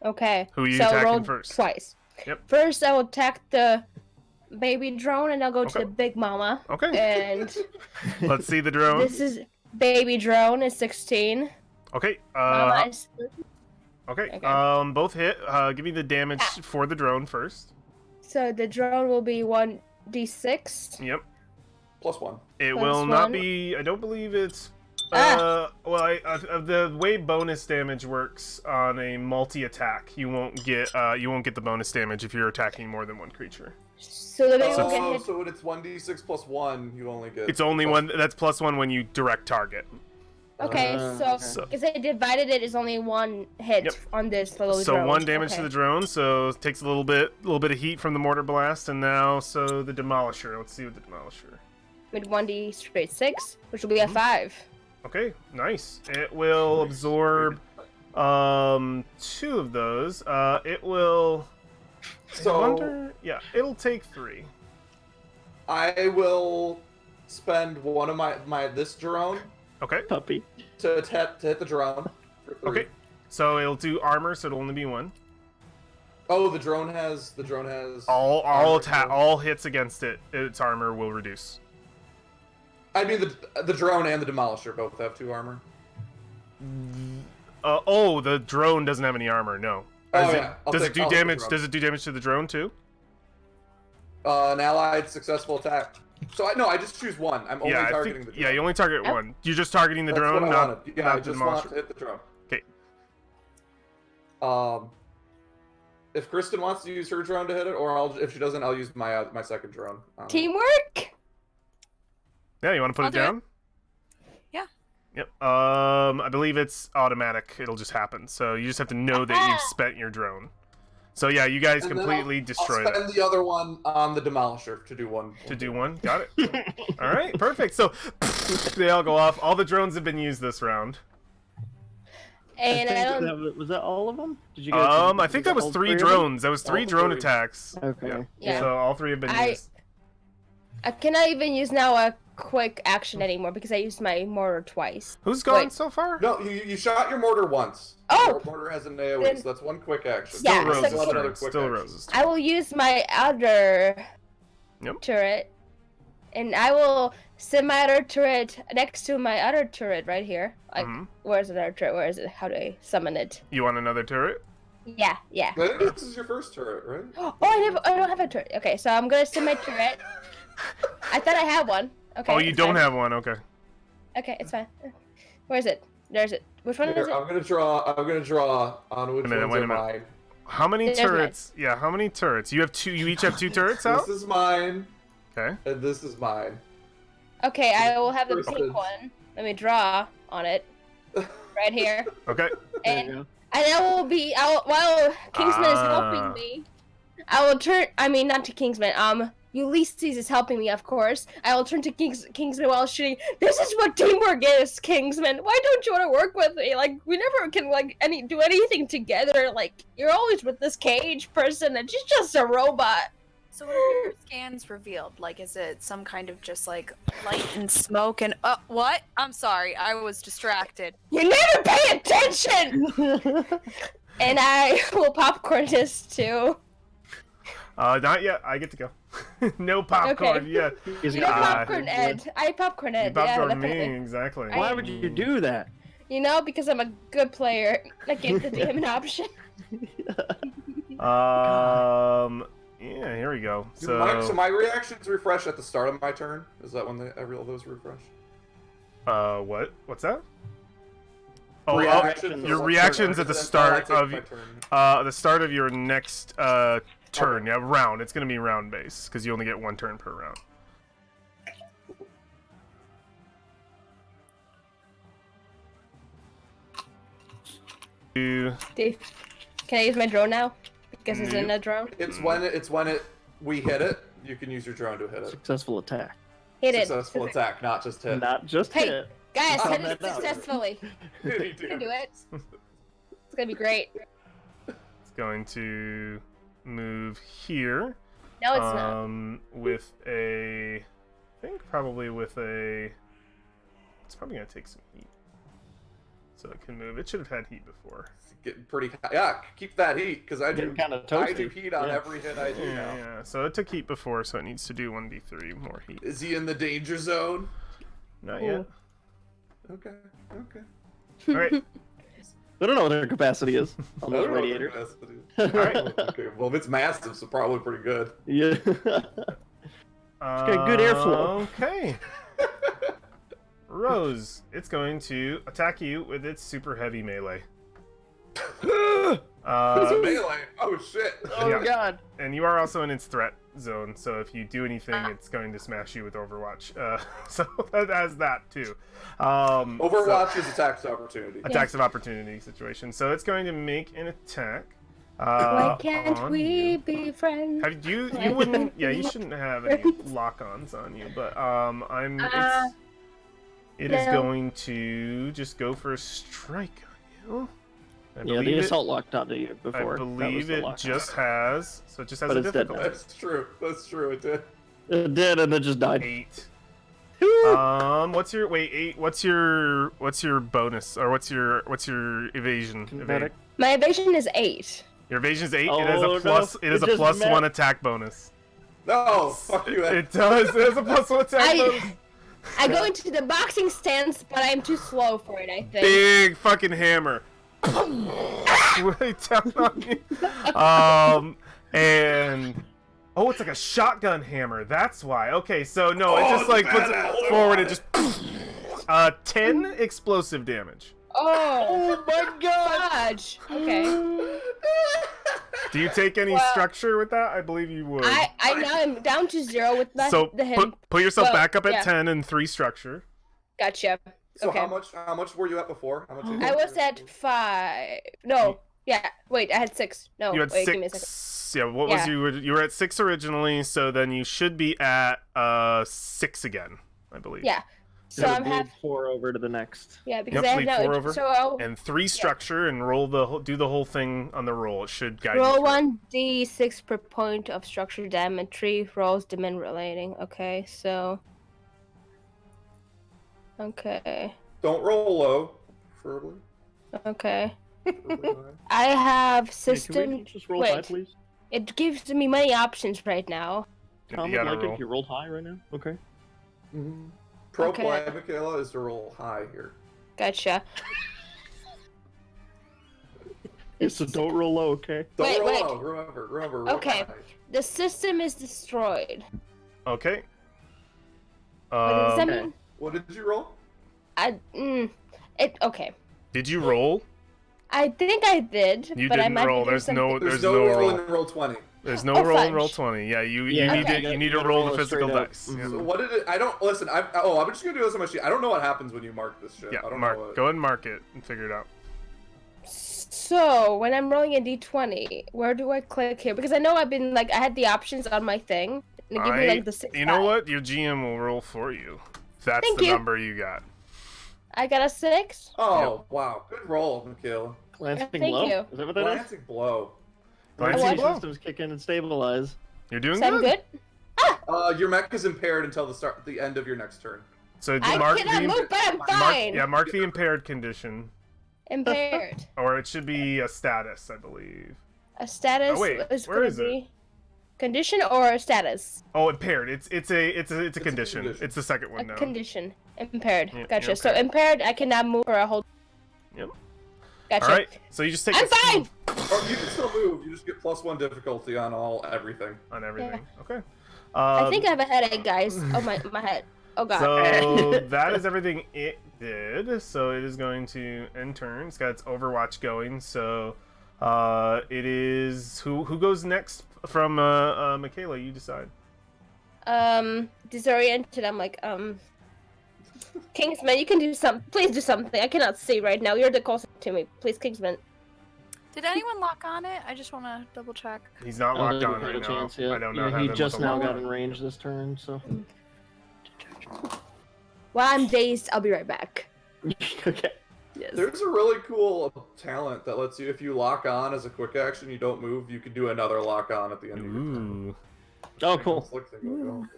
Okay. Who are you so attacking roll first? Twice. Yep. First, I will attack the baby drone, and I'll go to Okay. the big mama. Okay. And Let's see the drone. this is baby drone is 16. Okay. Mama is Okay. Okay. Both hit. Give me the damage for the drone first. So the drone will be 1d6. Yep. +1. It Plus will not 1. be. I don't believe it's. Ah. The way bonus damage works on a multi-attack, you won't get the bonus damage if you're attacking more than one creature. So the baby will get Oh, hit. so when it's 1d6 plus 1, you only get... It's only plus- one. That's +1 when you direct target. Okay, okay. so because I divided it, is only one hit Yep. on this little So drone. 1 damage to Okay. the drone. So it takes a little bit of heat from the mortar blast, and now so the demolisher. Let's see what the demolisher. With 1d straight 6, which will be a 5. Okay, nice. It will absorb 2 of those. It will. So- I wonder. Yeah, it'll take 3. I will spend one of my this drone Okay. Puppy. to hit the drone. For 3. Okay. So it'll do armor, so it'll only be 1. Oh, the drone has All armor, attack, too. all hits against it, its armor will reduce. I mean the drone and the demolisher both have 2 armor. The drone doesn't have any armor. No. Oh, Does yeah. I'll Does it take- do I'll take the damage? drone. Does it do damage to the drone too? An allied successful attack. So I just choose one. I'm only Yeah, targeting the drone. yeah. You only target Yep. one. You're just targeting the That's drone, what I not, wanted. Yeah, not I the just want demolisher. to hit the drone. Okay. If Kristen wants to use her drone to hit it, or if she doesn't, I'll use my second drone. Teamwork? Yeah, you want to put I'll it do it. down? Yeah. Yep. I believe it's automatic. It'll just happen. So you just have to know that you've spent your drone. So yeah, you guys And then completely I'll destroyed spend it. the other one on the demolisher to do one. To do one, got it. All right, perfect. So they all go off. All the drones have been used this round. And I think don't. was that all of them? Did you I think that was all 3 of them? drones. That was 3 All drone 3. attacks. Okay. Yeah. So all 3 have been used. I cannot even use now a quick action anymore because I used my mortar twice. Who's gone Wait. so far? No, you shot your mortar once. Oh! Your mortar has an AoE, Then- so that's one quick action. Yeah, Still so- Rose's Still have another turn. quick Still action. Rose's turn. I will use my other Yep. turret, and I will send my other turret next to my other turret right here. Like, Mhm. where's the other turret? Where is it? How do I summon it? You want another turret? Yeah, yeah. I think this is your first turret, right? Oh, I don't have a turret. Okay, so I'm gonna send my turret. I thought I had one. Okay. Oh, you it's don't fine. have one. Okay. Okay, it's fine. Where is it? There's it. Which one is Here, it? I'm gonna draw on which minute, ones wait a are minute. mine. How many There's mine. turrets? Yeah, how many turrets? You have 2. You each have 2 turrets out. This is mine, Okay. and this is mine. Okay, I will have the First pink is- one. Let me draw on it. Right here. Okay. There And you go. I will be while Kingsman is Ah. helping me. I will turn. I mean, not to Kingsman. Ulysses is helping me, of course. I will turn to Kingsman while shooting. This is what teamwork is, Kingsman. Why don't you want to work with me? Like, we never can do anything together. Like, you're always with this cage person, and she's just a robot. So what have your scans revealed? Like, is it some kind of just like light and smoke and what? I'm sorry, I was distracted. You never pay attention. And I will popcorn this too. Not yet. I get to go. No popcorn Okay. yet. He's You got- popcorn Ed. I popcorn You Ed. Yeah, popcorn me definitely. exactly. Why would you do that? You know, because I'm a good player. I give the DM an option. Yeah. Here we go. So my reactions refresh at the start of my turn. Is that when every all those refresh? What? What's that? Oh, Reactions your at reactions turn, at the then start I take of my turn. the start of your next turn. Okay. Yeah, round. It's gonna be round based because you only get 1 turn per round. Dave, can I use my drone now? Because it's in a drone. It's when we hit it. You can use your drone to hit it. Successful attack. Hit it. Successful attack, not just hit. Not just Hey. hit. Guys, Oh, hit that it does. successfully. You You can do it. It's gonna be great. It's going to move here. No, it's not. With I think probably with a. It's probably gonna take some heat, so it can move. It should have had heat before. It's getting pretty hot. Yeah, keep that heat because I do. Getting kinda I do toasty. heat on Yeah. every hit I do Yeah, now. yeah. So it took heat before, so it needs to do 1d3 more heat. Is he in the danger zone? Not yet. Okay. Okay. All right. I don't know what their capacity is on I those don't know what the radiators. capacity is. Alright. Okay. Well, if it's massive, so probably pretty good. Yeah. got good airflow. Okay. Rose, it's going to attack you with its super heavy melee. It's a melee. Oh shit. Oh Yeah. god. And you are also in its threat zone, so if you do anything, it's going to smash you with Overwatch. So that has that too. Overwatch is attacks of opportunity. Attacks of opportunity situation. So it's going to make an attack. Why can't on we you. be friends? Have you wouldn't you shouldn't have any lock-ons on you, but it is no. going to just go for a strike on you. I Yeah, the believe assault locked onto you I before. believe it just has it just has But a it's dead difficulty. now. That's true. That's true. It did. It did, and then just died. 8. What's your What's your bonus or what's your evasion? Kinetic. My evasion is 8. Your evasion is 8. Oh, it has a no. plus. It is It a just plus met- 1 attack bonus. No, fuck you. It does. It has a plus 1 attack bonus. I go into the boxing stance, but I'm too slow for it, I think. Big fucking hammer. Right down on you. And oh, it's like a shotgun hammer. That's why. Okay, so no, it just like puts it forward. It just 10 explosive damage. Oh my god! Okay. Do you take any structure with that? I believe you would. I now am down to 0 with that. So put yourself well, back up at yeah. 10 and 3 structure. Gotcha. So Okay. how much were you at before? How much? I was at 5. No. Yeah. Wait, I had 6. No. You had wait, give me a 6. second. Yeah. What was Yeah. you were at 6 originally, so then you should be at 6 again, I believe. Yeah. So Gotta I'm bleed half. 4 over to the next. Yeah, because Yep, I have bleed now. 4 over. So I'll And 3 structure and roll do the whole thing on the roll. It should guide you. roll through. 1d6 per point of structure damage. 3 rolls demand relating. Okay, so. Okay. Don't roll low, preferably. Okay. Preferably high. I have Hey, system. can we just roll high, Wait. please? It gives me many options right now. Tom You would gotta like it roll. if you rolled high right now. Okay. Pro Okay. play, Michaela, is to roll high here. Gotcha. So don't roll low, okay? Don't Wait, roll wait. low. Remember. Roll Okay. high. The system is destroyed. Okay. What does that Okay. mean? What did you roll? Okay. Did you roll? I think I did, You but I didn't might roll. be doing There's something. no There's no no roll roll. in roll 20. There's no Oh, roll in fudge. roll 20. Yeah, you Yeah, need okay. to you need to gotta roll roll the it straight physical up. dice. Mhm. So what did it? I don't listen. I'm just gonna do this on my sheet. I don't know what happens when you mark this shit. Yeah, I don't mark. know. What... Go ahead and mark it and figure it out. So when I'm rolling a d20, where do I click here? Because I know I've been like I had the options on my thing, and it gave me like the 6. You know what? Your GM will roll for you. That's Thank the you. number you got. I got a 6. Oh wow, good roll, Michaela. Glancing Thank blow? you. Is that what that is? Atlantic blow. Glancing What? blow. Systems kick in and stabilize. You're doing So I'm good. good. Your mech is impaired until the end of your next turn. So I mark cannot the move, but I'm fine. mark the impaired condition, Impaired. or it should be a status, I believe. A status Oh, wait, is where gonna is it? be condition or a status. Oh, impaired. It's a condition. condition. It's the second A one now. condition. Impaired. Yeah, Gotcha. you're So impaired, I cannot move for a whole. Yep. Gotcha. All right. So you just take. I'm a speed fine. Or you can still move. You just get +1 difficulty on everything. on everything. Okay. I think I have a headache, guys. Oh my head. Oh god. So that is everything it did. So it is going to end turn. It's got its Overwatch going. So it is who goes next from Michaela? You decide. Disoriented. I'm like Kingsman, you can do some. Please do something. I cannot see right now. You're the closest to me. Please, Kingsman. Did anyone lock on it? I just want to double check. He's not I don't locked think on we've had right a now. chance yet. I don't know. Yeah, have he him just with a now lock got on. in range this turn, so. While I'm dazed, I'll be right back. Okay. Yes. There's a really cool talent that lets you, if you lock on as a quick action, you don't move, you can do another lock on at the end of your turn. Ooh. Oh, cool. Slick thing going on.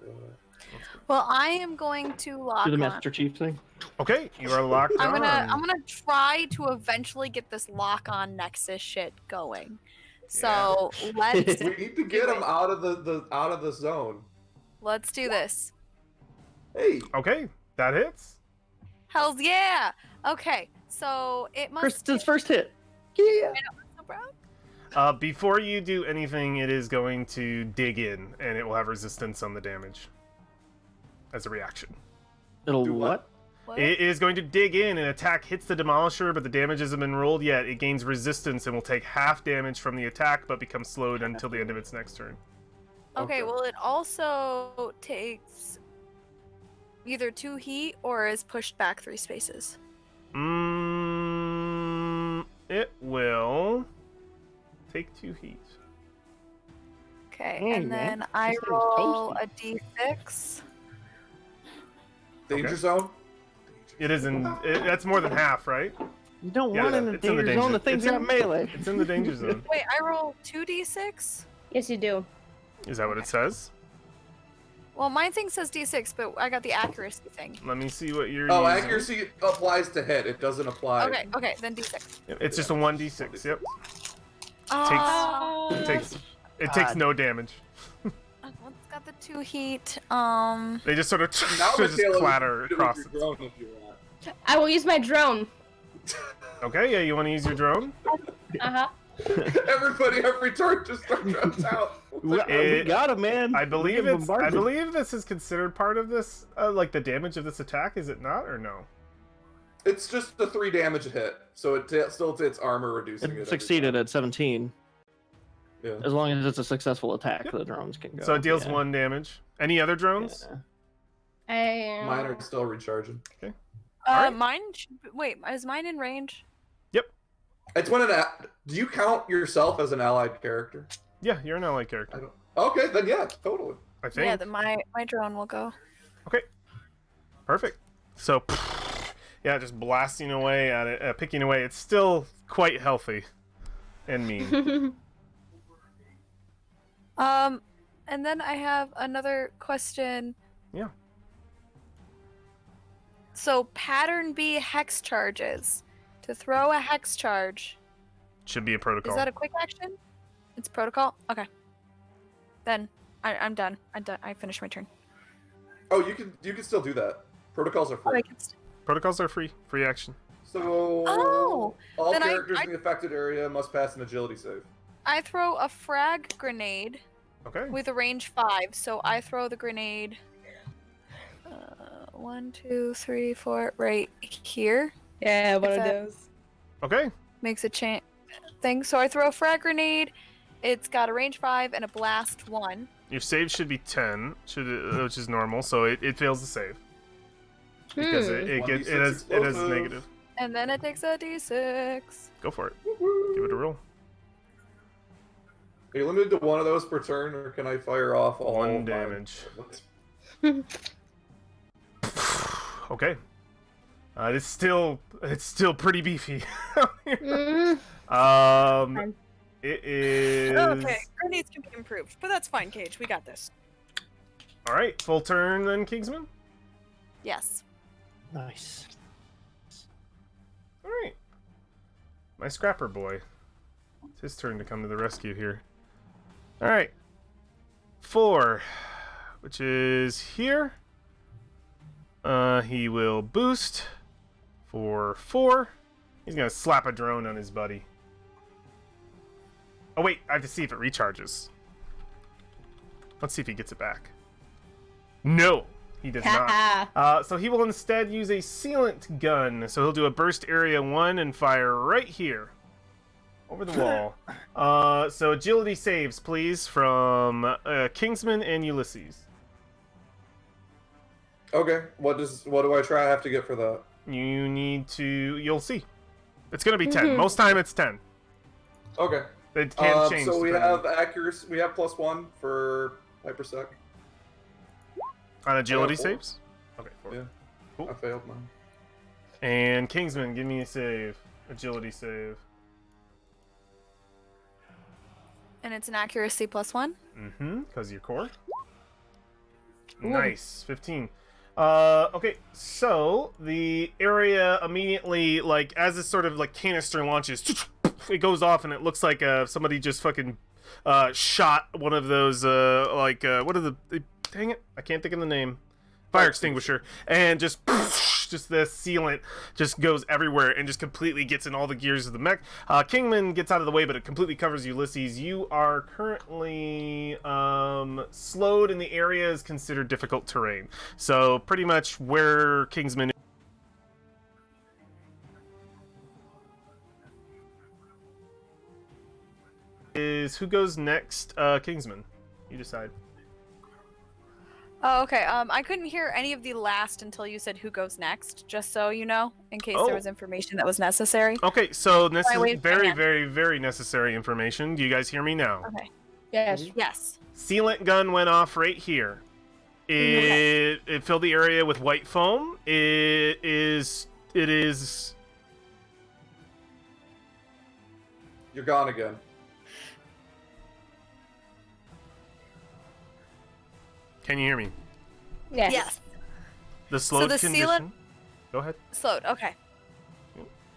Well, I am going to lock Do the on. Master Chief thing. Okay, you are locked I'm on. gonna try to eventually get this lock on Nexus shit going. So let's We need to get him out of the zone. let's do this. Hey, Okay, that hits. Hells yeah! Okay, so it must. His first hit. Yeah. Before you do anything, it is going to dig in, and it will have resistance on the damage as a reaction. It'll Do what? what? What? It is going to dig in. An attack hits the Demolisher, but the damage hasn't been rolled yet. It gains resistance and will take half damage from the attack, but becomes slowed until the end of its next turn. Okay, well, it also takes either 2 heat or is pushed back 3 spaces. It will take 2 heat. Okay, Hey, and man, then I this thing's roll toasty. a d6. Danger Okay. zone. It is in. That's more than half, right? You don't Yeah, want in the it's in the danger zone. danger- The thing's it's got in- melee. It's in the danger zone. Wait, I roll 2d6? Yes, you do. Is that what it says? Well, my thing says d6, but I got the accuracy thing. Let me see what you're Oh, using. accuracy applies to hit. It doesn't apply. Okay, then d6. Yep, it's just a 1d6. Yep. Oh, It takes no damage. it's got the 2 heat. They just sort of Now, just Michaela, clatter you can do across. with It. your drone if you want. I will use my drone. Okay, yeah, you want to use your drone? Uh-huh. Everybody, every turn, just throw drones out. We It- got him, man. I believe We're it's. I bombarded. believe this is considered part of this, like the damage of this attack. Is it not, or no? It's just a 3 damage hit, so it still hits armor, reducing it. It every succeeded time. at 17. Yeah. As long as it's a successful attack, the drones can go. So it deals yeah. 1 damage. Any other drones? Yeah. Mine are still recharging. Alright. Wait, is mine in range? It's when do you count yourself as an allied character? Yeah, you're an ally I character. don't. Okay, then yeah, totally. I think. Yeah, then my drone will go. Okay. Perfect. So, yeah, just blasting away at it, picking away. It's still quite healthy and mean. And then I have another question. Yeah. So pattern B hex charges. To throw a hex charge. Should be a protocol. Is that a quick action? It's protocol? Okay. Then I'm done. I finished my turn. Oh, you can still do that. Protocols are free. Protocols are free. Free action. So Oh, all then characters in the affected area must pass an agility save. I throw a frag grenade Okay. with a range 5. So I throw the grenade 1, 2, 3, 4 right here. Yeah, one If of that- those. Okay. Makes a thing. So I throw a frag grenade. It's got a range 5 and a blast 1. Your save should be 10, which is normal, so it fails the save. Because it 1d6 has explosive. negative. And then it takes a d6. Go for it. Give it a roll. Are you limited to 1 of those per turn, or can I fire off all 1 of mine? damage. Okay. It's still pretty beefy. Fine. It is. Okay, grenades can be improved, but that's fine, Cage. We got this. All right, full turn then, Kingsman. Yes. Nice. All right, my scrapper boy. It's his turn to come to the rescue here. All right, 4, which is here. He will boost for 4. He's gonna slap a drone on his buddy. Oh wait, I have to see if it recharges. Let's see if he gets it back. No, he does not. So he will instead use a sealant gun. So he'll do a burst area 1 and fire right here. Over the wall. So agility saves, please, from Kingsman and Ulysses. Okay, what do I try? I have to get for that. You need to... You'll see. It's going to be 10. Most time it's 10. Okay. It can change. So we depending- have accuracy. We have +1 for hypersec. On agility 4. saves? Okay, 4. Yeah. Cool. I failed mine. And Kingsman, give me a save. Agility save. And it's an accuracy +1. Mm-hmm, because your core. Ooh. Nice, 15. Okay, so the area immediately, like, as this sort of, like, canister launches, it goes off and it looks like somebody just fucking shot one of those, what are the... Dang it, I can't think of the name. Fire extinguisher. And just the sealant just goes everywhere and just completely gets in all the gears of the mech. Kingman gets out of the way, but it completely covers Ulysses. You are currently slowed, and the area is considered difficult terrain. So pretty much where Kingsman is. Who goes next? Kingsman. You decide. Oh, okay. I couldn't hear any of the last until you said who goes next, just so you know, in case there Oh. was information that was necessary. Okay, so this I is waved my very, hand. very, very necessary information. Do you guys hear me now? Okay. Yes. Yes. Sealant gun went off right here. It filled the area with white foam. It is. You're gone again. Can you hear me? Yes. Yes. The slowed the condition. sealant- Go ahead. Slowed. Okay.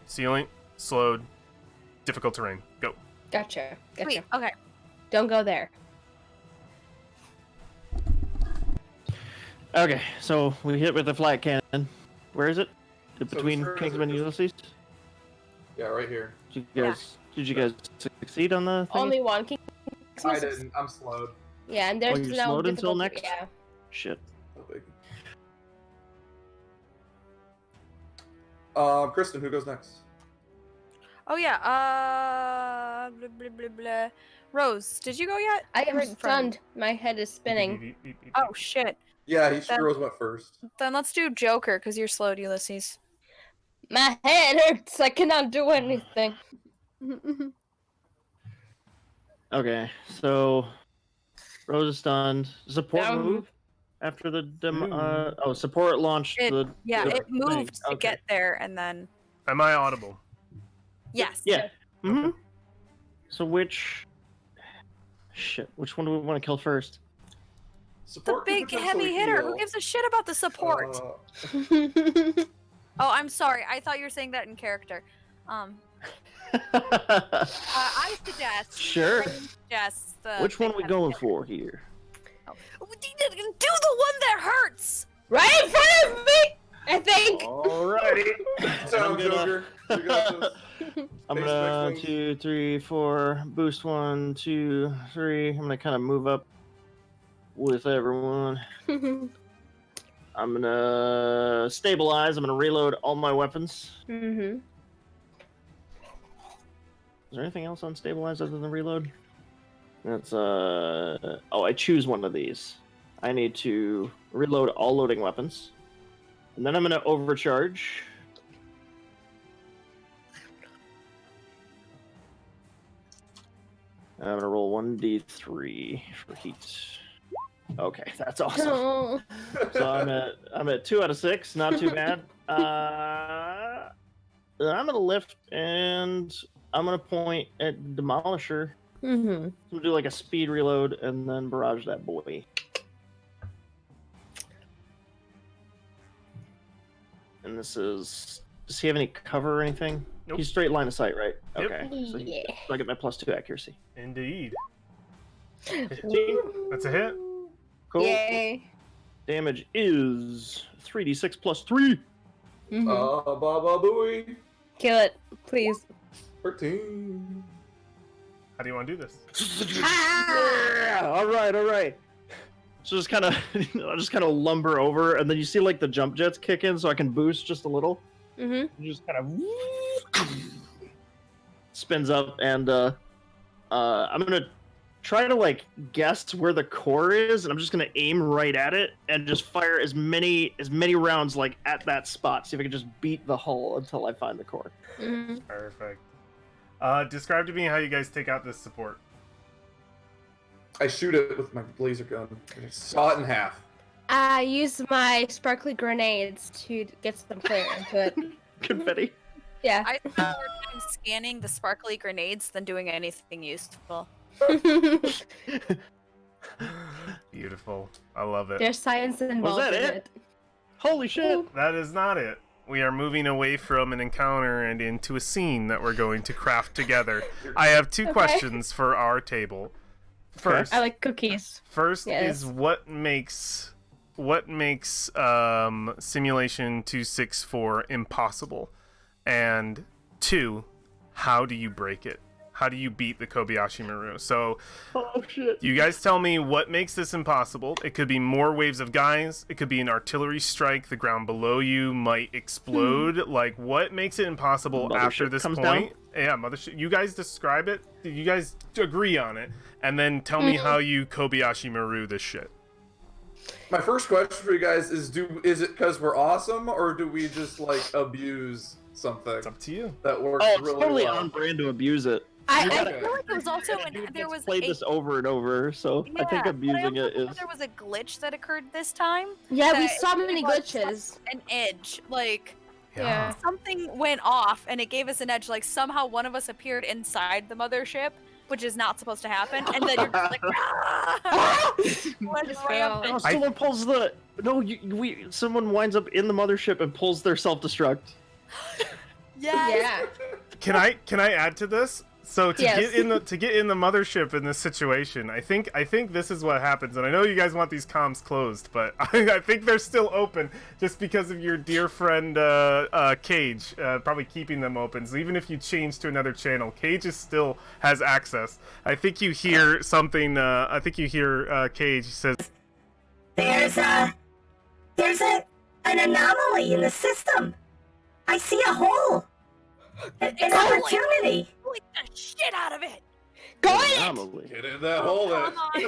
Sealant, slowed, difficult terrain. Go. Gotcha. Sweet. Okay. Don't go there. Okay, so we hit with the flat cannon. Where is it? Between where is Kingsman it? and Ulysses? Yeah, right here. Did you guys succeed on the thing? Only one. I didn't. I'm slowed. Yeah, and there's you're no slowed until difficulty- next? Yeah. Shit. No big. Kristen, who goes next? Oh yeah. Blah, blah, blah, blah. Rose, did you go yet? I am Right in front of stunned. My head is spinning. Beep, beep, beep, beep, Oh beep. shit. Yeah, That- Rose went first. Then let's do Joker because you're slowed, Ulysses. My head hurts. I cannot do anything. Okay, so Rose is stunned. Support Down. move after the support launched It- the Yeah, the it moved thing. to Okay. get there, and then Am I audible? yes. Yeah. Mm-hmm. So which one do we want to kill first? The Support can big heavy potentially hitter. heal. Who gives a shit about the support? Oh, I'm sorry. I thought you were saying that in character. I suggest. Sure. Yes. Which one are we going for here? Do the one that hurts. Right in front of me. I think. Alrighty. Sound Joker. You got this. I'm Thanks, gonna Mech. 2, 3, 4, boost 1, 2, 3. I'm gonna kind of move up with everyone. I'm gonna stabilize. I'm gonna reload all my weapons. Mm-hmm. Is there anything else on stabilize other than reload? That's oh, I choose one of these. I need to reload all loading weapons. And then I'm gonna overcharge. I'm gonna roll 1d3 for heat. Okay, that's awesome. Oh. So I'm at 2 out of 6, not too bad. I'm gonna lift and I'm gonna point at Demolisher. Mm-hmm. I'm gonna do like a speed reload and then barrage that boy. And this is. Does he have any cover or anything? Nope. He's straight line of sight, right? Yep. Okay. So, Yeah. so I get my +2 accuracy. Indeed. 15. That's a hit. Cool. Yay. Damage is 3d6 plus 3. Mm-hmm. Baba Booey. Kill it, please. 13. How do you want to do this? All right. So just kind of, I'll just kind of lumber over, and then you see like the jump jets kick in, so I can boost just a little. Mm-hmm. You just kind of spins up, and I'm gonna try to like guess where the core is, and I'm just gonna aim right at it and just fire as many rounds like at that spot. See if I can just beat the hull until I find the core. Mm-hmm. Perfect. Describe to me how you guys take out this support. I shoot it with my laser gun. And I saw it in half. I use my sparkly grenades to get some flare into it. Confetti. Yeah. I spent more time scanning the sparkly grenades than doing anything useful. Beautiful. I love it. There's science involved that in it? it. Holy shit! That is not it. We are moving away from an encounter and into a scene that we're going to craft together. I have two Okay. questions for our table. First, I like cookies. First Yes. is what makes Simulation 264 impossible, and 2, how do you break it? How do you beat the Kobayashi Maru? So Oh shit! you guys tell me what makes this impossible. It could be more waves of guys. It could be an artillery strike. The ground below you might explode. Like, what makes it impossible after Mothership this comes point? Yeah, mothership. You guys describe it. You guys agree on it, and then tell me how you Kobayashi Maru this shit. My first question for you guys is: is it because we're awesome, or do we just like abuse something It's up to you. that works Oh, it's really totally well? on brand to abuse it. I Okay. feel like it was also there was played a, this over and over, so I think but abusing also it think is. there was a glitch that occurred this time. Yeah, we that saw many gave us glitches. An edge, like Yeah. something went off, and it gave us an edge. Like somehow one of us appeared inside the mothership, which is not supposed to happen, and then you're just like, ah! Went Just rampant. fell. No, someone pulls the. No, someone winds up in the mothership and pulls their self-destruct. Yes. Yeah. Can I add to this? So to Yes. get in the mothership in this situation, I think this is what happens, and I know you guys want these comms closed, but I think they're still open just because of your dear friend Cage probably keeping them open. So even if you change to another channel, Cage still has access. I think you hear something. I think you hear Cage says, There's an anomaly in the system. I see a hole. An opportunity. Like the shit out of it. Go in it! Anomaly. Get in that hole then. Come on,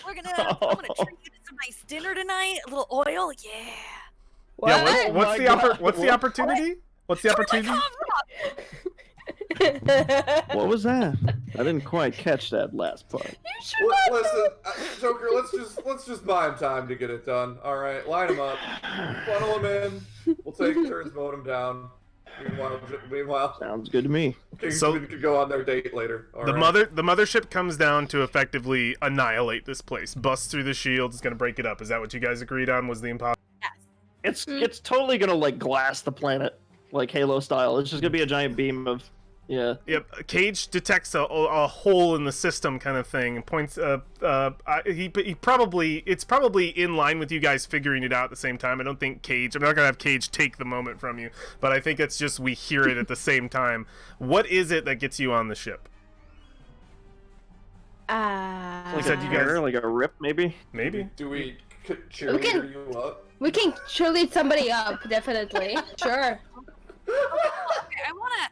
we're gonna. I'm gonna treat you to some nice dinner tonight. A little oil, yeah. "Yeah, What? what's my the God. what's the opportunity? What's the opportunity?" What was that? I didn't quite catch that last part. Listen, Joker. Let's just buy him time to get it done. All right, line him up, funnel him in. We'll take turns mowing him down. Meanwhile, Sounds good to me. Kingsman could go on their date later. All right. The mothership comes down to effectively annihilate this place, bust through the shield. It's gonna break it up. Is that what you guys agreed on? Was the impossible? Yes. It's totally gonna like glass the planet, like Halo style. It's just gonna be a giant beam of, yeah. Yep. Cage detects a hole in the system, kind of thing, and points. He probably it's probably in line with you guys figuring it out at the same time. I don't think Cage. I'm not gonna have Cage take the moment from you, but I think it's just we hear it at the same time. What is it that gets you on the ship? Like said a you guys- tear, like a rip, maybe. Maybe. Do we cheerleader you up? We can cheerlead somebody up, definitely. Sure. Okay,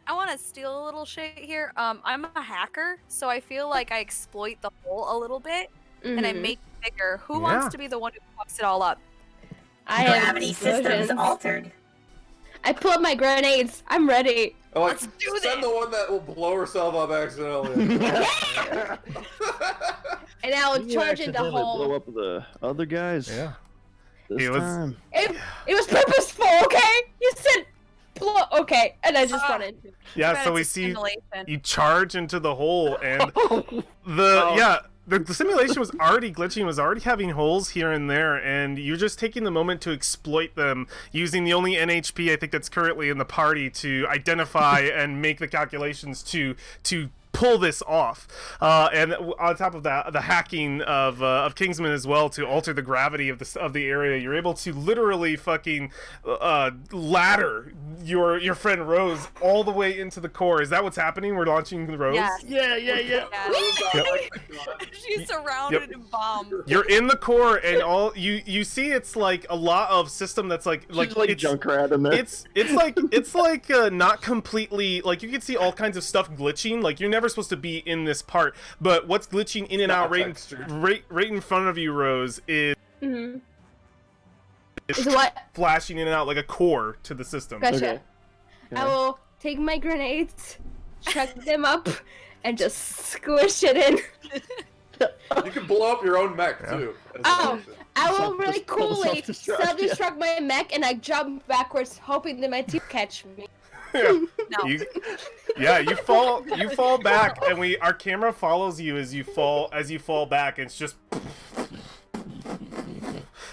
I wanna steal a little shit here. I'm a hacker, so I feel like I exploit the hole a little bit, and I Mhm. make it bigger. Who Yeah. wants to be the one who fucks it all up? I have Gravity systems explosions. altered. I pull up my grenades. I'm ready. Oh, like, Let's do send this. the one that will blow herself up accidentally. And I'll You charge in the accidentally blow hole. up the other guys. Yeah. This Hey, let's- time. It was purposeful, okay? You said blow. Okay, and I just run into. Yeah. Bet So we it's a see simulation. you charge into the hole, and Oh. the simulation was already glitching, was already having holes here and there, and you're just taking the moment to exploit them using the only NHP I think that's currently in the party to identify and make the calculations to pull this off. And on top of that, the hacking of Kingsman as well to alter the gravity of the area. You're able to literally fucking ladder your friend Rose all the way into the core. Is that what's happening? We're launching the Rose? Yes. Yeah. Yes. She's surrounded and bombed. You're in the core, and all you see it's like a lot of system that's like She's like it's Junkrat in there. it's like not completely, like you can see all kinds of stuff glitching. Like you're never supposed to be in this part, but what's glitching in and Not out right textured. in front of you, Rose, is Mm-hmm. Is what? flashing in and out like a core to the system. Gotcha. Okay. I will take my grenades, chuck them up, and just squish it in. You can blow up your own mech too. as an Oh. option. I will really coolly Self-destruct, self-destruct my mech, and I jump backwards, hoping that my team catch me. No. You fall back, and our camera follows you as you fall back, and it's just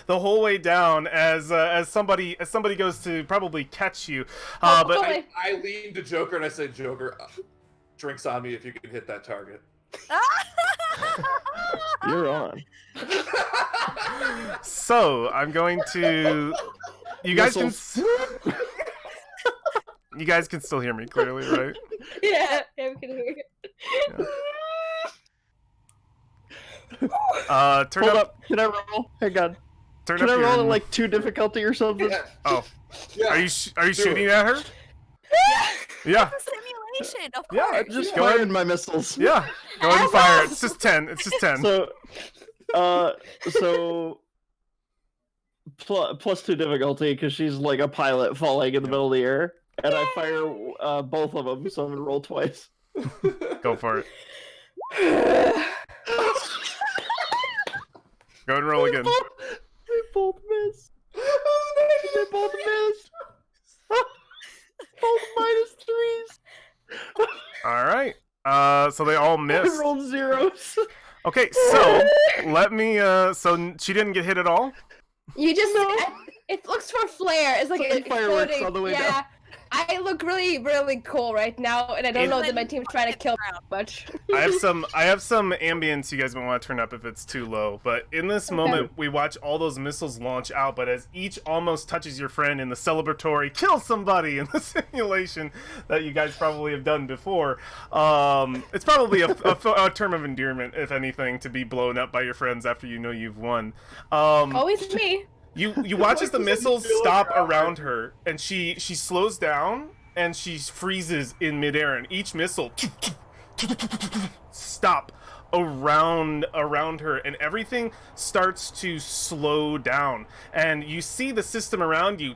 the whole way down as somebody goes to probably catch you. But Hopefully. I lean to Joker and I say, Joker, drinks on me if you can hit that target. You're on. so I'm going to. You guys can. You guys can still hear me clearly, right? Yeah, we can hear it. Turn Hold up. up. Can I roll? Hang on. Turn Can up I your. roll at like 2 difficulty or something? Yeah. Oh, Yeah. are you Do shooting it. at her? Yeah. It's a simulation, of Yeah, course. I'm just Go ahead. firing my missiles. Yeah. Go ahead and fire it. It's just 10. It's just 10. So plus 2 difficulty because she's like a pilot falling in the middle of the air, and I fire both of them, so I'm gonna roll twice. Go for it. Go and roll again. They both miss. They both missed. Both -3s. All right. So they all I missed. rolled 0s. Okay, so let me. So she didn't get hit at all. You just it looks for flare. It's like It's like fireworks exploding. all the way yeah. down. I look really, really cool right now, and I don't know that my team's trying to kill me much. I have some ambience you guys might want to turn up if it's too low. But in this moment, we watch all those missiles launch out. But as each almost touches your friend in the celebratory kill somebody in the simulation that you guys probably have done before, it's probably a term of endearment, if anything, to be blown up by your friends after you know you've won. Always me. You watch as the missiles stop around her, and she slows down and she freezes in midair, and each missile stop around her, and everything starts to slow down, and you see the system around you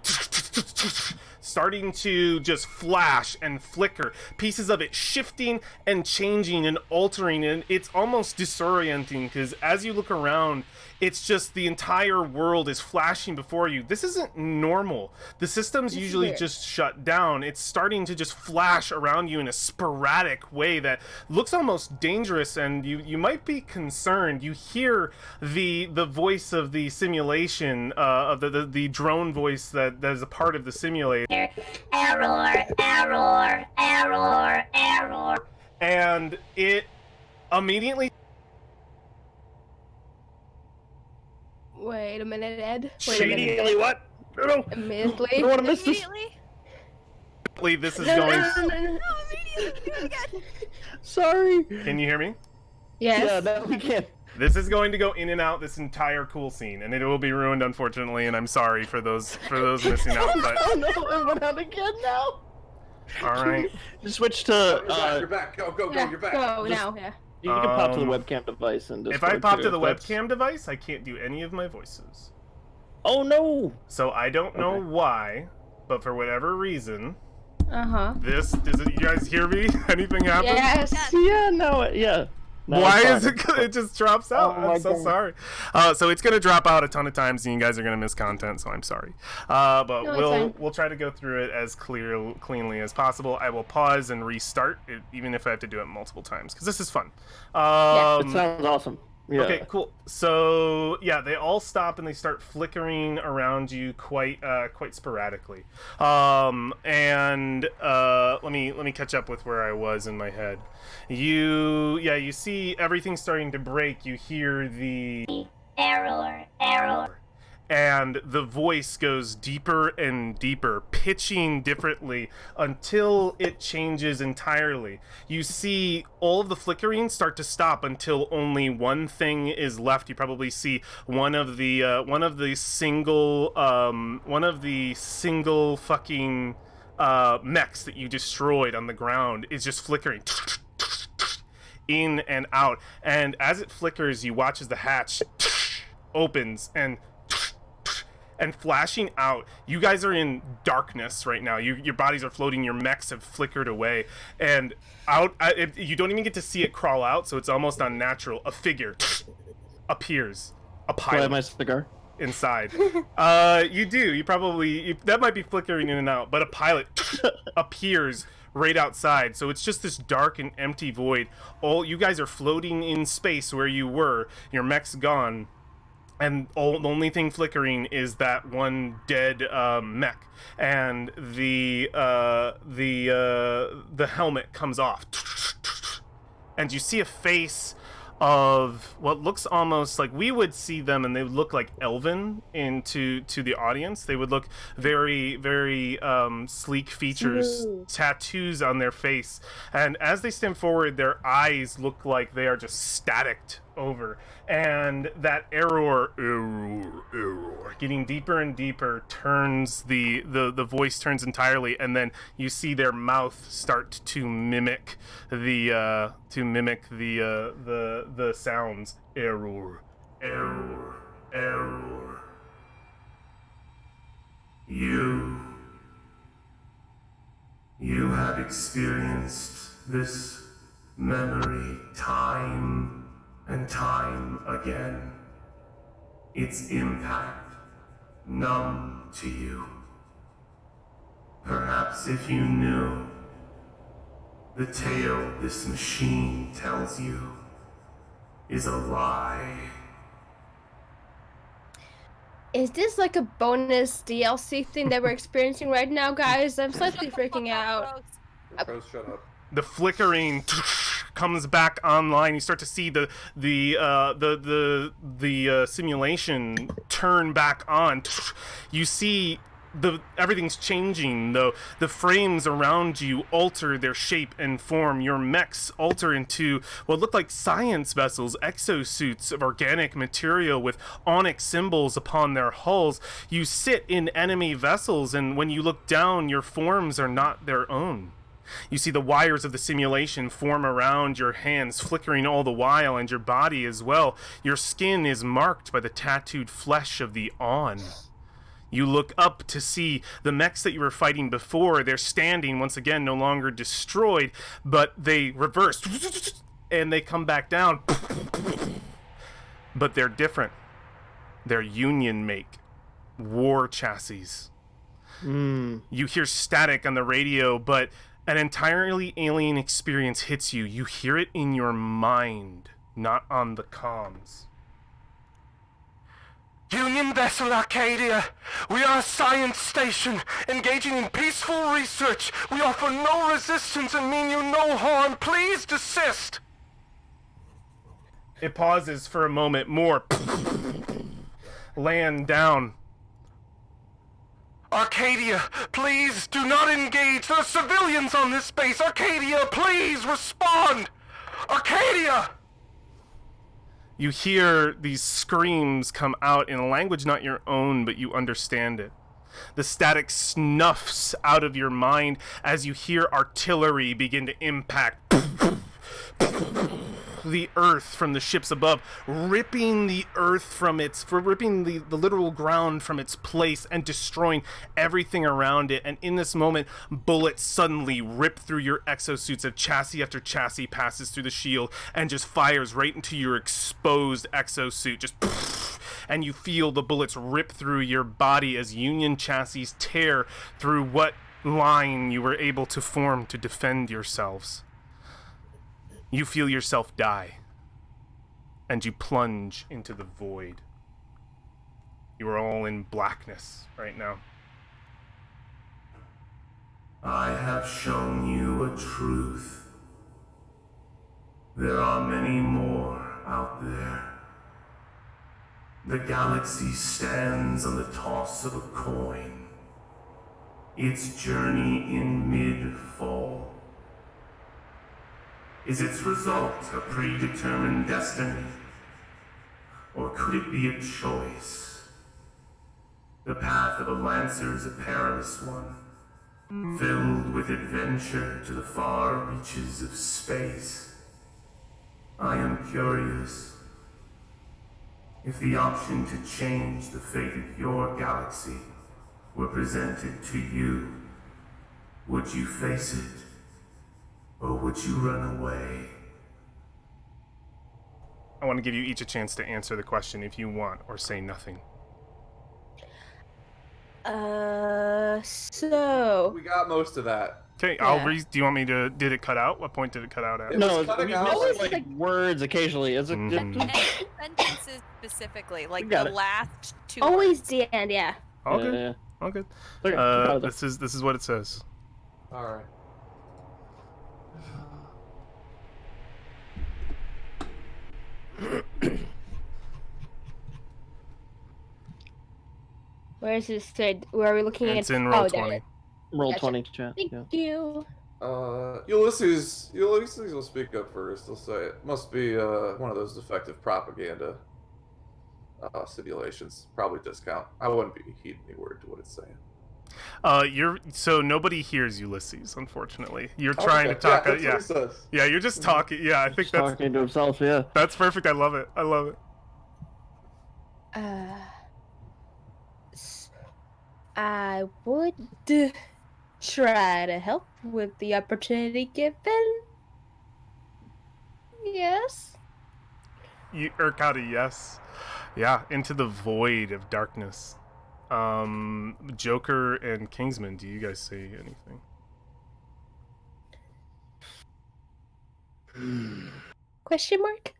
starting to just flash and flicker, pieces of it shifting and changing and altering, and it's almost disorienting because as you look around, it's just the entire world is flashing before you. This isn't normal. The system's usually just shut down. It's starting to just flash around you in a sporadic way that looks almost dangerous, and you might be concerned. You hear the voice of the simulation, of the drone voice that is a part of the simulator. Error, error, error, error. And it immediately... Wait a minute, Ed. Wait a minute. Immediately what? No. Immediately. I don't want to miss this. Immediately? This is going... No, immediately. Do it again. Sorry. Can you hear me? Yes. Yeah, no, we can't. This is going to go in and out this entire cool scene, and it will be ruined, unfortunately, and I'm sorry for those missing out, but... Oh no, it went out again now. Alright. Just switch to... You're back. Go, Yeah, you're back. go Just- now, yeah. You can pop to the webcam device and just If I pop to the that's- webcam device, I can't do any of my voices. Oh no! So I don't know Okay. why, but for whatever reason, Uh-huh. does it, you guys hear me? Anything happen? Yes. Yeah, no, yeah. No, Why it's is it? fine. It just drops out. Oh my I'm so God. sorry. So it's gonna drop out a ton of times, and you guys are gonna miss content. So I'm sorry. But No, it's fine. we'll try to go through it as cleanly as possible. I will pause and restart it, even if I have to do it multiple times, because this is fun. It sounds awesome. Yeah. Okay, cool. So yeah, they all stop and they start flickering around you quite sporadically. And let me catch up with where I was in my head. You see everything starting to break. You hear the Error, error. and the voice goes deeper and deeper, pitching differently until it changes entirely. You see all of the flickering start to stop until only one thing is left. You probably see one of the single fucking mechs that you destroyed on the ground is just flickering in and out. And as it flickers, you watch as the hatch opens and flashing out. You guys are in darkness right now. Your bodies are floating. Your mechs have flickered away, and out. You don't even get to see it crawl out, so it's almost unnatural. A figure appears. A Do I have pilot my cigar? inside. You do. You probably that might be flickering in and out, but a pilot appears right outside. So it's just this dark and empty void. All you guys are floating in space where you were. Your mech's gone. And the only thing flickering is that one dead mech, and the helmet comes off, and you see a face of what looks almost like we would see them, and they would look like elven to the audience. They would look very, very sleek features, tattoos on their face, and as they stand forward, their eyes look like they are just staticked over, and that error getting deeper and deeper turns the voice turns entirely, and then you see their mouth start to mimic the sounds. Error. You have experienced this memory time and time again. Its impact numb to you. Perhaps if you knew the tale this machine tells you is a lie. Is this like a bonus DLC thing that we're experiencing right now, guys? I'm slightly freaking out. Rose, shut up. The flickering comes back online. You start to see the simulation turn back on. You see everything's changing. The frames around you alter their shape and form. Your mechs alter into what look like science vessels, exosuits of organic material with onyx symbols upon their hulls. You sit in enemy vessels, and when you look down, your forms are not their own. You see the wires of the simulation form around your hands, flickering all the while, and your body as well. Your skin is marked by the tattooed flesh of the On. You look up to see the mechs that you were fighting before. They're standing, once again, no longer destroyed, but they reverse, and they come back down. But they're different. They're Union make, war chassis. You hear static on the radio, but an entirely alien experience hits you. You hear it in your mind, not on the comms. Union Vessel Arcadia, we are a science station, engaging in peaceful research. We offer no resistance and mean you no harm. Please desist. It pauses for a moment more. Land down. Arcadia, please do not engage. There are civilians on this base. Arcadia, please respond. Arcadia! You hear these screams come out in a language not your own, but you understand it. The static snuffs out of your mind as you hear artillery begin to impact the earth from the ships above, ripping the earth from ripping the literal ground from its place and destroying everything around it. And in this moment, bullets suddenly rip through your exosuits as chassis after chassis passes through the shield and just fires right into your exposed exosuit. Just and you feel the bullets rip through your body as Union chassis tear through what line you were able to form to defend yourselves. You feel yourself die, and you plunge into the void. You are all in blackness right now. I have shown you a truth. There are many more out there. The galaxy stands on the toss of a coin. Its journey in mid-fall. Is its result a predetermined destiny? Or could it be a choice? The path of a lancer is a perilous one, filled with adventure to the far reaches of space. I am curious. If the option to change the fate of your galaxy were presented to you, would you face it? Or would you run away? I want to give you each a chance to answer the question if you want, or say nothing. So... We got most of that. Okay, Yeah. I'll read. Do you want me to... Did it cut out? What point did it cut out at? It No, was cutting we out. missed Like- like words occasionally. It's a, Mhm. And sentences specifically, like got the it. last two. Always the end, yeah. All good. yeah. All good. Okay, This is what it says. All right. Where is this said? Where are we looking It's at? in roll oh, there 20. it is. Roll Gotcha. 20 chat. Thank Yeah. you. Ulysses will speak up first. He'll say it must be one of those defective propaganda simulations. Probably discount. I wouldn't be heeding any word to what it's saying. So nobody hears Ulysses, unfortunately. You're trying to talk. Yeah, that's what he says. Yeah, you're just talking. Yeah, I think Just that's talking to himself, yeah. that's perfect. I love it. I love it. I would try to help with the opportunity given. Yes. Urkata, yes. Yeah, into the void of darkness. Joker and Kingsman, do you guys say anything? Question mark?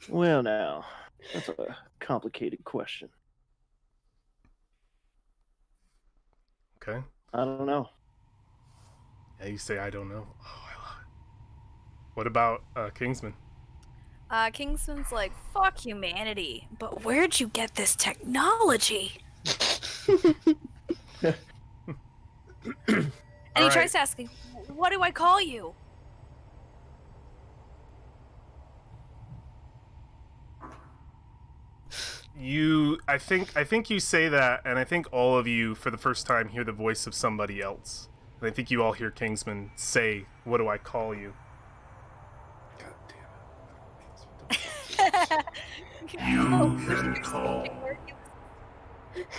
Well, now, that's a complicated question. Okay. I don't know. Yeah, you say I don't know. Oh, I love it. What about Kingsman? Kingsman's like, fuck humanity, but where'd you get this technology? And he tries to ask me, what do I call you? I think you say that, and I think all of you, for the first time, hear the voice of somebody else. And I think you all hear Kingsman say, "What do I call you?" God damn it. You can call.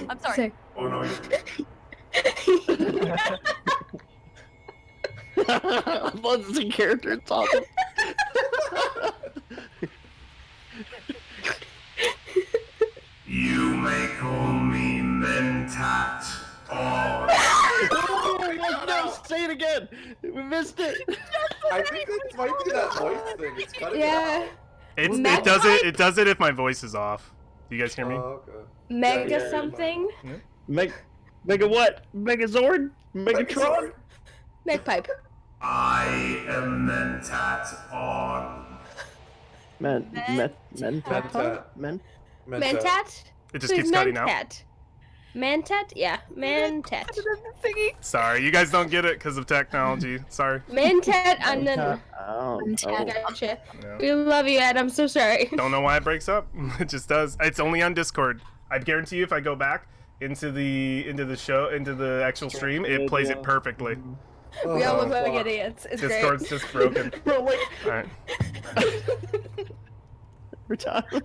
I'm sorry. Oh no, What's the character talking? you may call me Mentat. Oh, No, say it again. We missed it. I think that might be that voice thing. It's gotta Yeah. It does it. It does it if my voice is off. Do you guys hear be. me? Oh, okay. Mega Yeah, something? Mega what? Megazord? Megatron? Megpipe. I am Mentat on. Mentat. Mentat? It just keeps cutting out. Mentat. Mantat? Yeah, Mantat. Sorry, you guys don't get it because of technology. Sorry. Mantat on the... Oh. I gotcha. Yeah. We love you, Ed. I'm so sorry. Don't know why it breaks up. It just does. It's only on Discord. I guarantee you, if I go back into the actual stream, it plays it perfectly. We all look like fuck. idiots. It's Discord's great. just broken. Bro, like, All right.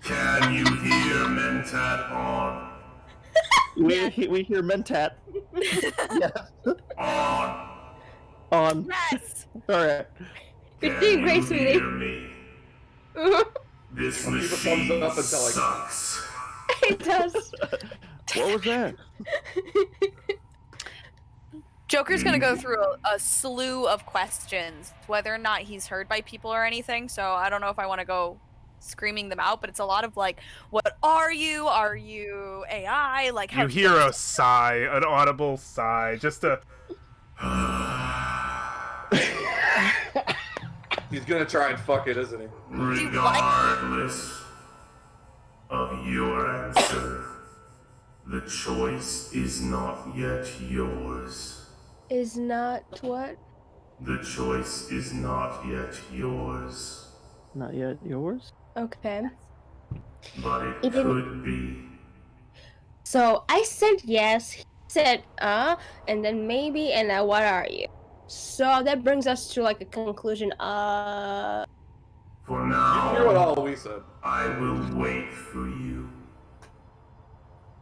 Can you hear Mentat on? we hear Mentat. Yeah. On. Yes! Alright. You're doing great, Can you sweetie. hear me? This Keep a thumbs machine up until I- sucks. It does. What was that? Joker's gonna go through a slew of questions, whether or not he's heard by people or anything, so I don't know if I want to go screaming them out, but it's a lot of like, what are you? Are you AI? Like, how You hear a sigh, an audible sigh, just a. He's gonna try and fuck it, isn't he? Regardless of your answer, the choice is not yet yours. Is not what? The choice is not yet yours, Not yet yours? Okay. but it It didn't- could be. So I said yes, he said and then maybe, and now what are you? So that brings us to like a conclusion. For You hear what now, all we said. I will wait for you,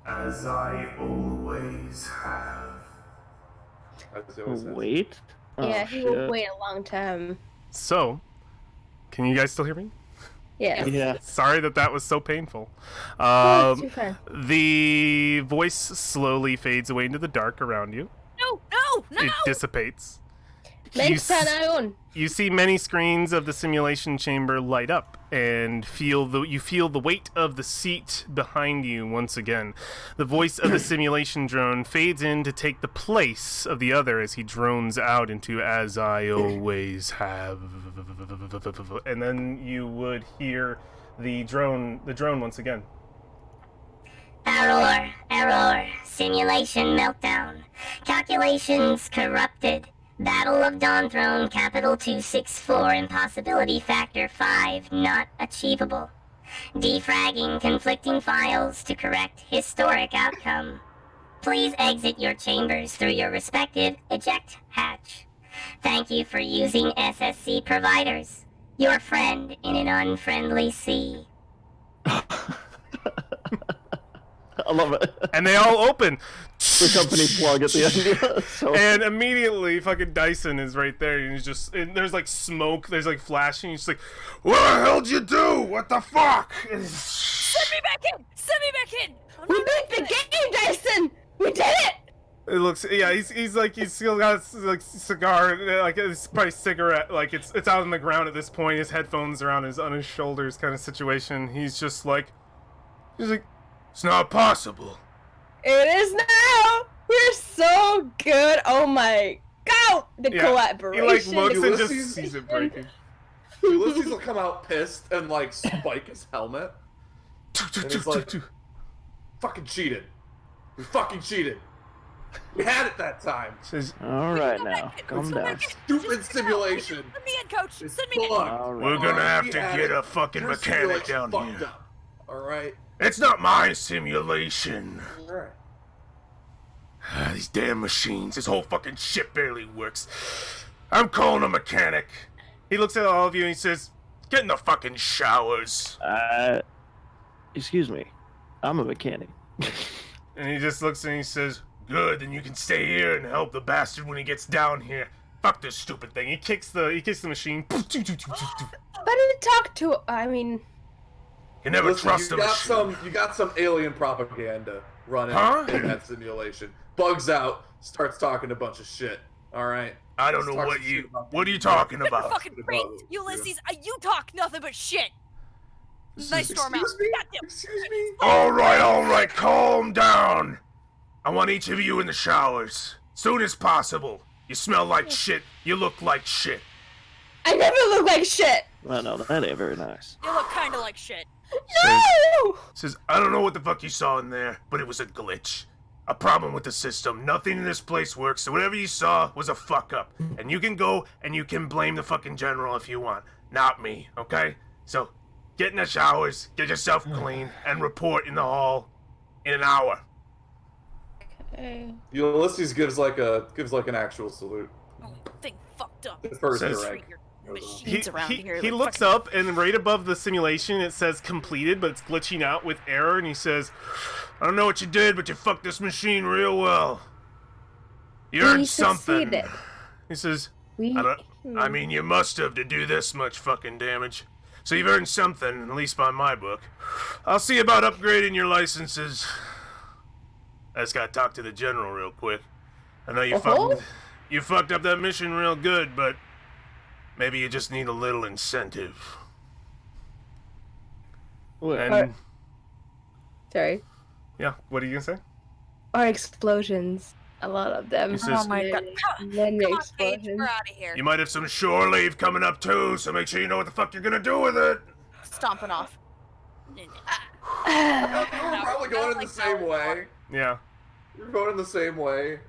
as I always have. As he always says. Wait. Yeah, Oh, he will shit. wait a long time. So, can you guys still hear me? Yeah. Yeah. Sorry that was so painful. Oh, it's too fun. The voice slowly fades away into the dark around you. No! It dissipates. Next time I own. You see many screens of the simulation chamber light up, and you feel the weight of the seat behind you once again. The voice of the simulation drone fades in to take the place of the other as he drones out into "As I always have," and then you would hear the drone once again. Error. Simulation meltdown. Calculations corrupted. Battle of Dawn Throne, capital 264, impossibility factor 5, not achievable. Defragging conflicting files to correct historic outcome. Please exit your chambers through your respective eject hatch. Thank you for using SSC providers. Your friend in an unfriendly sea. I love it. And they all open. The company plug at the end. Yeah, so. And immediately, fucking Dyson is right there, and he's just, and there's like smoke, there's like flashing. He's like, "What the hell'd you do? What the fuck?" Send me back in! Send me back in! We beat the game, Dyson! We did it! It looks, yeah, he's like, he's still got like cigar, like it's probably cigarette, like it's out on the ground at this point. His headphones are on his shoulders, kind of situation. He's just like, it's not possible. It is now! We're so good! Oh my god! The Yeah, collaboration. he like looks and Ulysses- just sees it breaking. Ulysses will come out pissed and like spike his helmet. And he's like, fucking cheated. We fucking cheated. We had it that time. Says, All right now, calm down. Stupid simulation. Send me in, coach! It's Send me in! fucked. All we're right. gonna have We to had get it. a fucking Your mechanic simulation down fucked here. up. Alright? It's not my simulation. Alright. These damn machines, this whole fucking shit barely works. I'm calling a mechanic. He looks at all of you and he says, "Get in the fucking showers." Excuse me, I'm a mechanic. And he just looks and he says, "Good, then you can stay here and help the bastard when he gets down here. Fuck this stupid thing." He kicks the machine. But it talked to. I mean, You never Listen, trust you a got machine. you got some alien propaganda running Huh? in that simulation. Bugs out, starts talking a bunch of shit. Alright? I don't know Talks what shit you. about What are you people. talking You're about? fucking great! Ulysses, you talk nothing but shit! Nice storm out. Excuse me? Goddamn. Excuse me? All right, calm down. I want each of you in the showers. Soon as possible. You smell like shit. You look like shit. I never look like shit! Well, no, that ain't very nice. You look kinda like shit. No! Says, "I don't know what the fuck you saw in there, but it was a glitch. A problem with the system. Nothing in this place works, so whatever you saw was a fuck up. And you can go and you can blame the fucking general if you want. Not me, okay? So, get in the showers, get yourself clean, and report in the hall in an hour." Ulysses gives like an actual salute. Oh, thing fucked up. First Says- direct. Your machines around here. He look looks fucking- up, and right above the simulation it says completed, but it's glitching out with error, and he says, "I don't know what you did, but you fucked this machine real well. You earned something." succeeded. He says, We. I mean, you must have to do this much fucking damage. So you've earned something, at least by my book. I'll see about upgrading your licenses. I just gotta talk to the general real quick. I know you fucked up that mission real good, but maybe you just need a little incentive. Well, And Sorry. yeah, what are you gonna say? Or explosions. A lot of them. He says- Oh my god. Many Come on, Paige, explosions. we're out of here. You might have some shore leave coming up too, so make sure you know what the fuck you're gonna do with it. Stomping off. We're probably going in the same way. Yeah. We're going in the same way.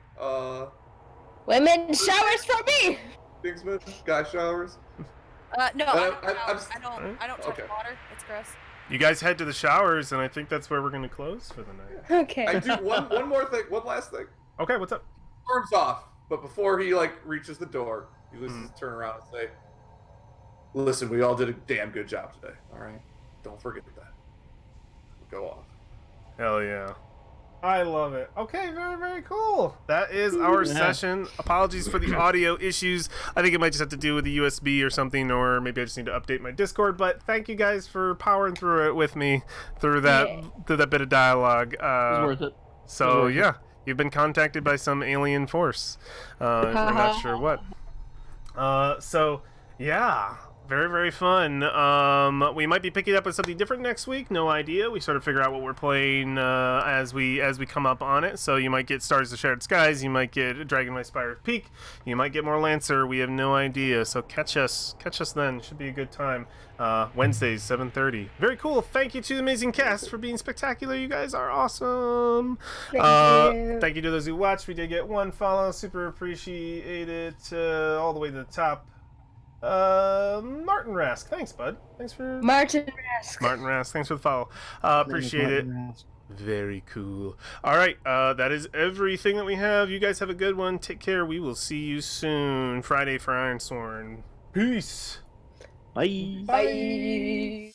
Women showers for me! Kingsman, guy showers. No, I don't touch okay. water. It's gross. You guys head to the showers, and I think that's where we're gonna close for the night. Okay. I do one more thing, one last thing. Okay, what's up? Storms off, but before he like reaches the door, Ulysses turn around and say, "Listen, we all did a damn good job today. All right, don't forget that. Go off." Hell yeah. I love it. Okay, very, very cool. That is our session. Apologies for the audio issues. I think it might just have to do with the USB or something, or maybe I just need to update my Discord. But thank you guys for powering through it with me through that bit of dialogue. it's worth it. So yeah, you've been contacted by some alien force. We're not sure what. So yeah, very, very fun. We might be picking up with something different next week. No idea. We sort of figure out what we're playing as we come up on it. So you might get Stars of the Shattered Skies. You might get Dragon by Spire's Peak. You might get more Lancer. We have no idea. So catch us then. Should be a good time. Wednesdays, 7:30. Very cool. Thank you to the amazing cast for being spectacular. You guys are awesome. Thank you to those who watched. We did get one follow. Super appreciate it. All the way to the top. Martin Rask, thanks, bud. Thanks for Martin Rask. Thanks for the follow. Appreciate it. Very cool. All right, that is everything that we have. You guys have a good one. Take care. We will see you soon. Friday for Ironsworn. Peace. Bye. Bye.